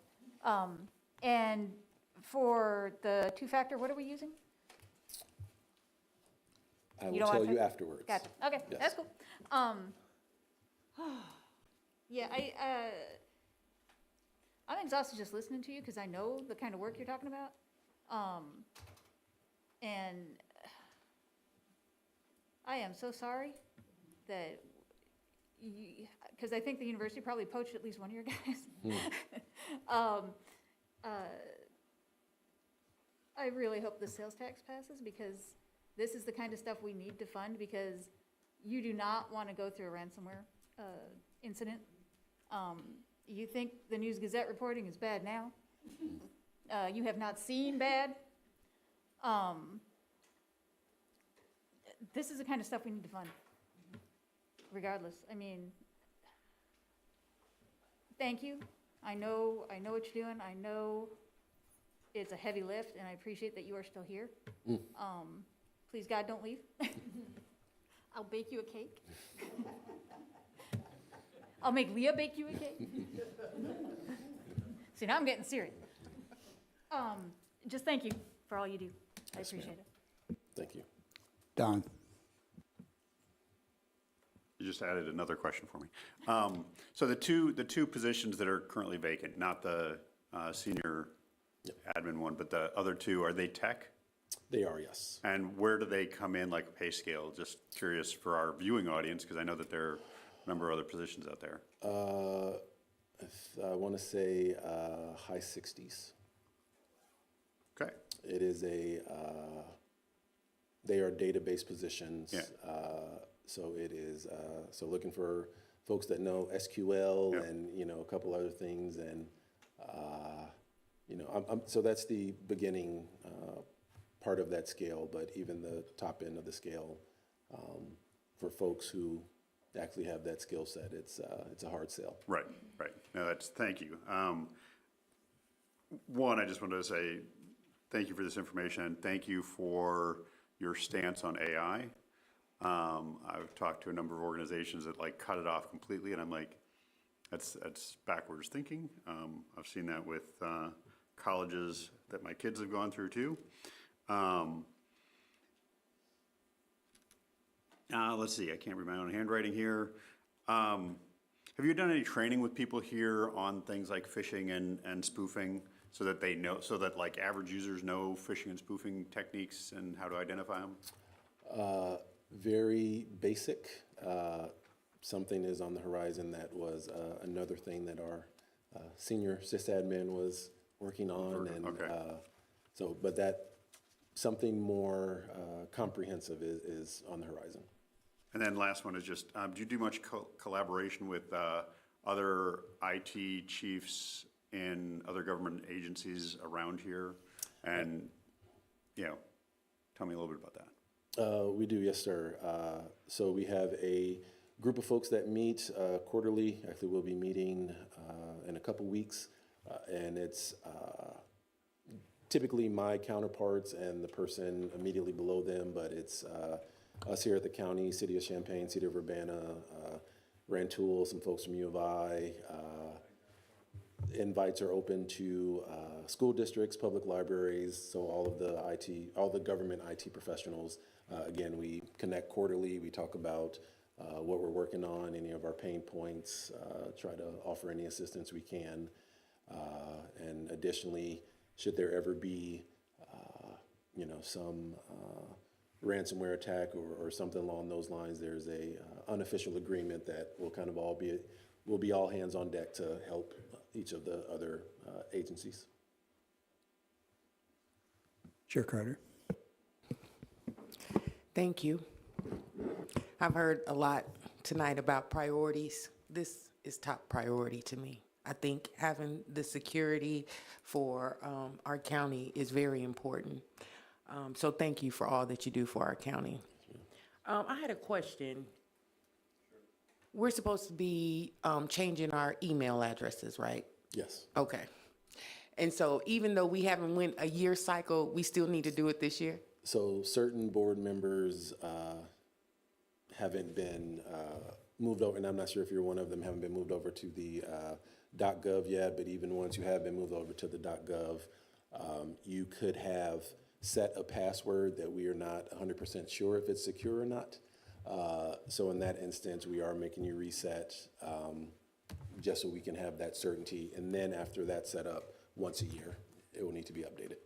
And for the 2-factor, what are we using? I You will don't tell want you to- afterwards. Gotcha. Okay, Yes. that's cool. Yeah, I'm exhausted just listening to you because I know the kind of work you're talking about. And I am so sorry that because I think the university probably poached at least one of your guys. I really hope the sales tax passes because this is the kind of stuff we need to fund because you do not want to go through a ransomware incident. You think the News Gazette reporting is bad now. You have not seen bad. This is the kind of stuff we need to fund, regardless. I mean, thank you. I know what you're doing. I know it's a heavy lift, and I appreciate that you are still here. Please, God, don't leave. I'll bake you a cake. I'll make Leah bake you a cake. See, now I'm getting serious. Just thank you for all you do. I appreciate it. Thank you. Don. You just added another question for me. So the two positions that are currently vacant, not the senior admin one, but the other 2, are they tech? They are, yes. And where do they come in, like pay scale? Just curious for our viewing audience, because I know that there are a number of other positions out there. I want to say high 60s. Okay. It is they are database positions. Yeah. So it is, so looking for folks that know SQL Yeah. and, a couple other things. And, so that's the beginning part of that scale, but even the top end of the scale, for folks who actually have that skill set, it's a hard sell. Right. No, thank you. One, I just wanted to say thank you for this information. Thank you for your stance on AI. I've talked to a number of organizations that cut it off completely, and I'm like, that's backwards thinking. I've seen that with colleges that my kids have gone through too. Let's see, I can't read my own handwriting here. Have you done any training with people here on things like phishing and spoofing so that they know, so that average users know phishing and spoofing techniques and how to identify them? Very basic. Something is on the horizon that was another thing that our senior sysadmin was working on. And okay. But that something more comprehensive is on the horizon. And then last one is just, do you do much collaboration with other IT chiefs in other government agencies around here? And, tell me a little bit about that. We do, yes, sir. So we have a group of folks that meet quarterly. Actually, we'll be meeting in a couple weeks. And it's typically my counterparts and the person immediately below them, but it's us here at the county, City of Champaign, City of Urbana, Rantoul, some folks from U of I. Invites are open to school districts, public libraries, so all the government IT professionals. Again, we connect quarterly. We talk about what we're working on, any of our pain points, try to offer any assistance we can. And additionally, should there ever be, some ransomware attack or something along those lines, there's a unofficial agreement that will be all hands on deck to help each of the other agencies. Chair Carter. Thank you. I've heard a lot tonight about priorities. This is top priority to me. I think having the security for our county is very important. So thank you for all that you do for our county. I had a question. We're supposed to be changing our email addresses, right? Yes. Okay. And so even though we haven't went a year cycle, we still need to do it this year? So certain board members haven't been moved over, and I'm not sure if you're one of them, haven't been moved over to the .gov yet, but even once you have been moved over to the .gov, you could have set a password that we are not 100% sure if it's secure or not. So in that instance, we are making you reset just so we can have that certainty. And then after that set up, once a year, it will need to be updated.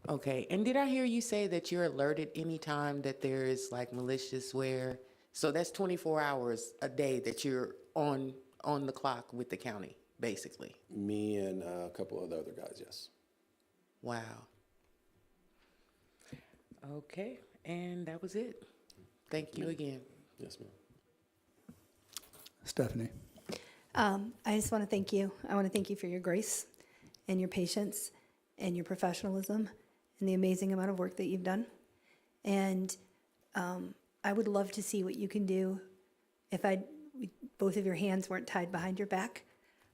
Okay. And did I hear you say that you're alerted anytime that there is malicious-ware? So that's 24 hours a day that you're on the clock with the county, basically? Me and a couple of the other guys, yes. Wow. Okay. And that was it. Thank you again. Yes, ma'am. Stephanie. I just want to thank you. I want to thank you for your grace and your patience and your professionalism and the amazing amount of work that you've done. And I would love to see what you can do if both of your hands weren't tied behind your back.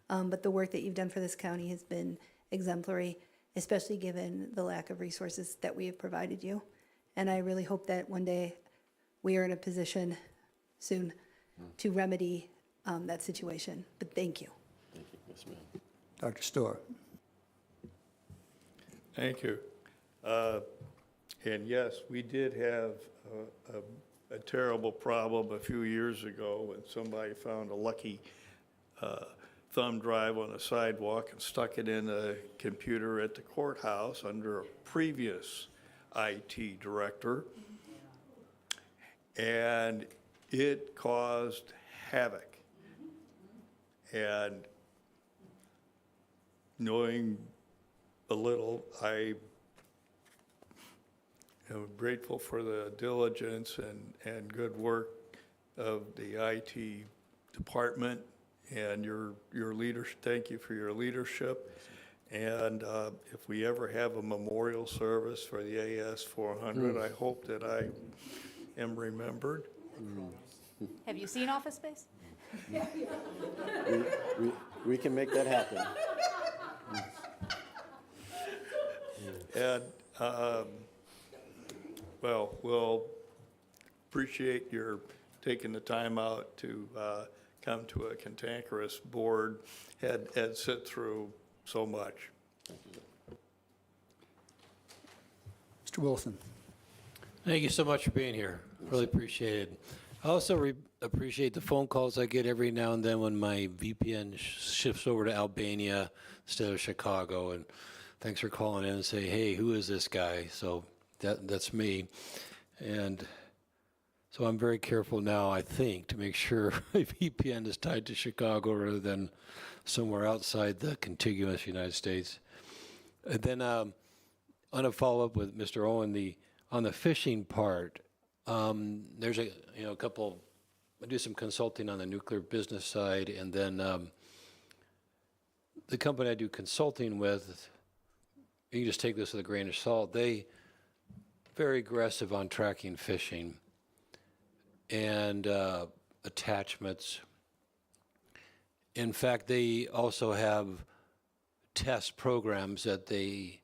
But the work that you've done for this county has been exemplary, especially given the lack of resources that we have provided you. And I really hope that one day we are in a position soon to remedy that situation. But thank you. Thank you. Yes, ma'am. Dr. Storr. Thank you. And yes, we did have a terrible problem a few years ago when somebody found a lucky thumb drive on a sidewalk and stuck it in a computer at the courthouse under a previous IT director. And it caused havoc. And knowing a little. I am grateful for the diligence and good work of the IT department and your leadership. Thank you for your leadership. And if we ever have a memorial service for the AS 400, I hope that I am remembered. Have you seen Office Space? We can make that happen. And, well, we'll appreciate your taking the time out to come to a cantankerous board and sit through so much. Mr. Wilson. Thank you so much for being here. Really appreciate it. I also appreciate the phone calls I get every now and then when my VPN shifts over to Albania instead of Chicago. And thanks for calling in and say, hey, who is this guy? So that's me. And so I'm very careful now, I think, to make sure my VPN is tied to Chicago rather than somewhere outside the contiguous United States. And then on a follow-up with Mr. Owen, on the fishing part, there's a couple. I do some consulting on the nuclear business side, and then the company I do consulting with, you can just take this with a grain of salt. They very aggressive on tracking phishing and attachments. In fact, they also have test programs that they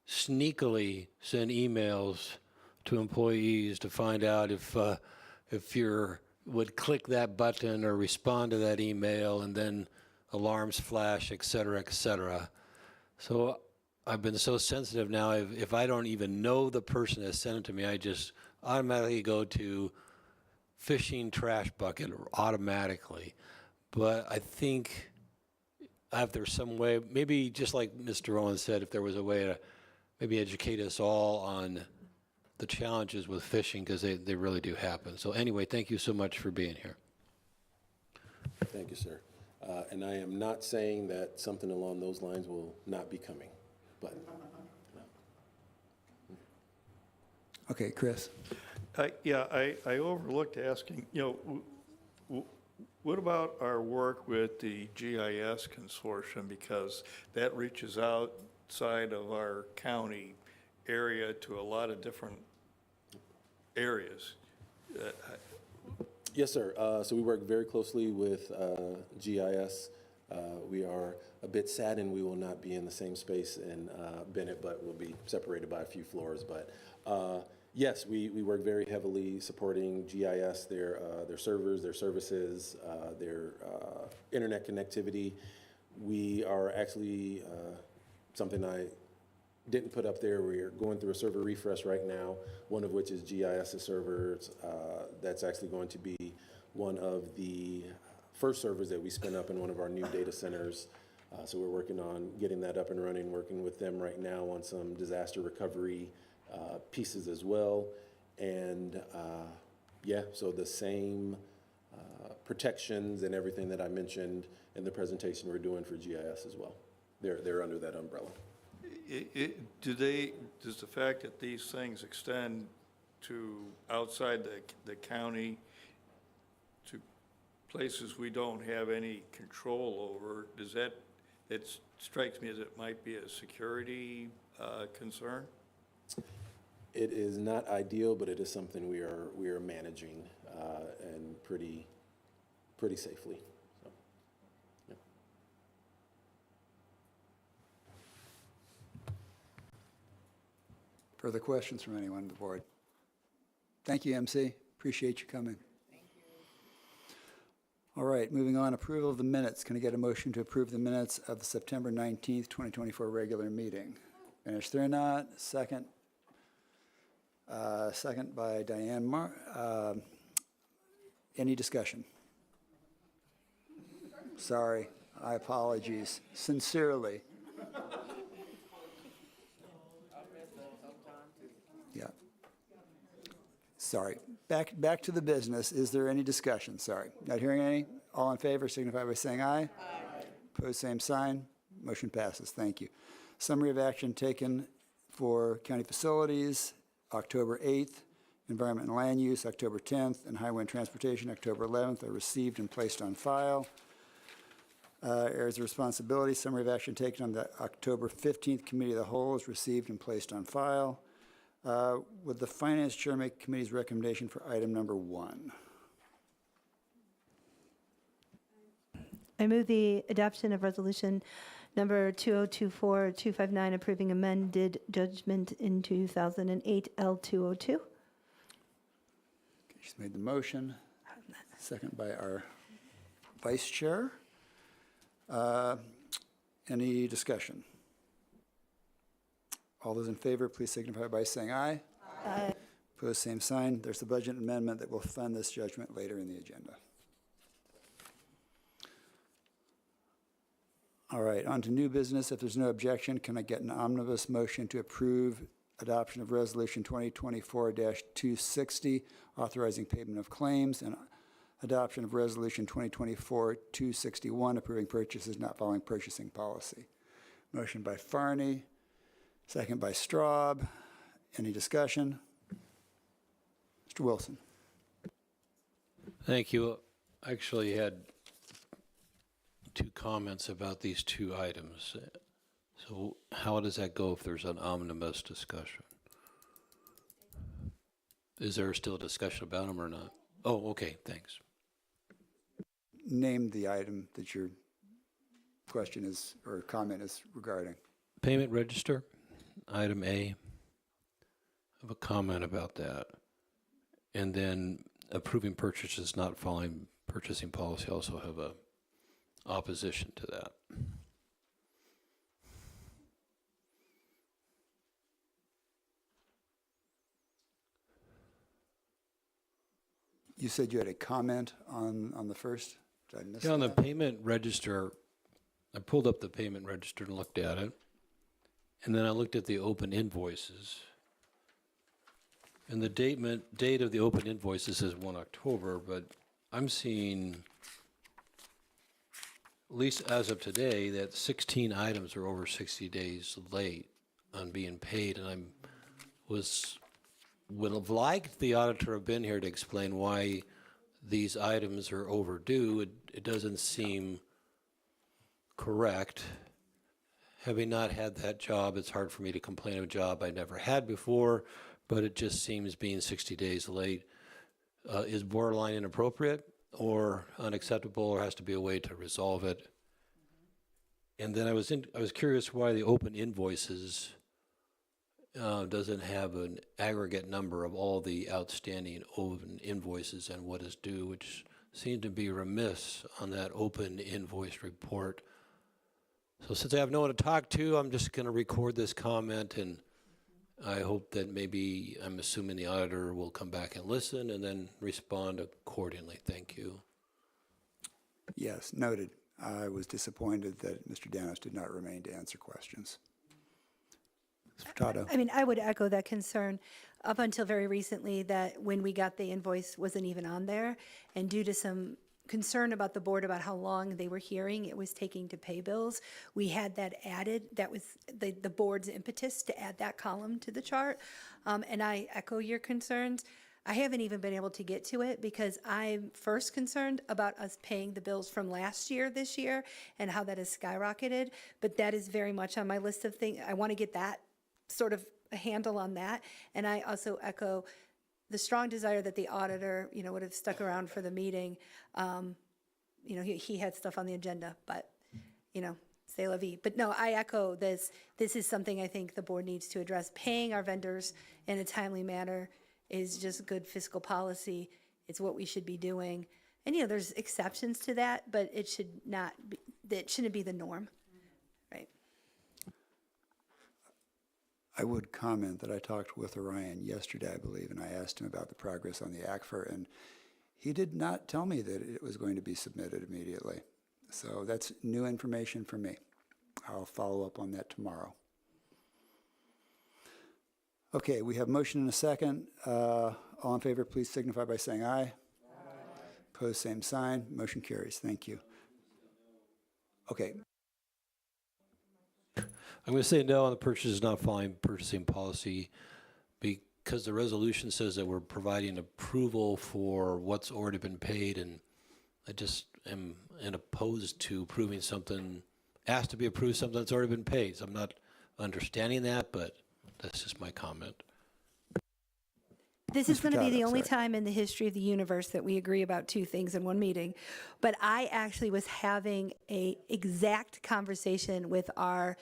sneakily send emails to employees to find out if you would click that button or respond to that email, and then alarms flash, et cetera, et cetera. So I've been so sensitive now, if I don't even know the person that sent it to me, I just automatically go to phishing trash bucket automatically. But I think if there's some way, maybe just like Mr. Owen said, if there was a way to maybe educate us all on the challenges with phishing, because they really do happen. So anyway, thank you so much for being here. Thank you, sir. And I am not saying that something along those lines will not be coming, but. Okay, Chris. I overlooked asking, what about our work with the GIS consortium? Because that reaches outside of our county area to a lot of different areas. Yes, sir. So we work very closely with GIS. We are a bit saddened we will not be in the same space in Bennett, but we'll be separated by a few floors. But yes, we work very heavily supporting GIS, their servers, their services, their internet connectivity. We are actually, something I didn't put up there, we're going through a server refresh right now, one of which is GIS's servers. That's actually going to be one of the first servers that we spin up in one of our new data centers. So we're working on getting that up and running, working with them right now on some disaster recovery pieces as well. And yeah, so the same protections and everything that I mentioned in the presentation we're doing for GIS as well. They're under that umbrella. Does the fact that these things extend to outside the county to places we don't have any control over, it strikes me as it might be a security concern? It is not ideal, but it is something we are managing and pretty safely. So, yeah. Further questions from anyone on the board? Thank you, MC. Appreciate you coming. Thank you. All right, moving on, approval of the minutes. Can I get a motion to approve the minutes of the September 19th, 2024 regular meeting? Finish there, not. Second. Second by Diane any discussion? Sorry, I apologize sincerely. Yeah. Sorry. Back to the business. Is there any discussion? Sorry. Not hearing any? All in favor signify by saying aye. Aye. Opposed, same sign. Motion passes. Thank you. Summary of action taken for county facilities, October 8th. Environment and land use, October 10th. And highway and transportation, October 11th, are received and placed on file. Areas of responsibility, summary of action taken on the October 15th Committee of the Whole is received and placed on file. Would the Finance Chair make committee's recommendation for item number 1? I move the adoption of resolution number 2024-259 approving amended judgment in 2008 L202. She's made the motion. Second by our Vice Chair. Any discussion? All those in favor, please signify by saying aye. Aye. Opposed, same sign. There's the budget amendment that will fund this judgment later in the agenda. All right, on to new business. If there's no objection, can I get an omnibus motion to approve adoption of Resolution 2024-260, authorizing payment of claims, and adoption of Resolution 2024-261, approving purchases not following purchasing policy? Motion by Farney, second by Straub. Any discussion? Mr. Wilson. Thank you. I actually had 2 comments about these 2 items. So how does that go if there's an omnibus discussion? Is there still a discussion about them or not? Oh, okay, thanks. Name the item that your question is, or comment is regarding. Payment register, item A. I have a comment about that. And then approving purchases not following purchasing policy, also have a opposition to that. You said you had a comment on the first? Did I miss Yeah, on the that? payment register, I pulled up the payment register and looked at it. And then I looked at the open invoices. And the date of the open invoices is 1 October, but I'm seeing, at least as of today, that 16 items are over 60 days late on being paid. And would have liked the auditor to have been here to explain why these items are overdue. It doesn't seem correct. Having not had that job, it's hard for me to complain of a job I never had before, but it just seems being 60 days late is borderline inappropriate or unacceptable, or has to be a way to resolve it. And then I was curious why the open invoices doesn't have an aggregate number of all the outstanding open invoices and what is due, which seemed to be remiss on that open invoice report. So since I have no one to talk to, I'm just going to record this comment, and I hope that maybe, I'm assuming the auditor will come back and listen and then respond accordingly. Thank you. Yes, noted. I was disappointed that Mr. Danos did not remain to answer questions. Mr. Furtado. I mean, I would echo that concern. Up until very recently, that when we got the invoice wasn't even on there, and due to some concern about the board about how long they were hearing it was taking to pay bills, we had that added. That was the board's impetus to add that column to the chart. And I echo your concerns. I haven't even been able to get to it because I'm first concerned about us paying the bills from last year, this year, and how that has skyrocketed. But that is very much on my list of things. I want to get that sort of a handle on that. And I also echo the strong desire that the auditor, would have stuck around for the meeting. He had stuff on the agenda, but, c'est la vie. But no, I echo this. This is something I think the board needs to address. Paying our vendors in a timely manner is just good fiscal policy. It's what we should be doing. And, there's exceptions to that, but it shouldn't be the norm, right? I would comment that I talked with Orion yesterday, I believe, and I asked him about the progress on the ACFR, and he did not tell me that it was going to be submitted immediately. So that's new information for me. I'll follow up on that tomorrow. Okay, we have motion and a second. All in favor, please signify by saying aye. Aye. Opposed, same sign. Motion carries. Thank you. Okay. I'm going to say no on the purchase is not following purchasing policy because the resolution says that we're providing approval for what's already been paid, and I just am opposed to approving something, asked to be approved something that's already been paid. So I'm not understanding that, but that's just my comment. This is Mr. going to be Tata, the only sorry. time in the history of the universe that we agree about two things in one meeting. But I actually was having a exact conversation with our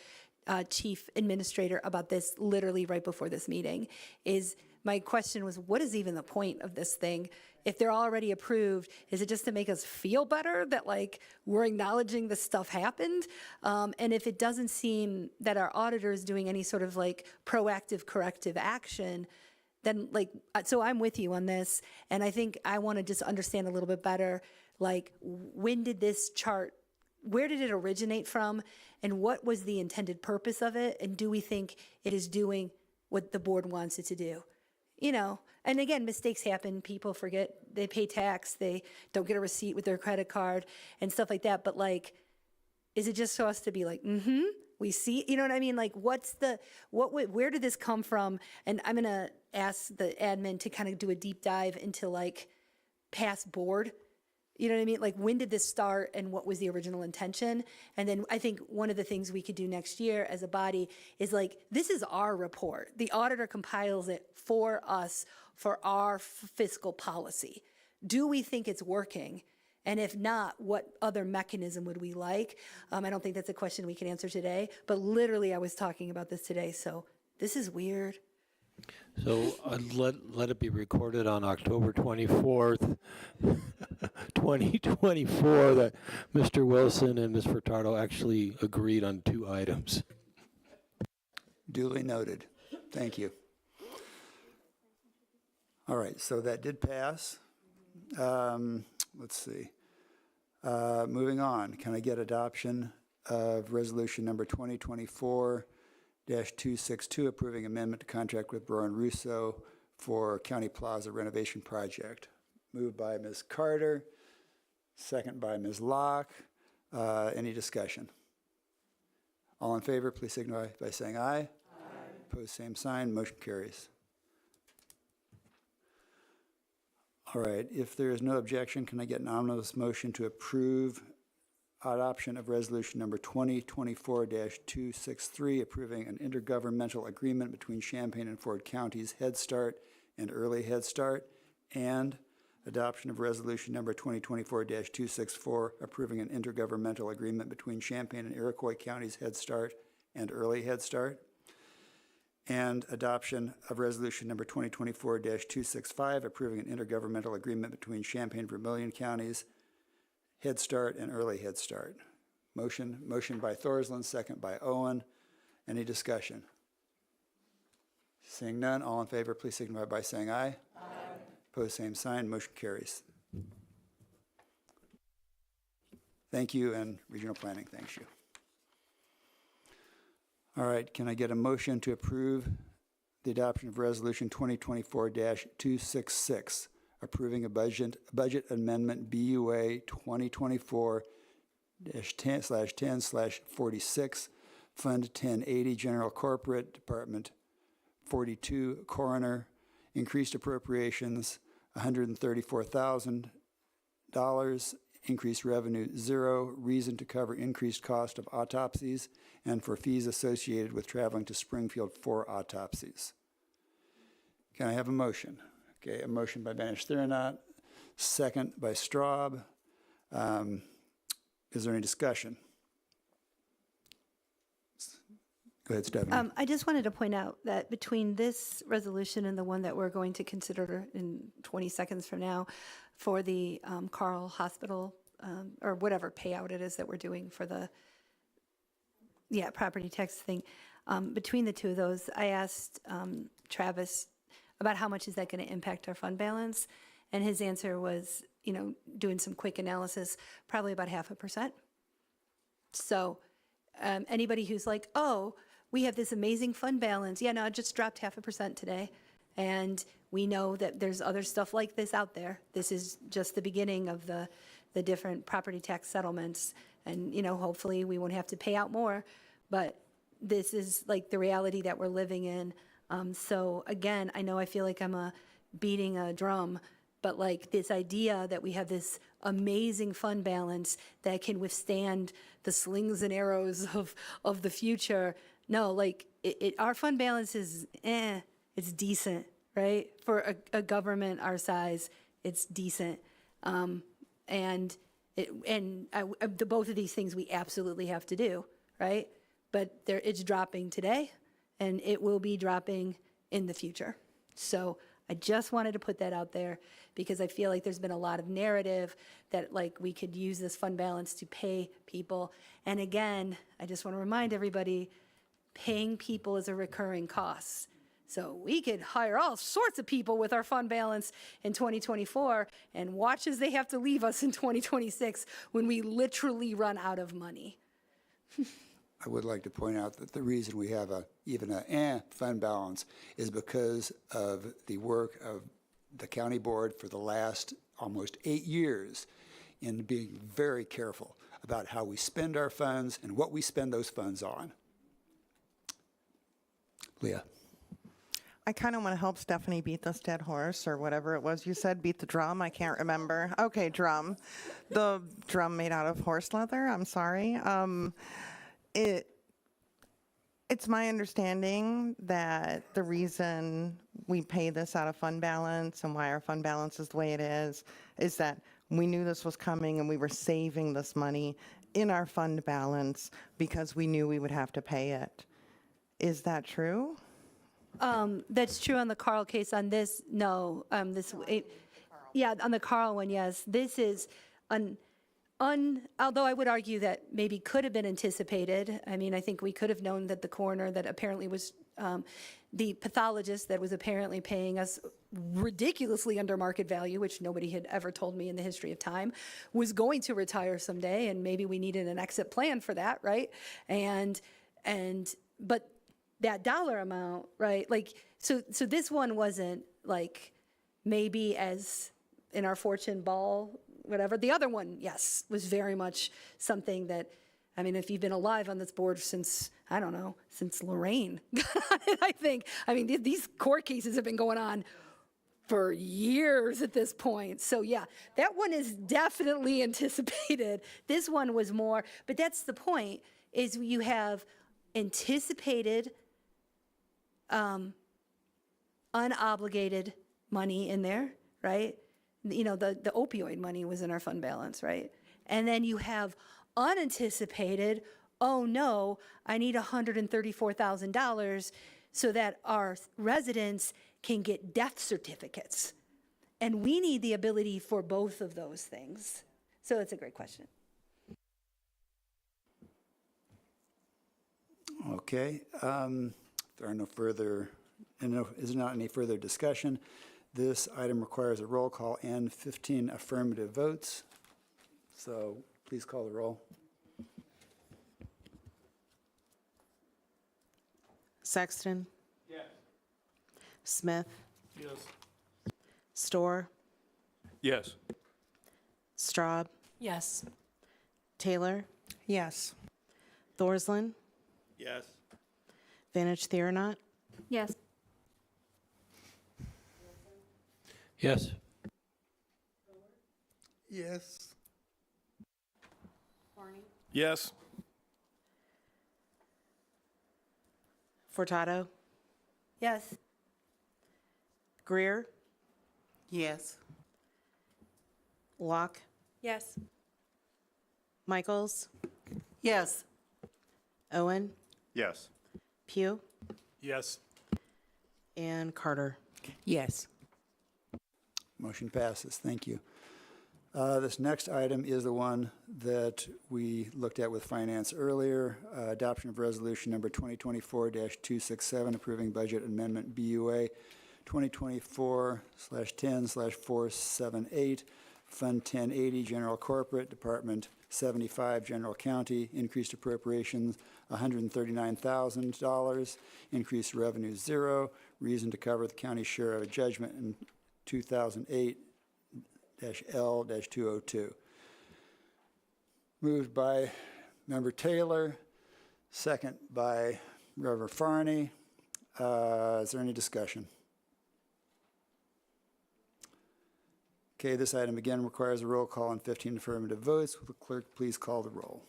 chief administrator about this literally right before this meeting. My question was, what is even the point of this thing? If they're already approved, is it just to make us feel better that like we're acknowledging this stuff happened? And if it doesn't seem that our auditor is doing any sort of like proactive corrective action, then like, so I'm with you on this. And I think I want to just understand a little bit better, like when did this chart, where did it originate from? And what was the intended purpose of it? And do we think it is doing what the board wants it to do? You know, and again, mistakes happen. People forget, they pay tax, they don't get a receipt with their credit card and stuff like that. But like, is it just for us to be like, we see, you know what I mean? Like, where did this come from? And I'm going to ask the admin to kind of do a deep dive into like past board. You know what I mean? Like, when did this start and what was the original intention? And then I think one of the things we could do next year as a body is like, this is our report. The auditor compiles it for us for our fiscal policy. Do we think it's working? And if not, what other mechanism would we like? I don't think that's a question we can answer today, but literally I was talking about this today, so this is weird. So let it be recorded on October 24th, 2024, that Mr. Wilson and Ms. Furtado actually agreed on 2 items. Duly noted. Thank you. All right, so that did pass. Let's see. Moving on, can I get adoption of resolution number 2024-262, approving amendment to contract with Brown Russo for County Plaza renovation project? Moved by Ms. Carter, second by Ms. Locke. Any discussion? All in favor, please signify by saying aye. Aye. Opposed, same sign. Motion carries. All right, if there is no objection, can I get an omnibus motion to approve adoption of resolution number 2024-263, approving an intergovernmental agreement between Champaign and Ford Counties Head Start and Early Head Start, and adoption of resolution number 2024-264, approving an intergovernmental agreement between Champaign and Iroquois Counties Head Start and Early Head Start, and adoption of resolution number 2024-265, approving an intergovernmental agreement between Champaign, Vermilion Counties Head Start and Early Head Start. Motion by Thorsland, second by Owen. Any discussion? Seeing none, all in favor, please signify by saying aye. Aye. Opposed, same sign. Motion carries. Thank you, and Regional Planning thanks you. All right, can I get a motion to approve the adoption of resolution 2024-266, approving a budget amendment BUA 2024-10/10/46, Fund 1080, General Corporate, Department 42, Coroner, increased appropriations $134,000, increased revenue 0, reason to cover increased cost of autopsies, and for fees associated with traveling to Springfield for autopsies. Can I have a motion? Okay, a motion by Banish-Thurnaut, second by Straub. Is there any discussion? Go ahead, Stephanie. I just wanted to point out that between this resolution and the one that we're going to consider in 20 seconds from now for the Carl Hospital, or whatever payout it is that we're doing for the property tax thing, between the two of those, I asked Travis about how much is that going to impact our fund balance, and his answer was, doing some quick analysis, probably about 0.5%. So anybody who's like, oh, we have this amazing fund balance. Yeah, no, it just dropped 0.5% today. And we know that there's other stuff like this out there. This is just the beginning of the different property tax settlements. And, hopefully we won't have to pay out more. But, this is like the reality that we're living in. So again, I know I feel like I'm beating a drum, but like this idea that we have this amazing fund balance that can withstand the slings and arrows of the future. No, like our fund balance is, it's decent, right? For a government our size, it's decent. And both of these things we absolutely have to do, right? But it's dropping today, and it will be dropping in the future. So I just wanted to put that out there because I feel like there's been a lot of narrative that like we could use this fund balance to pay people. And again, I just want to remind everybody, paying people is a recurring cost. So we could hire all sorts of people with our fund balance in 2024 and watch as they have to leave us in 2026 when we literally run out of money. I would like to point out that the reason we have even a fund balance is because of the work of the county board for the last almost 8 years in being very careful about how we spend our funds and what we spend those funds on. Leah. I kind of want to help Stephanie beat this dead horse or whatever it was you said, beat the drum. I can't remember. Okay, drum. The drum made out of horse leather. I'm sorry. It's my understanding that the reason we pay this out of fund balance and why our fund balance is the way it is that we knew this was coming and we were saving this money in our fund balance because we knew we would have to pay it. Is that true? That's true on the Carl case. On this, no. On the Carl one, yes. This is although I would argue that maybe could have been anticipated. I mean, I think we could have known that the coroner that apparently was the pathologist that was apparently paying us ridiculously under market value, which nobody had ever told me in the history of time, was going to retire someday, and maybe we needed an exit plan for that, right? But that dollar amount, right? Like, so this one wasn't like maybe as in our fortune ball, whatever. The other one, yes, was very much something that, I mean, if you've been alive on this board since, I don't know, since Lorraine, I think. I mean, these court cases have been going on for years at this point. So yeah, that one is definitely anticipated. This one was more, but that's the point, is you have anticipated unobligated money in there, right? You know, the opioid money was in our fund balance, right? And then you have unanticipated, oh no, I need $134,000 so that our residents can get death certificates. And we need the ability for both of those things. So it's a great question. Okay. There are no further, and is not any further discussion. This item requires a roll call and 15 affirmative votes. So please call the roll. Sexton? Yes. Smith? Yes. Storr? Yes. Straub? Yes. Taylor? Yes. Thorsland? Yes. Vanich Theronot? Yes. Yes. Yes. Yes. Furtado? Yes. Greer? Yes. Locke? Yes. Michaels? Yes. Owen? Yes. Pugh? Yes. And Carter? Yes. Motion passes. Thank you. This next item is the one that we looked at with finance earlier, adoption of resolution number 2024-267, approving budget amendment BUA 2024/10/478, Fund 1080, General Corporate, Department 75, General County, increased appropriations $139,000, increased revenue 0, reason to cover the county share of a judgment in 2008-L-202. Moved by Member Taylor, second by Reverend Farney. Is there any discussion? Okay, this item again requires a roll call and 15 affirmative votes. Will the clerk please call the roll?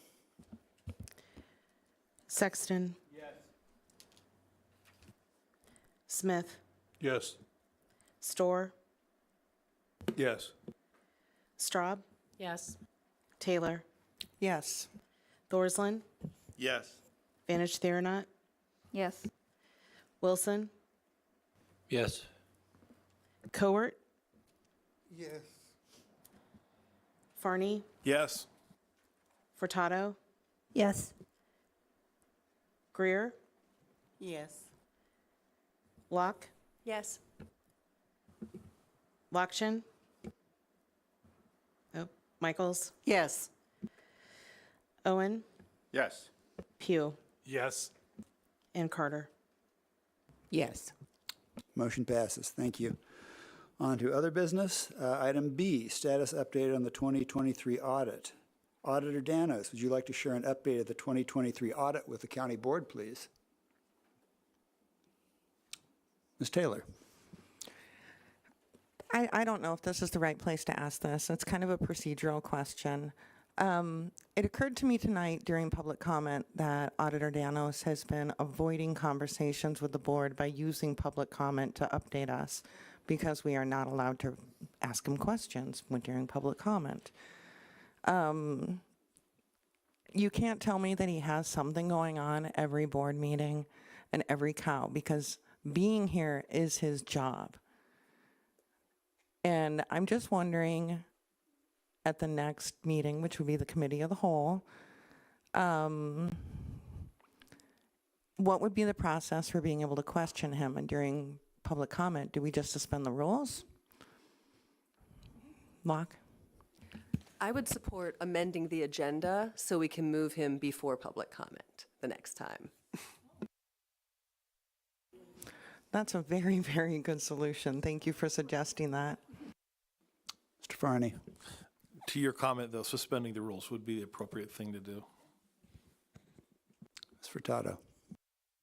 Sexton. Yes. Smith. Yes. Storr. Yes. Straub. Yes. Taylor. Yes. Thorsland. Yes. Vanich Theranot. Yes. Wilson. Yes. Cowart. Yes. Farney. Yes. Furtado. Yes. Greer. Yes. Locke. Yes. Lockshin. Oh, Michaels. Yes. Owen. Yes. Pugh. Yes. And Carter. Yes. Motion passes. Thank you. On to other business. Item B, status update on the 2023 audit. Auditor Danos, would you like to share an update of the 2023 audit with the county board, please? Ms. Taylor. I don't know if this is the right place to ask this. It's kind of a procedural question. It occurred to me tonight during public comment that Auditor Danos has been avoiding conversations with the board by using public comment to update us because we are not allowed to ask him questions during public comment. You can't tell me that he has something going on every board meeting and every cow, because being here is his job. And I'm just wondering, at the next meeting, which would be the committee of the whole, what would be the process for being able to question him? And during public comment, do we just suspend the rules? Locke? I would support amending the agenda so we can move him before public comment the next time. That's a very, very good solution. Thank you for suggesting that. Mr. Farney. To your comment, though, suspending the rules would be the appropriate thing to do. Ms. Furtado.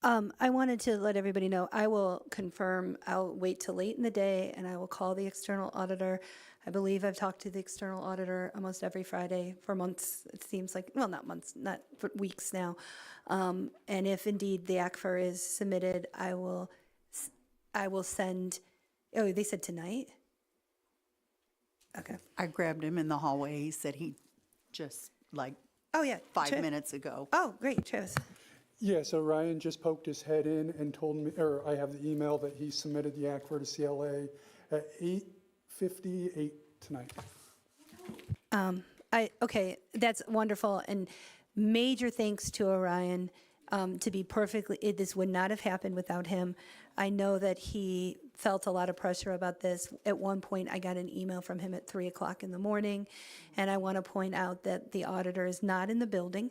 I wanted to let everybody know, I will confirm, I'll wait till late in the day and I will call the external auditor. I believe I've talked to the external auditor almost every Friday for months, it seems like, well, not months, not for weeks now. And if indeed the ACFR is submitted, I will send, oh, they said tonight? Okay. I grabbed him in the hallway. He said he just like Oh, yeah. 5 minutes ago. Oh, great, Travis. Yeah, so Ryan just poked his head in and told me, or I have the email that he submitted the ACFR to CLA at 8:58 tonight. Okay, that's wonderful, and major thanks to Orion. To be perfectly, this would not have happened without him. I know that he felt a lot of pressure about this. At one point, I got an email from him at 3 o'clock in the morning, and I want to point out that the auditor is not in the building.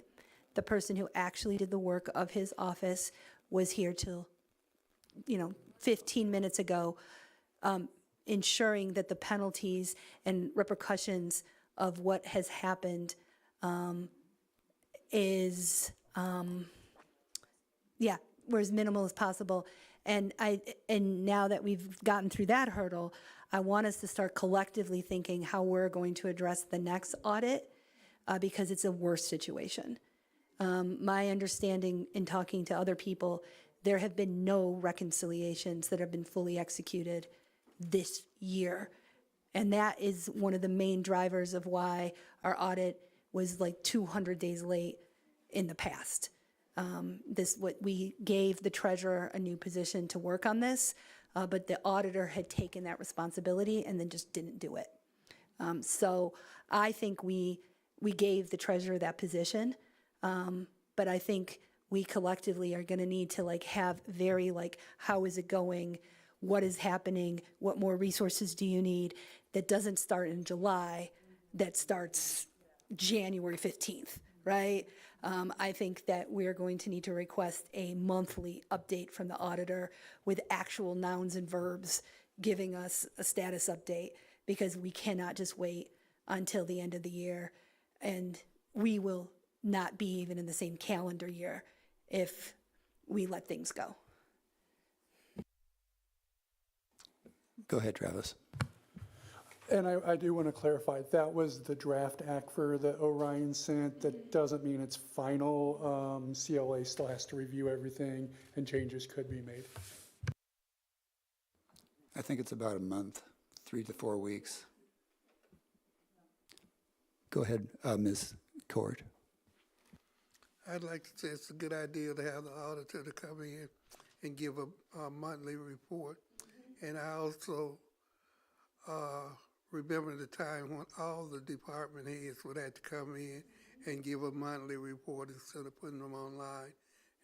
The person who actually did the work of his office was here till, 15 minutes ago, ensuring that the penalties and repercussions of what has happened were as minimal as possible. And now that we've gotten through that hurdle, I want us to start collectively thinking how we're going to address the next audit because it's a worse situation. My understanding in talking to other people, there have been no reconciliations that have been fully executed this year. And that is one of the main drivers of why our audit was like 200 days late in the past. We gave the treasurer a new position to work on this, but the auditor had taken that responsibility and then just didn't do it. So I think we gave the treasurer that position, but I think we collectively are going to need to have very how is it going, what is happening, what more resources do you need, that doesn't start in July, that starts January 15th, right? I think that we're going to need to request a monthly update from the auditor with actual nouns and verbs giving us a status update, because we cannot just wait until the end of the year, and we will not be even in the same calendar year if we let things go. Go ahead, Travis. And I do want to clarify, that was the draft ACFR that Orion sent. That doesn't mean it's final. CLA still has to review everything and changes could be made. I think it's about a month, 3 to 4 weeks. Go ahead, Ms. Court. I'd like to say it's a good idea to have the auditor to come in and give a monthly report. And I also remember the time when all the department heads would have to come in and give a monthly report instead of putting them online.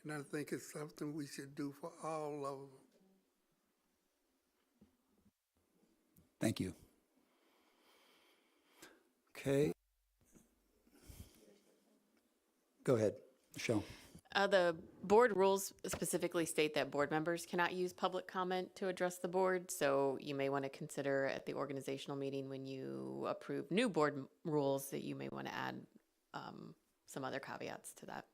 And I think it's something we should do for all of them. Thank you. Okay. Go ahead, Michelle. The board rules specifically state that board members cannot use public comment to address the board, so you may want to consider at the organizational meeting when you approve new board rules that you may want to add some other caveats to that.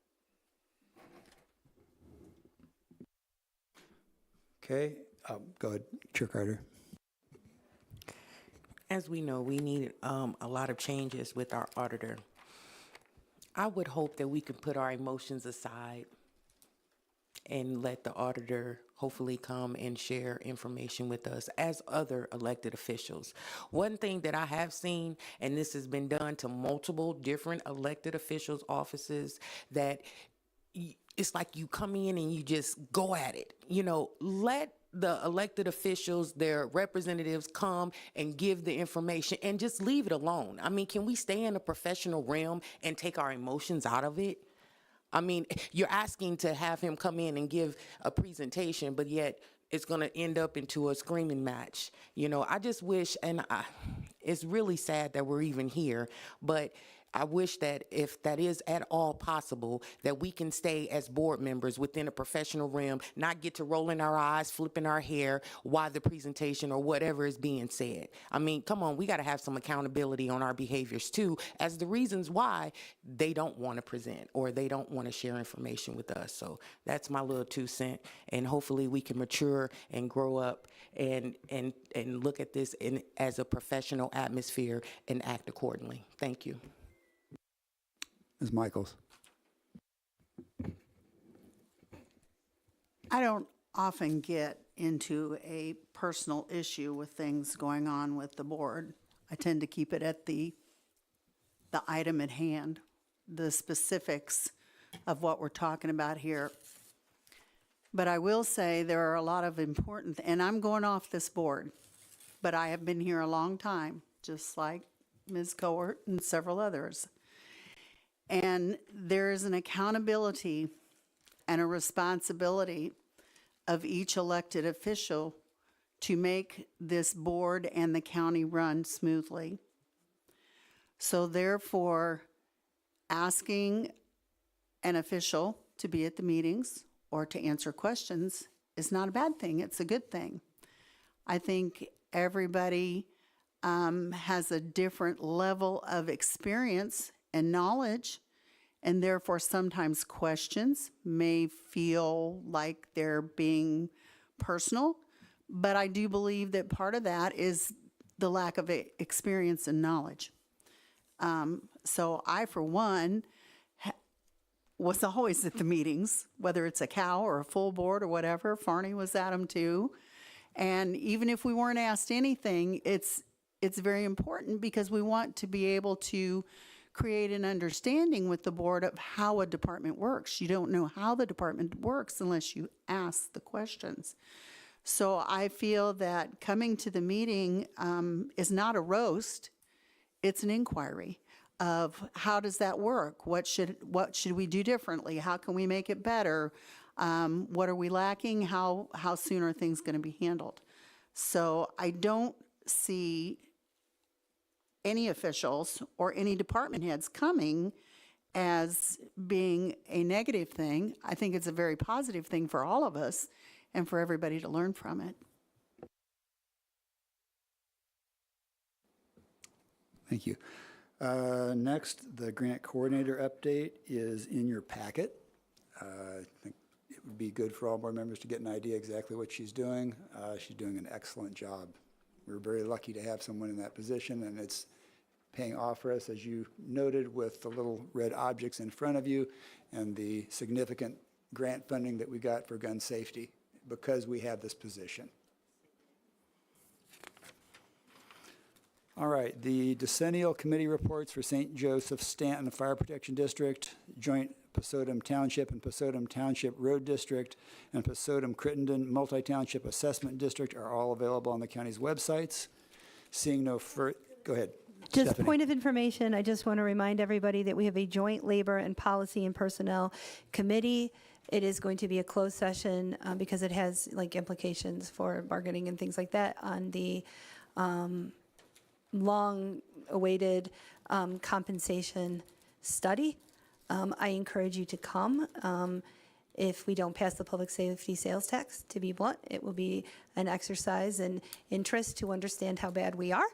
Okay, go ahead, Chair Carter. As we know, we need a lot of changes with our auditor. I would hope that we can put our emotions aside and let the auditor hopefully come and share information with us as other elected officials. One thing that I have seen, and this has been done to multiple different elected officials' offices, that it's like you come in and you just go at it. You know, let the elected officials, their representatives come and give the information and just leave it alone. I mean, can we stay in a professional realm and take our emotions out of it? I mean, you're asking to have him come in and give a presentation, but yet it's going to end up into a screaming match. You know, I just wish, and it's really sad that we're even here, but I wish that if that is at all possible, that we can stay as board members within a professional realm, not get to rolling our eyes, flipping our hair while the presentation or whatever is being said. I mean, come on, we got to have some accountability on our behaviors too, as the reasons why they don't want to present or they don't want to share information with us. So that's my little 2 cents, and hopefully we can mature and grow up and look at this as a professional atmosphere and act accordingly. Thank you. Ms. Michaels. I don't often get into a personal issue with things going on with the board. I tend to keep it at the item at hand, the specifics of what we're talking about here. But I will say there are a lot of important, and I'm going off this board, but I have been here a long time, just like Ms. Cohort and several others. And there is an accountability and a responsibility of each elected official to make this board and the county run smoothly. So therefore, asking an official to be at the meetings or to answer questions is not a bad thing. It's a good thing. I think everybody has a different level of experience and knowledge, and therefore sometimes questions may feel like they're being personal, but I do believe that part of that is the lack of experience and knowledge. So I, for one, was always at the meetings, whether it's a cow or a full board or whatever. Farney was at them too. And even if we weren't asked anything, it's very important because we want to be able to create an understanding with the board of how a department works. You don't know how the department works unless you ask the questions. So I feel that coming to the meeting is not a roast, it's an inquiry of how does that work? What should we do differently? How can we make it better? What are we lacking? How soon are things going to be handled? So I don't see any officials or any department heads coming as being a negative thing. I think it's a very positive thing for all of us and for everybody to learn from it. Thank you. Next, the grant coordinator update is in your packet. I think it would be good for all board members to get an idea exactly what she's doing. She's doing an excellent job. We're very lucky to have someone in that position, and it's paying off for us, as you noted, with the little red objects in front of you and the significant grant funding that we got for gun safety because we have this position. All right, the decennial committee reports for St. Joseph Stanton Fire Protection District, Joint Pasodum Township and Pasodum Township Road District, and Pasodum Crittenden Multi-Township Assessment District are all available on the county's websites. Seeing no further, go ahead. Just Stephanie. point of information, I just want to remind everybody that we have a joint labor and policy and personnel committee. It is going to be a closed session because it has like implications for bargaining and things like that on the long-awaited compensation study. I encourage you to come. If we don't pass the public safety sales tax, to be blunt, it will be an exercise in interest to understand how bad we are.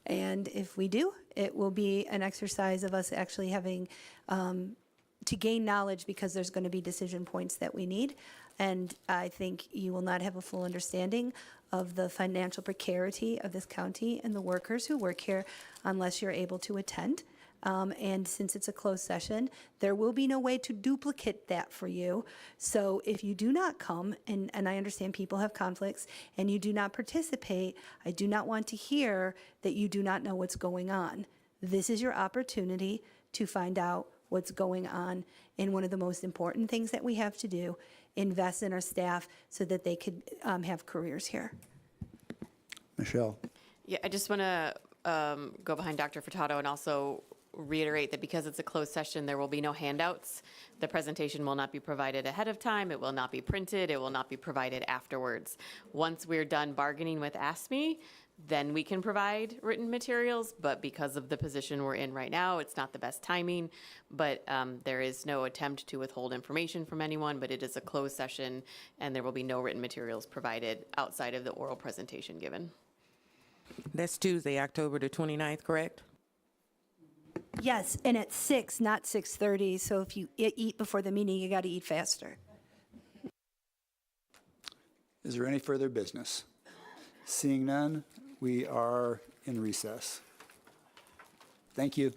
And if we do, it will be an exercise of us actually having to gain knowledge because there's going to be decision points that we need. And I think you will not have a full understanding of the financial precarity of this county and the workers who work here unless you're able to attend. And since it's a closed session, there will be no way to duplicate that for you. So if you do not come, and I understand people have conflicts, and you do not participate, I do not want to hear that you do not know what's going on. This is your opportunity to find out what's going on. And one of the most important things that we have to do, invest in our staff so that they could have careers here. Michelle. Yeah, I just want to go behind Dr. Furtado and also reiterate that because it's a closed session, there will be no handouts. The presentation will not be provided ahead of time. It will not be printed. It will not be provided afterwards. Once we're done bargaining with ASME, then we can provide written materials, but because of the position we're in right now, it's not the best timing. But there is no attempt to withhold information from anyone, but it is a closed session, and there will be no written materials provided outside of the oral presentation given. That's Tuesday, October the 29th, correct? Yes, and at 6, not 6:30. So if you eat before the meeting, you got to eat faster. Is there any further business? Seeing none, we are in recess. Thank you.